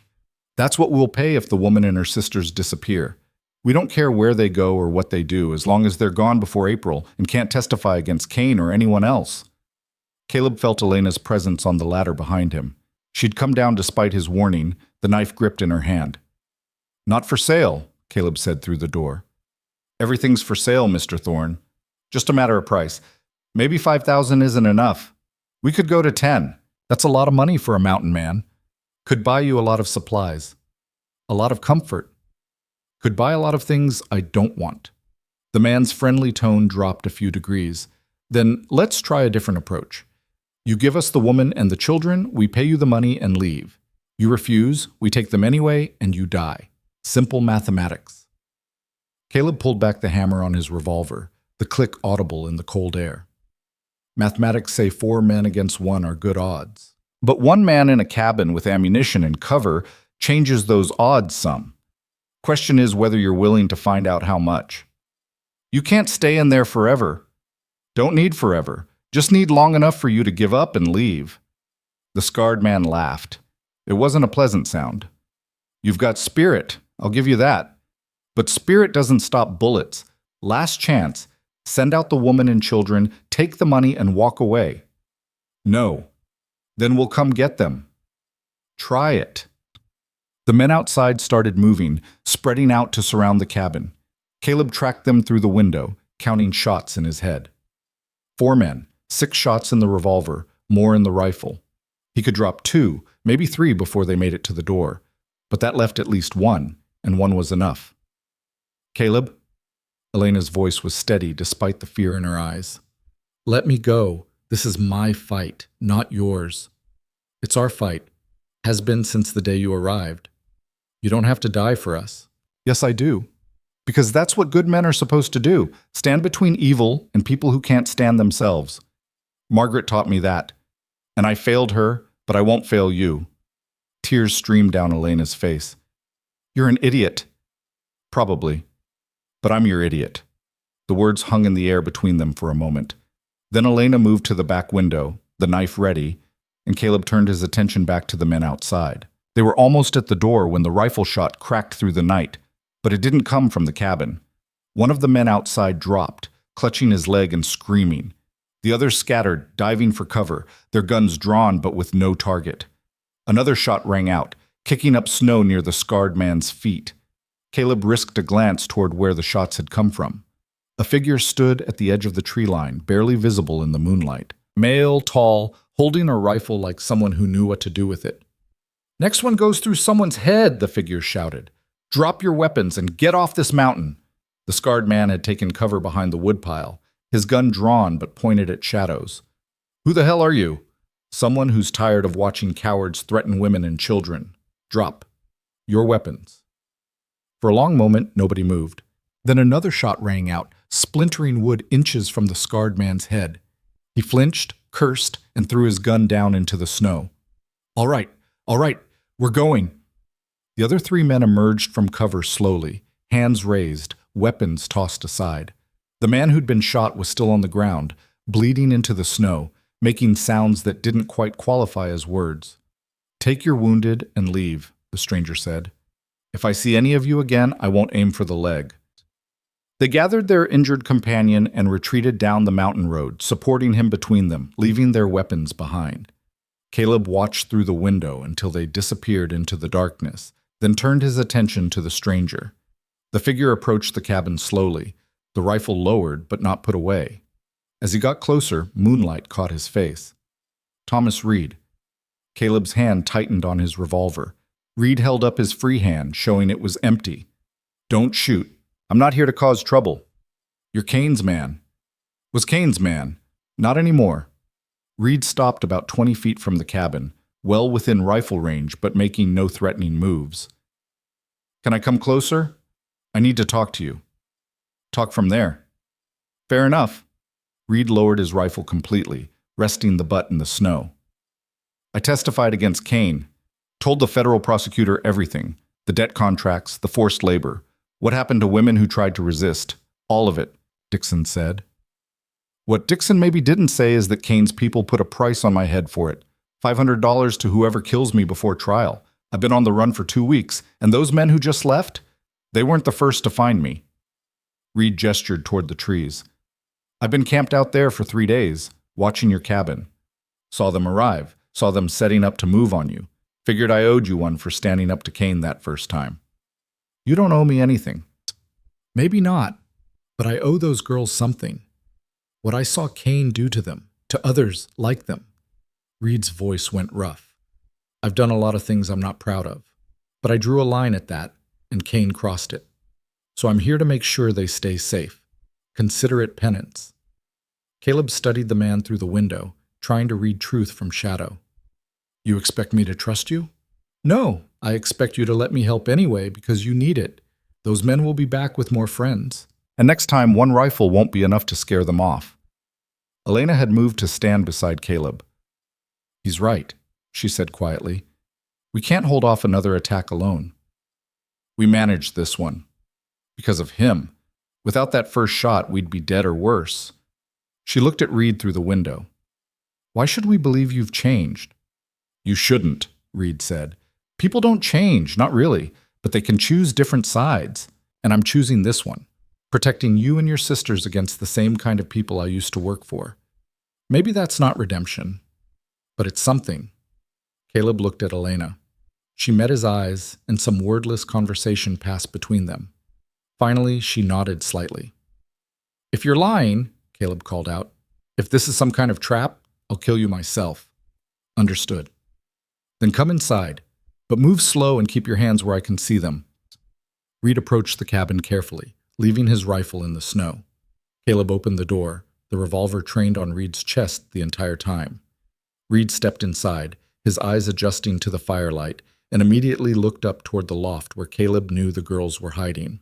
That's what we'll pay if the woman and her sisters disappear. We don't care where they go or what they do, as long as they're gone before April and can't testify against Kane or anyone else. Caleb felt Elena's presence on the ladder behind him. She'd come down despite his warning, the knife gripped in her hand. "Not for sale," Caleb said through the door. "Everything's for sale, Mr. Thorne. Just a matter of price. Maybe 5,000 isn't enough. We could go to 10. That's a lot of money for a mountain man. Could buy you a lot of supplies. A lot of comfort. Could buy a lot of things I don't want." The man's friendly tone dropped a few degrees. "Then let's try a different approach. You give us the woman and the children, we pay you the money and leave. You refuse, we take them anyway, and you die. Simple mathematics." Caleb pulled back the hammer on his revolver, the click audible in the cold air. Mathematics say 4 men against 1 are good odds. But 1 man in a cabin with ammunition and cover changes those odds some. Question is whether you're willing to find out how much. You can't stay in there forever. Don't need forever. Just need long enough for you to give up and leave. The scarred man laughed. It wasn't a pleasant sound. "You've got spirit, I'll give you that. But spirit doesn't stop bullets. Last chance. Send out the woman and children, take the money, and walk away." "No." "Then we'll come get them." "Try it." The men outside started moving, spreading out to surround the cabin. Caleb tracked them through the window, counting shots in his head. 4 men, 6 shots in the revolver, more in the rifle. He could drop 2, maybe 3 before they made it to the door, but that left at least 1, and 1 was enough. "Caleb?" Elena's voice was steady despite the fear in her eyes. "Let me go. This is my fight, not yours. It's our fight. Has been since the day you arrived. You don't have to die for us." "Yes, I do. Because that's what good men are supposed to do, stand between evil and people who can't stand themselves. Margaret taught me that. And I failed her, but I won't fail you." Tears streamed down Elena's face. "You're an idiot." "Probably. But I'm your idiot." The words hung in the air between them for a moment. Then Elena moved to the back window, the knife ready, and Caleb turned his attention back to the men outside. They were almost at the door when the rifle shot cracked through the night, but it didn't come from the cabin. One of the men outside dropped, clutching his leg and screaming. The others scattered, diving for cover, their guns drawn but with no target. Another shot rang out, kicking up snow near the scarred man's feet. Caleb risked a glance toward where the shots had come from. A figure stood at the edge of the tree line, barely visible in the moonlight. Male, tall, holding a rifle like someone who knew what to do with it. "Next one goes through someone's head," the figure shouted. "Drop your weapons and get off this mountain." The scarred man had taken cover behind the woodpile, his gun drawn but pointed at shadows. "Who the hell are you?" "Someone who's tired of watching cowards threaten women and children. Drop your weapons." For a long moment, nobody moved. Then another shot rang out, splintering wood inches from the scarred man's head. He flinched, cursed, and threw his gun down into the snow. All right, we're going." The other 3 men emerged from cover slowly, hands raised, weapons tossed aside. The man who'd been shot was still on the ground, bleeding into the snow, making sounds that didn't quite qualify as words. "Take your wounded and leave," the stranger said. "If I see any of you again, I won't aim for the leg." They gathered their injured companion and retreated down the mountain road, supporting him between them, leaving their weapons behind. Caleb watched through the window until they disappeared into the darkness, then turned his attention to the stranger. The figure approached the cabin slowly, the rifle lowered but not put away. As he got closer, moonlight caught his face. Thomas Reed. Caleb's hand tightened on his revolver. Reed held up his free hand, showing it was empty. "Don't shoot. I'm not here to cause trouble." "You're Kane's man." "Was Kane's man. Not anymore." Reed stopped about 20 feet from the cabin, well within rifle range but making no threatening moves. "Can I come closer? I need to talk to you." "Talk from there." "Fair enough." Reed lowered his rifle completely, resting the butt in the snow. "I testified against Kane. Told the federal prosecutor everything. The debt contracts, the forced labor. What happened to women who tried to resist. All of it," Dixon said. "What Dixon maybe didn't say is that Kane's people put a price on my head for it. $500 to whoever kills me before trial. I've been on the run for 2 weeks, and those men who just left? They weren't the first to find me." Reed gestured toward the trees. "I've been camped out there for 3 days, watching your cabin. Saw them arrive, saw them setting up to move on you. Figured I owed you one for standing up to Kane that first time. You don't owe me anything. Maybe not, but I owe those girls something. What I saw Kane do to them, to others like them. Reed's voice went rough. I've done a lot of things I'm not proud of, but I drew a line at that, and Kane crossed it. So I'm here to make sure they stay safe. Consider it penance. Caleb studied the man through the window, trying to read truth from shadow. You expect me to trust you? No, I expect you to let me help anyway because you need it. Those men will be back with more friends. And next time, one rifle won't be enough to scare them off. Elena had moved to stand beside Caleb. He's right, she said quietly. We can't hold off another attack alone. We managed this one. Because of him. Without that first shot, we'd be dead or worse. She looked at Reed through the window. Why should we believe you've changed? You shouldn't, Reed said. People don't change, not really, but they can choose different sides. And I'm choosing this one. Protecting you and your sisters against the same kind of people I used to work for. Maybe that's not redemption, but it's something. Caleb looked at Elena. She met his eyes, and some wordless conversation passed between them. Finally, she nodded slightly. If you're lying, Caleb called out, if this is some kind of trap, I'll kill you myself. Understood. Then come inside, but move slow and keep your hands where I can see them. Reed approached the cabin carefully, leaving his rifle in the snow. Caleb opened the door, the revolver trained on Reed's chest the entire time. Reed stepped inside, his eyes adjusting to the firelight, and immediately looked up toward the loft where Caleb knew the girls were hiding.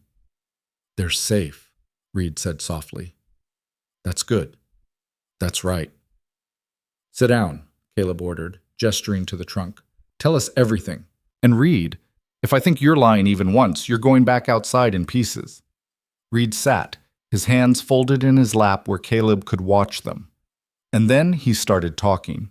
They're safe, Reed said softly. That's good. That's right. Sit down, Caleb ordered, gesturing to the trunk. Tell us everything. And Reed, if I think you're lying even once, you're going back outside in pieces. Reed sat, his hands folded in his lap where Caleb could watch them. And then he started talking.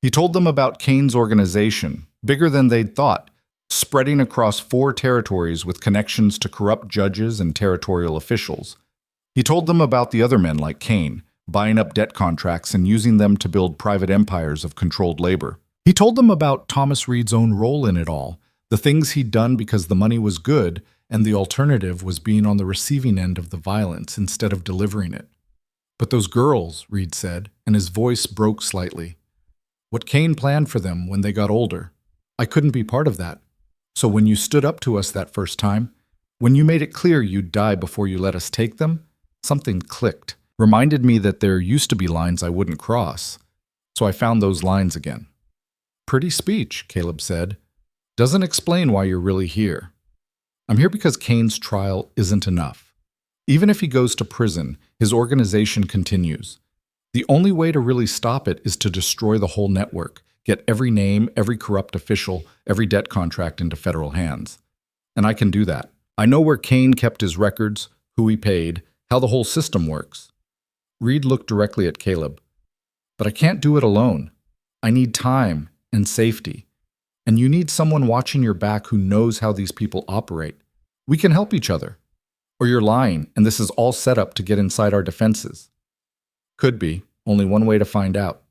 He told them about Kane's organization, bigger than they'd thought, spreading across 4 territories with connections to corrupt judges and territorial officials. He told them about the other men like Kane, buying up debt contracts and using them to build private empires of controlled labor. He told them about Thomas Reed's own role in it all, the things he'd done because the money was good, and the alternative was being on the receiving end of the violence instead of delivering it. But those girls, Reed said, and his voice broke slightly. What Kane planned for them when they got older. I couldn't be part of that. So when you stood up to us that first time, when you made it clear you'd die before you let us take them, something clicked, reminded me that there used to be lines I wouldn't cross. So I found those lines again. Pretty speech, Caleb said. Doesn't explain why you're really here. I'm here because Kane's trial isn't enough. Even if he goes to prison, his organization continues. The only way to really stop it is to destroy the whole network, get every name, every corrupt official, every debt contract into federal hands. And I can do that. I know where Kane kept his records, who he paid, how the whole system works. Reed looked directly at Caleb. But I can't do it alone. I need time and safety. And you need someone watching your back who knows how these people operate. We can help each other. Or you're lying, and this is all set up to get inside our defenses. Could be. Only one way to find out.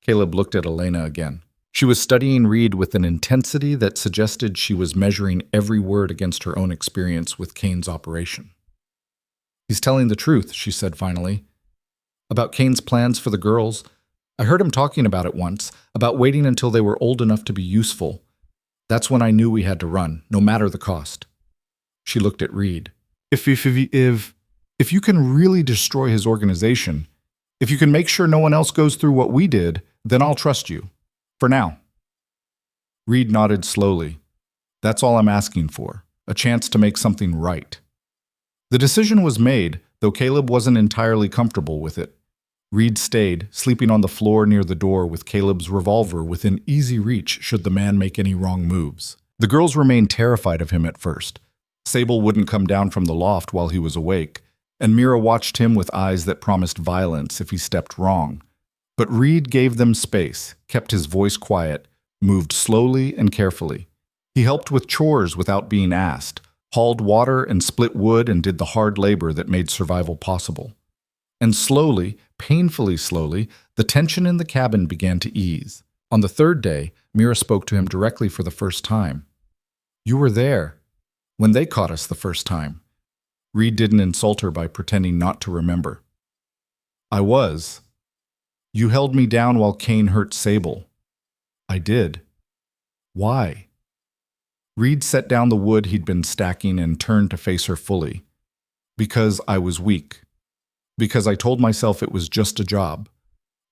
Caleb looked at Elena again. She was studying Reed with an intensity that suggested she was measuring every word against her own experience with Kane's operation. He's telling the truth, she said finally. About Kane's plans for the girls. I heard him talking about it once, about waiting until they were old enough to be useful. That's when I knew we had to run, no matter the cost. She looked at Reed. If you can really destroy his organization, if you can make sure no one else goes through what we did, then I'll trust you. For now. Reed nodded slowly. That's all I'm asking for, a chance to make something right. The decision was made, though Caleb wasn't entirely comfortable with it. Reed stayed, sleeping on the floor near the door with Caleb's revolver within easy reach should the man make any wrong moves. The girls remained terrified of him at first. Sable wouldn't come down from the loft while he was awake, and Mira watched him with eyes that promised violence if he stepped wrong. But Reed gave them space, kept his voice quiet, moved slowly and carefully. He helped with chores without being asked, hauled water and split wood and did the hard labor that made survival possible. And slowly, painfully slowly, the tension in the cabin began to ease. On the third day, Mira spoke to him directly for the first time. "You were there when they caught us the first time." Reed didn't insult her by pretending not to remember. "I was. You held me down while Kane hurt Sable." "I did. Why?" Reed set down the wood he'd been stacking and turned to face her fully. "Because I was weak. Because I told myself it was just a job.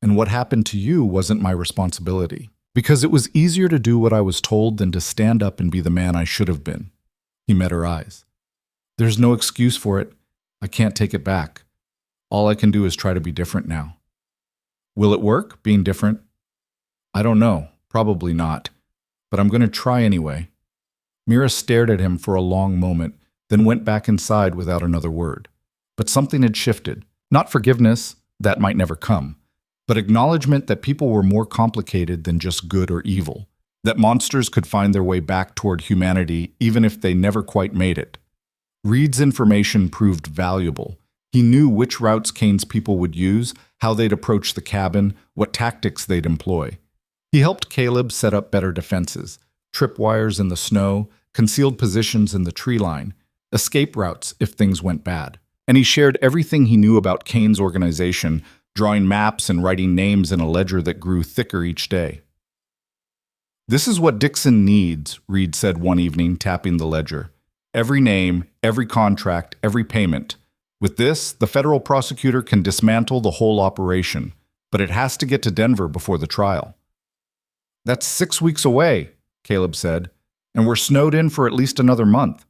And what happened to you wasn't my responsibility. Because it was easier to do what I was told than to stand up and be the man I should have been." He met her eyes. "There's no excuse for it. I can't take it back. All I can do is try to be different now." "Will it work, being different?" "I don't know. Probably not. But I'm going to try anyway." Mira stared at him for a long moment, then went back inside without another word. But something had shifted. Not forgiveness, that might never come, but acknowledgement that people were more complicated than just good or evil, that monsters could find their way back toward humanity even if they never quite made it. Reed's information proved valuable. He knew which routes Kane's people would use, how they'd approach the cabin, what tactics they'd employ. He helped Caleb set up better defenses, tripwires in the snow, concealed positions in the tree line, escape routes if things went bad. And he shared everything he knew about Kane's organization, drawing maps and writing names in a ledger that grew thicker each day. "This is what Dixon needs," Reed said one evening, tapping the ledger. "Every name, every contract, every payment. With this, the federal prosecutor can dismantle the whole operation, but it has to get to Denver before the trial." "That's 6 weeks away," Caleb said, "and we're snowed in for at least another month."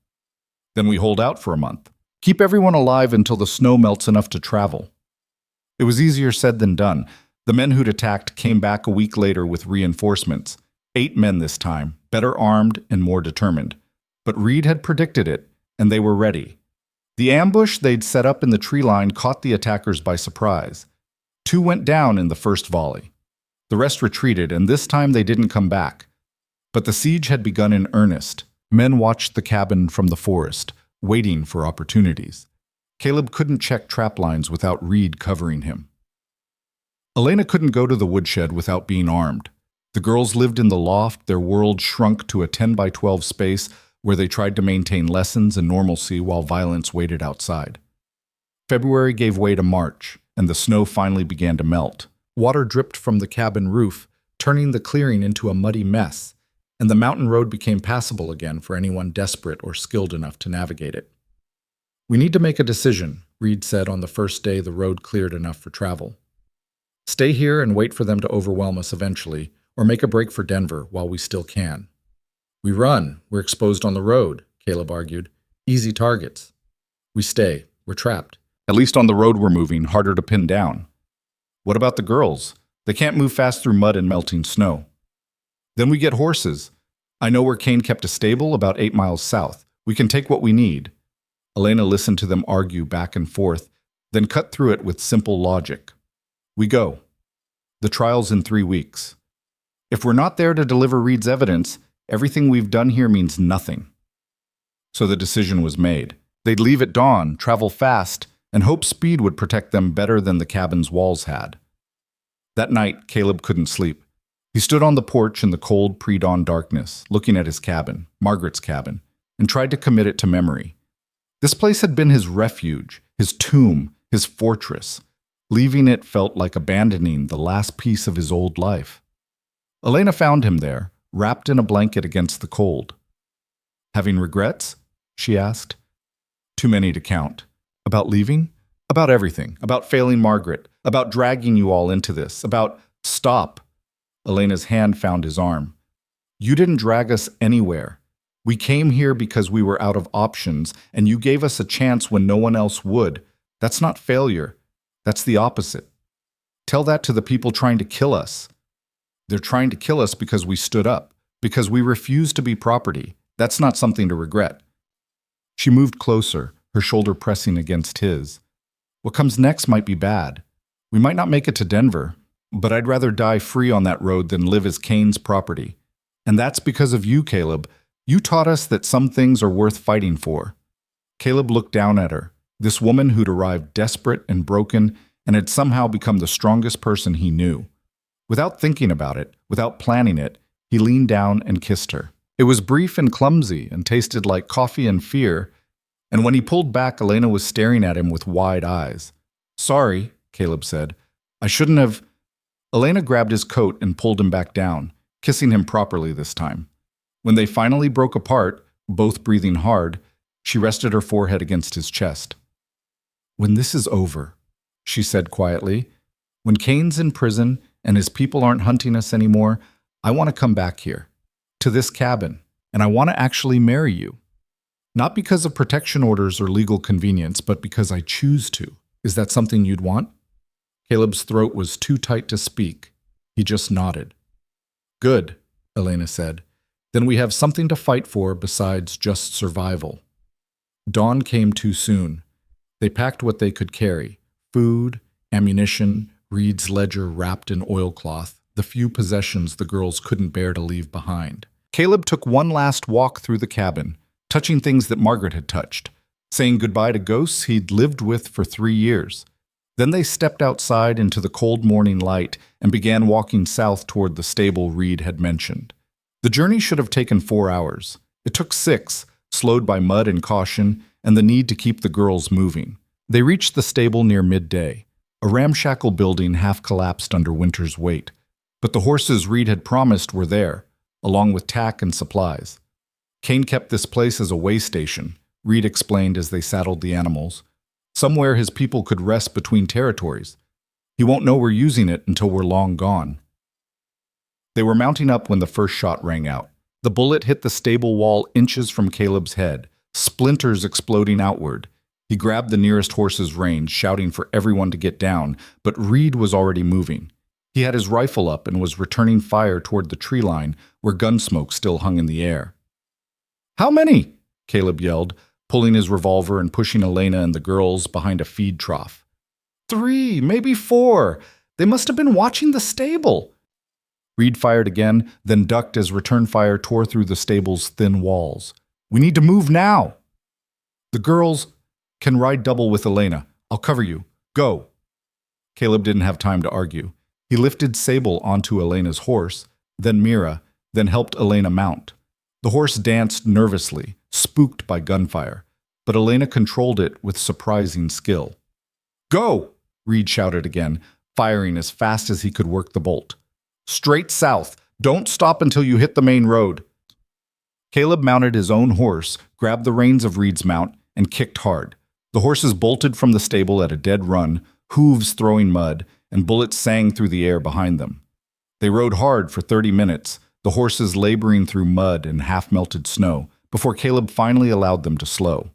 "Then we hold out for a month. Keep everyone alive until the snow melts enough to travel." It was easier said than done. The men who'd attacked came back a week later with reinforcements. 8 men this time, better armed and more determined. But Reed had predicted it, and they were ready. The ambush they'd set up in the tree line caught the attackers by surprise. 2 went down in the first volley. The rest retreated, and this time they didn't come back. But the siege had begun in earnest. Men watched the cabin from the forest, waiting for opportunities. Caleb couldn't check trap lines without Reed covering him. Elena couldn't go to the woodshed without being armed. The girls lived in the loft, their world shrunk to a 10 by 12 space where they tried to maintain lessons and normalcy while violence waited outside. February gave way to March, and the snow finally began to melt. Water dripped from the cabin roof, turning the clearing into a muddy mess, and the mountain road became passable again for anyone desperate or skilled enough to navigate it. "We need to make a decision," Reed said on the first day the road cleared enough for travel. "Stay here and wait for them to overwhelm us eventually, or make a break for Denver while we still can." "We run. We're exposed on the road," Caleb argued. "Easy targets." "We stay. We're trapped." "At least on the road we're moving, harder to pin down." "What about the girls? They can't move fast through mud and melting snow." "Then we get horses. I know where Kane kept a stable about 8 miles south. We can take what we need." Elena listened to them argue back and forth, then cut through it with simple logic. "We go. The trial's in 3 weeks. If we're not there to deliver Reed's evidence, everything we've done here means nothing." So the decision was made. They'd leave at dawn, travel fast, and hope speed would protect them better than the cabin's walls had. That night, Caleb couldn't sleep. He stood on the porch in the cold pre-dawn darkness, looking at his cabin, Margaret's cabin, and tried to commit it to memory. This place had been his refuge, his tomb, his fortress. Leaving it felt like abandoning the last piece of his old life. Elena found him there, wrapped in a blanket against the cold. "Having regrets?" she asked. "Too many to count. About leaving? About everything. About failing Margaret. About dragging you all into this. About—" "Stop." Elena's hand found his arm. "You didn't drag us anywhere. We came here because we were out of options, and you gave us a chance when no one else would. That's not failure. That's the opposite. Tell that to the people trying to kill us. They're trying to kill us because we stood up, because we refused to be property. That's not something to regret." She moved closer, her shoulder pressing against his. "What comes next might be bad. We might not make it to Denver, but I'd rather die free on that road than live as Kane's property. And that's because of you, Caleb. You taught us that some things are worth fighting for." Caleb looked down at her, this woman who'd arrived desperate and broken, and had somehow become the strongest person he knew. Without thinking about it, without planning it, he leaned down and kissed her. It was brief and clumsy and tasted like coffee and fear, and when he pulled back, Elena was staring at him with wide eyes. "Sorry," Caleb said. "I shouldn't have—" Elena grabbed his coat and pulled him back down, kissing him properly this time. When they finally broke apart, both breathing hard, she rested her forehead against his chest. "When this is over," she said quietly, "when Kane's in prison and his people aren't hunting us anymore, I want to come back here, to this cabin, and I want to actually marry you. Not because of protection orders or legal convenience, but because I choose to. Is that something you'd want?" Caleb's throat was too tight to speak. He just nodded. "Good," Elena said. "Then we have something to fight for besides just survival." Dawn came too soon. They packed what they could carry: food, ammunition, Reed's ledger wrapped in oilcloth, the few possessions the girls couldn't bear to leave behind. Caleb took one last walk through the cabin, touching things that Margaret had touched, saying goodbye to ghosts he'd lived with for 3 years. Then they stepped outside into the cold morning light and began walking south toward the stable Reed had mentioned. The journey should have taken 4 hours. It took 6, slowed by mud and caution and the need to keep the girls moving. They reached the stable near midday, a ramshackle building half collapsed under winter's weight. But the horses Reed had promised were there, along with tack and supplies. Kane kept this place as a way station, Reed explained as they saddled the animals. Somewhere his people could rest between territories. He won't know we're using it until we're long gone. They were mounting up when the first shot rang out. The bullet hit the stable wall inches from Caleb's head, splinters exploding outward. He grabbed the nearest horse's reins, shouting for everyone to get down, but Reed was already moving. He had his rifle up and was returning fire toward the tree line where gun smoke still hung in the air. "How many?" Caleb yelled, pulling his revolver and pushing Elena and the girls behind a feed trough. "3, maybe 4. They must have been watching the stable." Reed fired again, then ducked as return fire tore through the stable's thin walls. "We need to move now." "The girls can ride double with Elena. I'll cover you. Go." Caleb didn't have time to argue. He lifted Sable onto Elena's horse, then Mira, then helped Elena mount. The horse danced nervously, spooked by gunfire, but Elena controlled it with surprising skill. "Go!" Reed shouted again, firing as fast as he could work the bolt. "Straight south. Don't stop until you hit the main road." Caleb mounted his own horse, grabbed the reins of Reed's mount, and kicked hard. The horses bolted from the stable at a dead run, hooves throwing mud, and bullets sang through the air behind them. They rode hard for 30 minutes, the horses laboring through mud and half-melted snow, before Caleb finally allowed them to slow.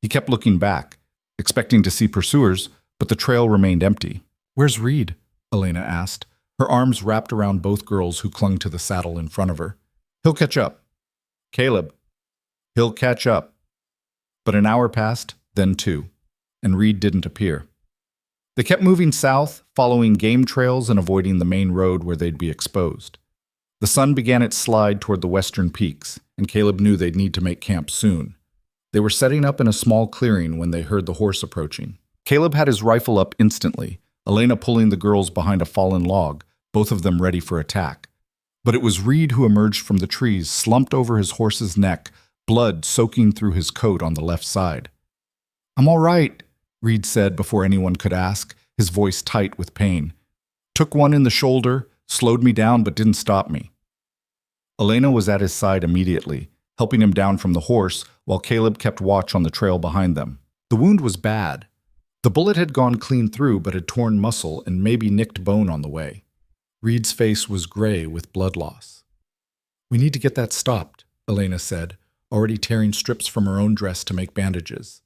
He kept looking back, expecting to see pursuers, but the trail remained empty. "Where's Reed?" Elena asked, her arms wrapped around both girls who clung to the saddle in front of her. "He'll catch up." "Caleb, he'll catch up." But an hour passed, then 2, and Reed didn't appear. They kept moving south, following game trails and avoiding the main road where they'd be exposed. The sun began its slide toward the western peaks, and Caleb knew they'd need to make camp soon. They were setting up in a small clearing when they heard the horse approaching. Caleb had his rifle up instantly, Elena pulling the girls behind a fallen log, both of them ready for attack. But it was Reed who emerged from the trees, slumped over his horse's neck, blood soaking through his coat on the left side. "I'm all right," Reed said before anyone could ask, his voice tight with pain. "Took one in the shoulder, slowed me down but didn't stop me." Elena was at his side immediately, helping him down from the horse while Caleb kept watch on the trail behind them. The wound was bad. The bullet had gone clean through but had torn muscle and maybe nicked bone on the way. Reed's face was gray with blood loss. "We need to get that stopped," Elena said, already tearing strips from her own dress to make bandages.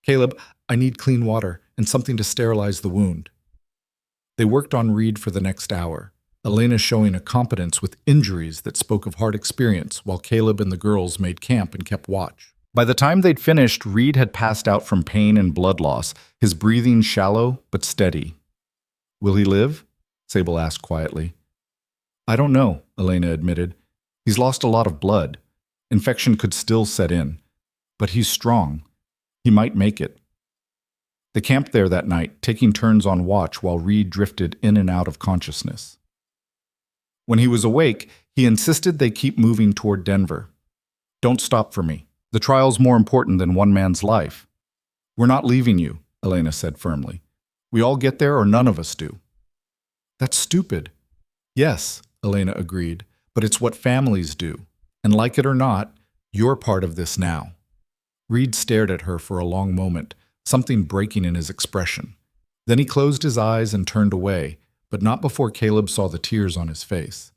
"Caleb, I need clean water and something to sterilize the wound." They worked on Reed for the next hour, Elena showing a competence with injuries that spoke of hard experience, while Caleb and the girls made camp and kept watch. By the time they'd finished, Reed had passed out from pain and blood loss, his breathing shallow but steady. "Will he live?" Sable asked quietly. "I don't know," Elena admitted. "He's lost a lot of blood. Infection could still set in. But he's strong. He might make it." They camped there that night, taking turns on watch while Reed drifted in and out of consciousness. When he was awake, he insisted they keep moving toward Denver. "Don't stop for me. The trial's more important than one man's life." "We're not leaving you," Elena said firmly. "We all get there or none of us do." "That's stupid." "Yes," Elena agreed, "but it's what families do. And like it or not, you're part of this now." Reed stared at her for a long moment, something breaking in his expression. Then he closed his eyes and turned away, but not before Caleb saw the tears on his face.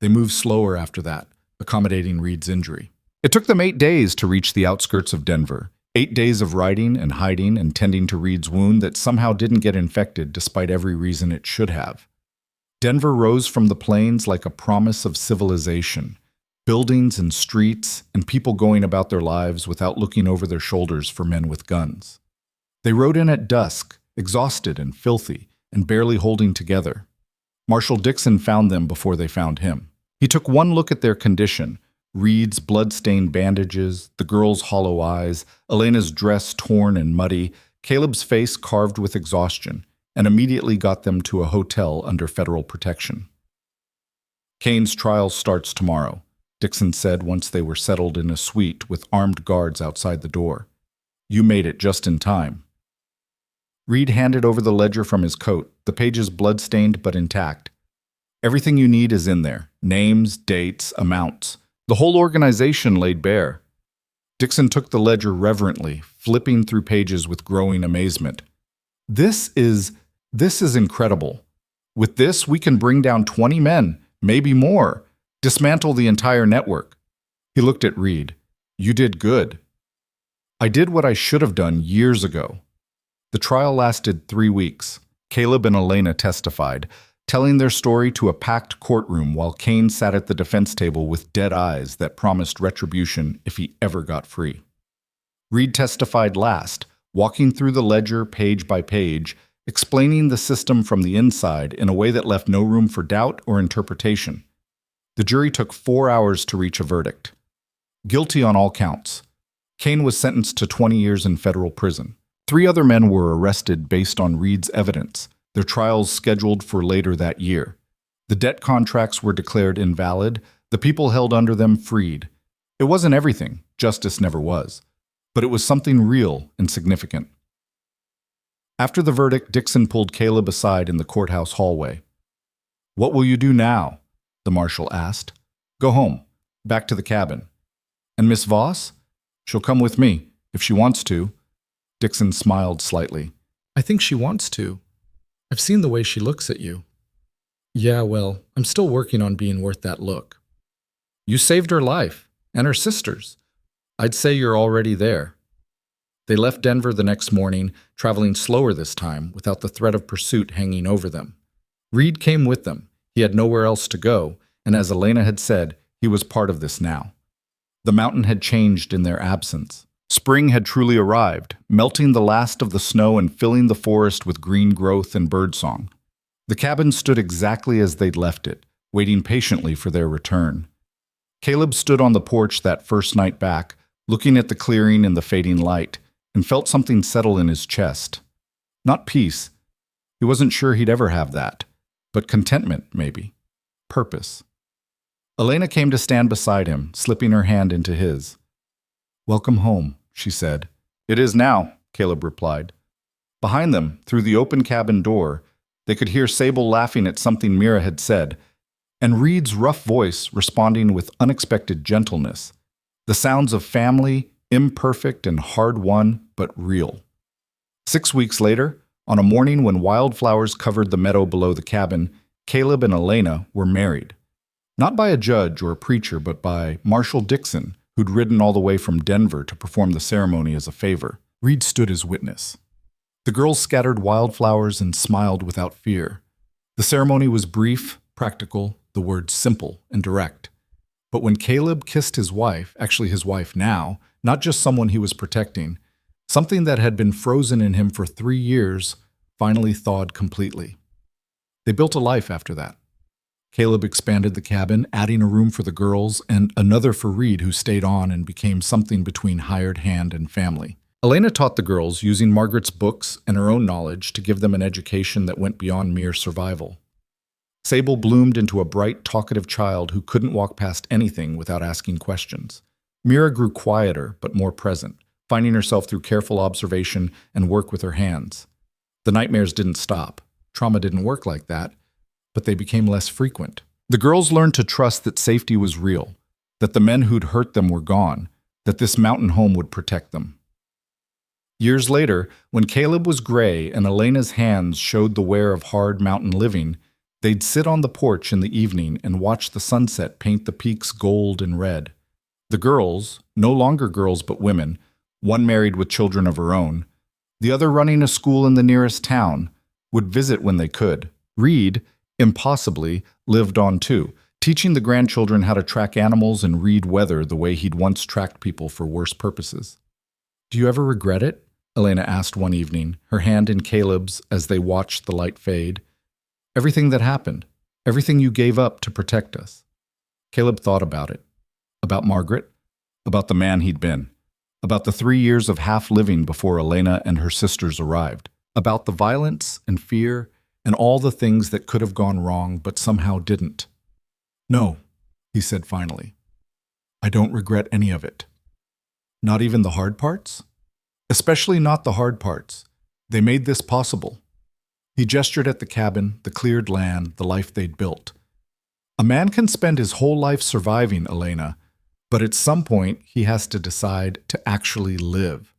They moved slower after that, accommodating Reed's injury. It took them 8 days to reach the outskirts of Denver. 8 days of riding and hiding and tending to Reed's wound that somehow didn't get infected despite every reason it should have. Denver rose from the plains like a promise of civilization. Buildings and streets and people going about their lives without looking over their shoulders for men with guns. They rode in at dusk, exhausted and filthy, and barely holding together. Marshal Dixon found them before they found him. He took one look at their condition: Reed's blood-stained bandages, the girl's hollow eyes, Elena's dress torn and muddy, Caleb's face carved with exhaustion, and immediately got them to a hotel under federal protection. "Kane's trial starts tomorrow," Dixon said once they were settled in a suite with armed guards outside the door. "You made it just in time." Reed handed over the ledger from his coat, the pages blood-stained but intact. "Everything you need is in there: names, dates, amounts. The whole organization laid bare." Dixon took the ledger reverently, flipping through pages with growing amazement. This is incredible. With this, we can bring down 20 men, maybe more, dismantle the entire network." He looked at Reed. "You did good." "I did what I should have done years ago." The trial lasted 3 weeks. Caleb and Elena testified, telling their story to a packed courtroom while Kane sat at the defense table with dead eyes that promised retribution if he ever got free. Reed testified last, walking through the ledger page by page, explaining the system from the inside in a way that left no room for doubt or interpretation. The jury took 4 hours to reach a verdict. Guilty on all counts. Kane was sentenced to 20 years in federal prison. 3 other men were arrested based on Reed's evidence, their trials scheduled for later that year. The debt contracts were declared invalid, the people held under them freed. It wasn't everything, justice never was, but it was something real and significant. After the verdict, Dixon pulled Caleb aside in the courthouse hallway. "What will you do now?" the marshal asked. "Go home, back to the cabin." "And Miss Voss? She'll come with me, if she wants to." Dixon smiled slightly. "I think she wants to. I've seen the way she looks at you." "Yeah, well, I'm still working on being worth that look." "You saved her life, and her sister's. I'd say you're already there." They left Denver the next morning, traveling slower this time, without the threat of pursuit hanging over them. Reed came with them. He had nowhere else to go, and as Elena had said, he was part of this now. The mountain had changed in their absence. Spring had truly arrived, melting the last of the snow and filling the forest with green growth and birdsong. The cabin stood exactly as they'd left it, waiting patiently for their return. Caleb stood on the porch that first night back, looking at the clearing in the fading light, and felt something settle in his chest. Not peace. He wasn't sure he'd ever have that, but contentment, maybe. Purpose. Elena came to stand beside him, slipping her hand into his. "Welcome home," she said. "It is now," Caleb replied. Behind them, through the open cabin door, they could hear Sable laughing at something Mira had said, and Reed's rough voice responding with unexpected gentleness. The sounds of family, imperfect and hard-won, but real. 6 weeks later, on a morning when wildflowers covered the meadow below the cabin, Caleb and Elena were married. Not by a judge or a preacher, but by Marshal Dixon, who'd ridden all the way from Denver to perform the ceremony as a favor. Reed stood as witness. The girls scattered wildflowers and smiled without fear. The ceremony was brief, practical, the words simple and direct. But when Caleb kissed his wife, actually his wife now, not just someone he was protecting, something that had been frozen in him for 3 years finally thawed completely. They built a life after that. Caleb expanded the cabin, adding a room for the girls and another for Reed, who stayed on and became something between hired hand and family. Elena taught the girls using Margaret's books and her own knowledge to give them an education that went beyond mere survival. Sable bloomed into a bright, talkative child who couldn't walk past anything without asking questions. Mira grew quieter but more present, finding herself through careful observation and work with her hands. The nightmares didn't stop. Trauma didn't work like that, but they became less frequent. The girls learned to trust that safety was real, that the men who'd hurt them were gone, that this mountain home would protect them. Years later, when Caleb was gray and Elena's hands showed the wear of hard mountain living, they'd sit on the porch in the evening and watch the sunset paint the peaks gold and red. The girls, no longer girls but women, one married with children of her own, the other running a school in the nearest town, would visit when they could. Reed, impossibly, lived on too, teaching the grandchildren how to track animals and read weather the way he'd once tracked people for worse purposes. "Do you ever regret it?" Elena asked one evening, her hand in Caleb's as they watched the light fade. "Everything that happened, everything you gave up to protect us." Caleb thought about it. About Margaret, about the man he'd been, about the 3 years of half-living before Elena and her sisters arrived, about the violence and fear and all the things that could have gone wrong but somehow didn't. "No," he said finally. "I don't regret any of it." "Not even the hard parts?" "Especially not the hard parts. They made this possible." He gestured at the cabin, the cleared land, the life they'd built. "A man can spend his whole life surviving, Elena, but at some point he has to decide to actually live.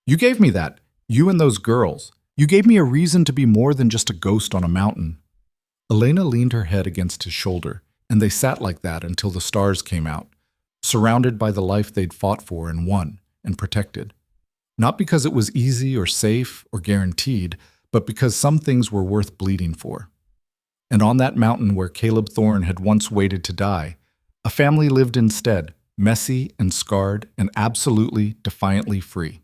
You gave me that, you and those girls. You gave me a reason to be more than just a ghost on a mountain." Elena leaned her head against his shoulder, and they sat like that until the stars came out, surrounded by the life they'd fought for and won and protected. Not because it was easy or safe or guaranteed, but because some things were worth bleeding for. And on that mountain where Caleb Thorne had once waited to die, a family lived instead, messy and scarred and absolutely, defiantly free.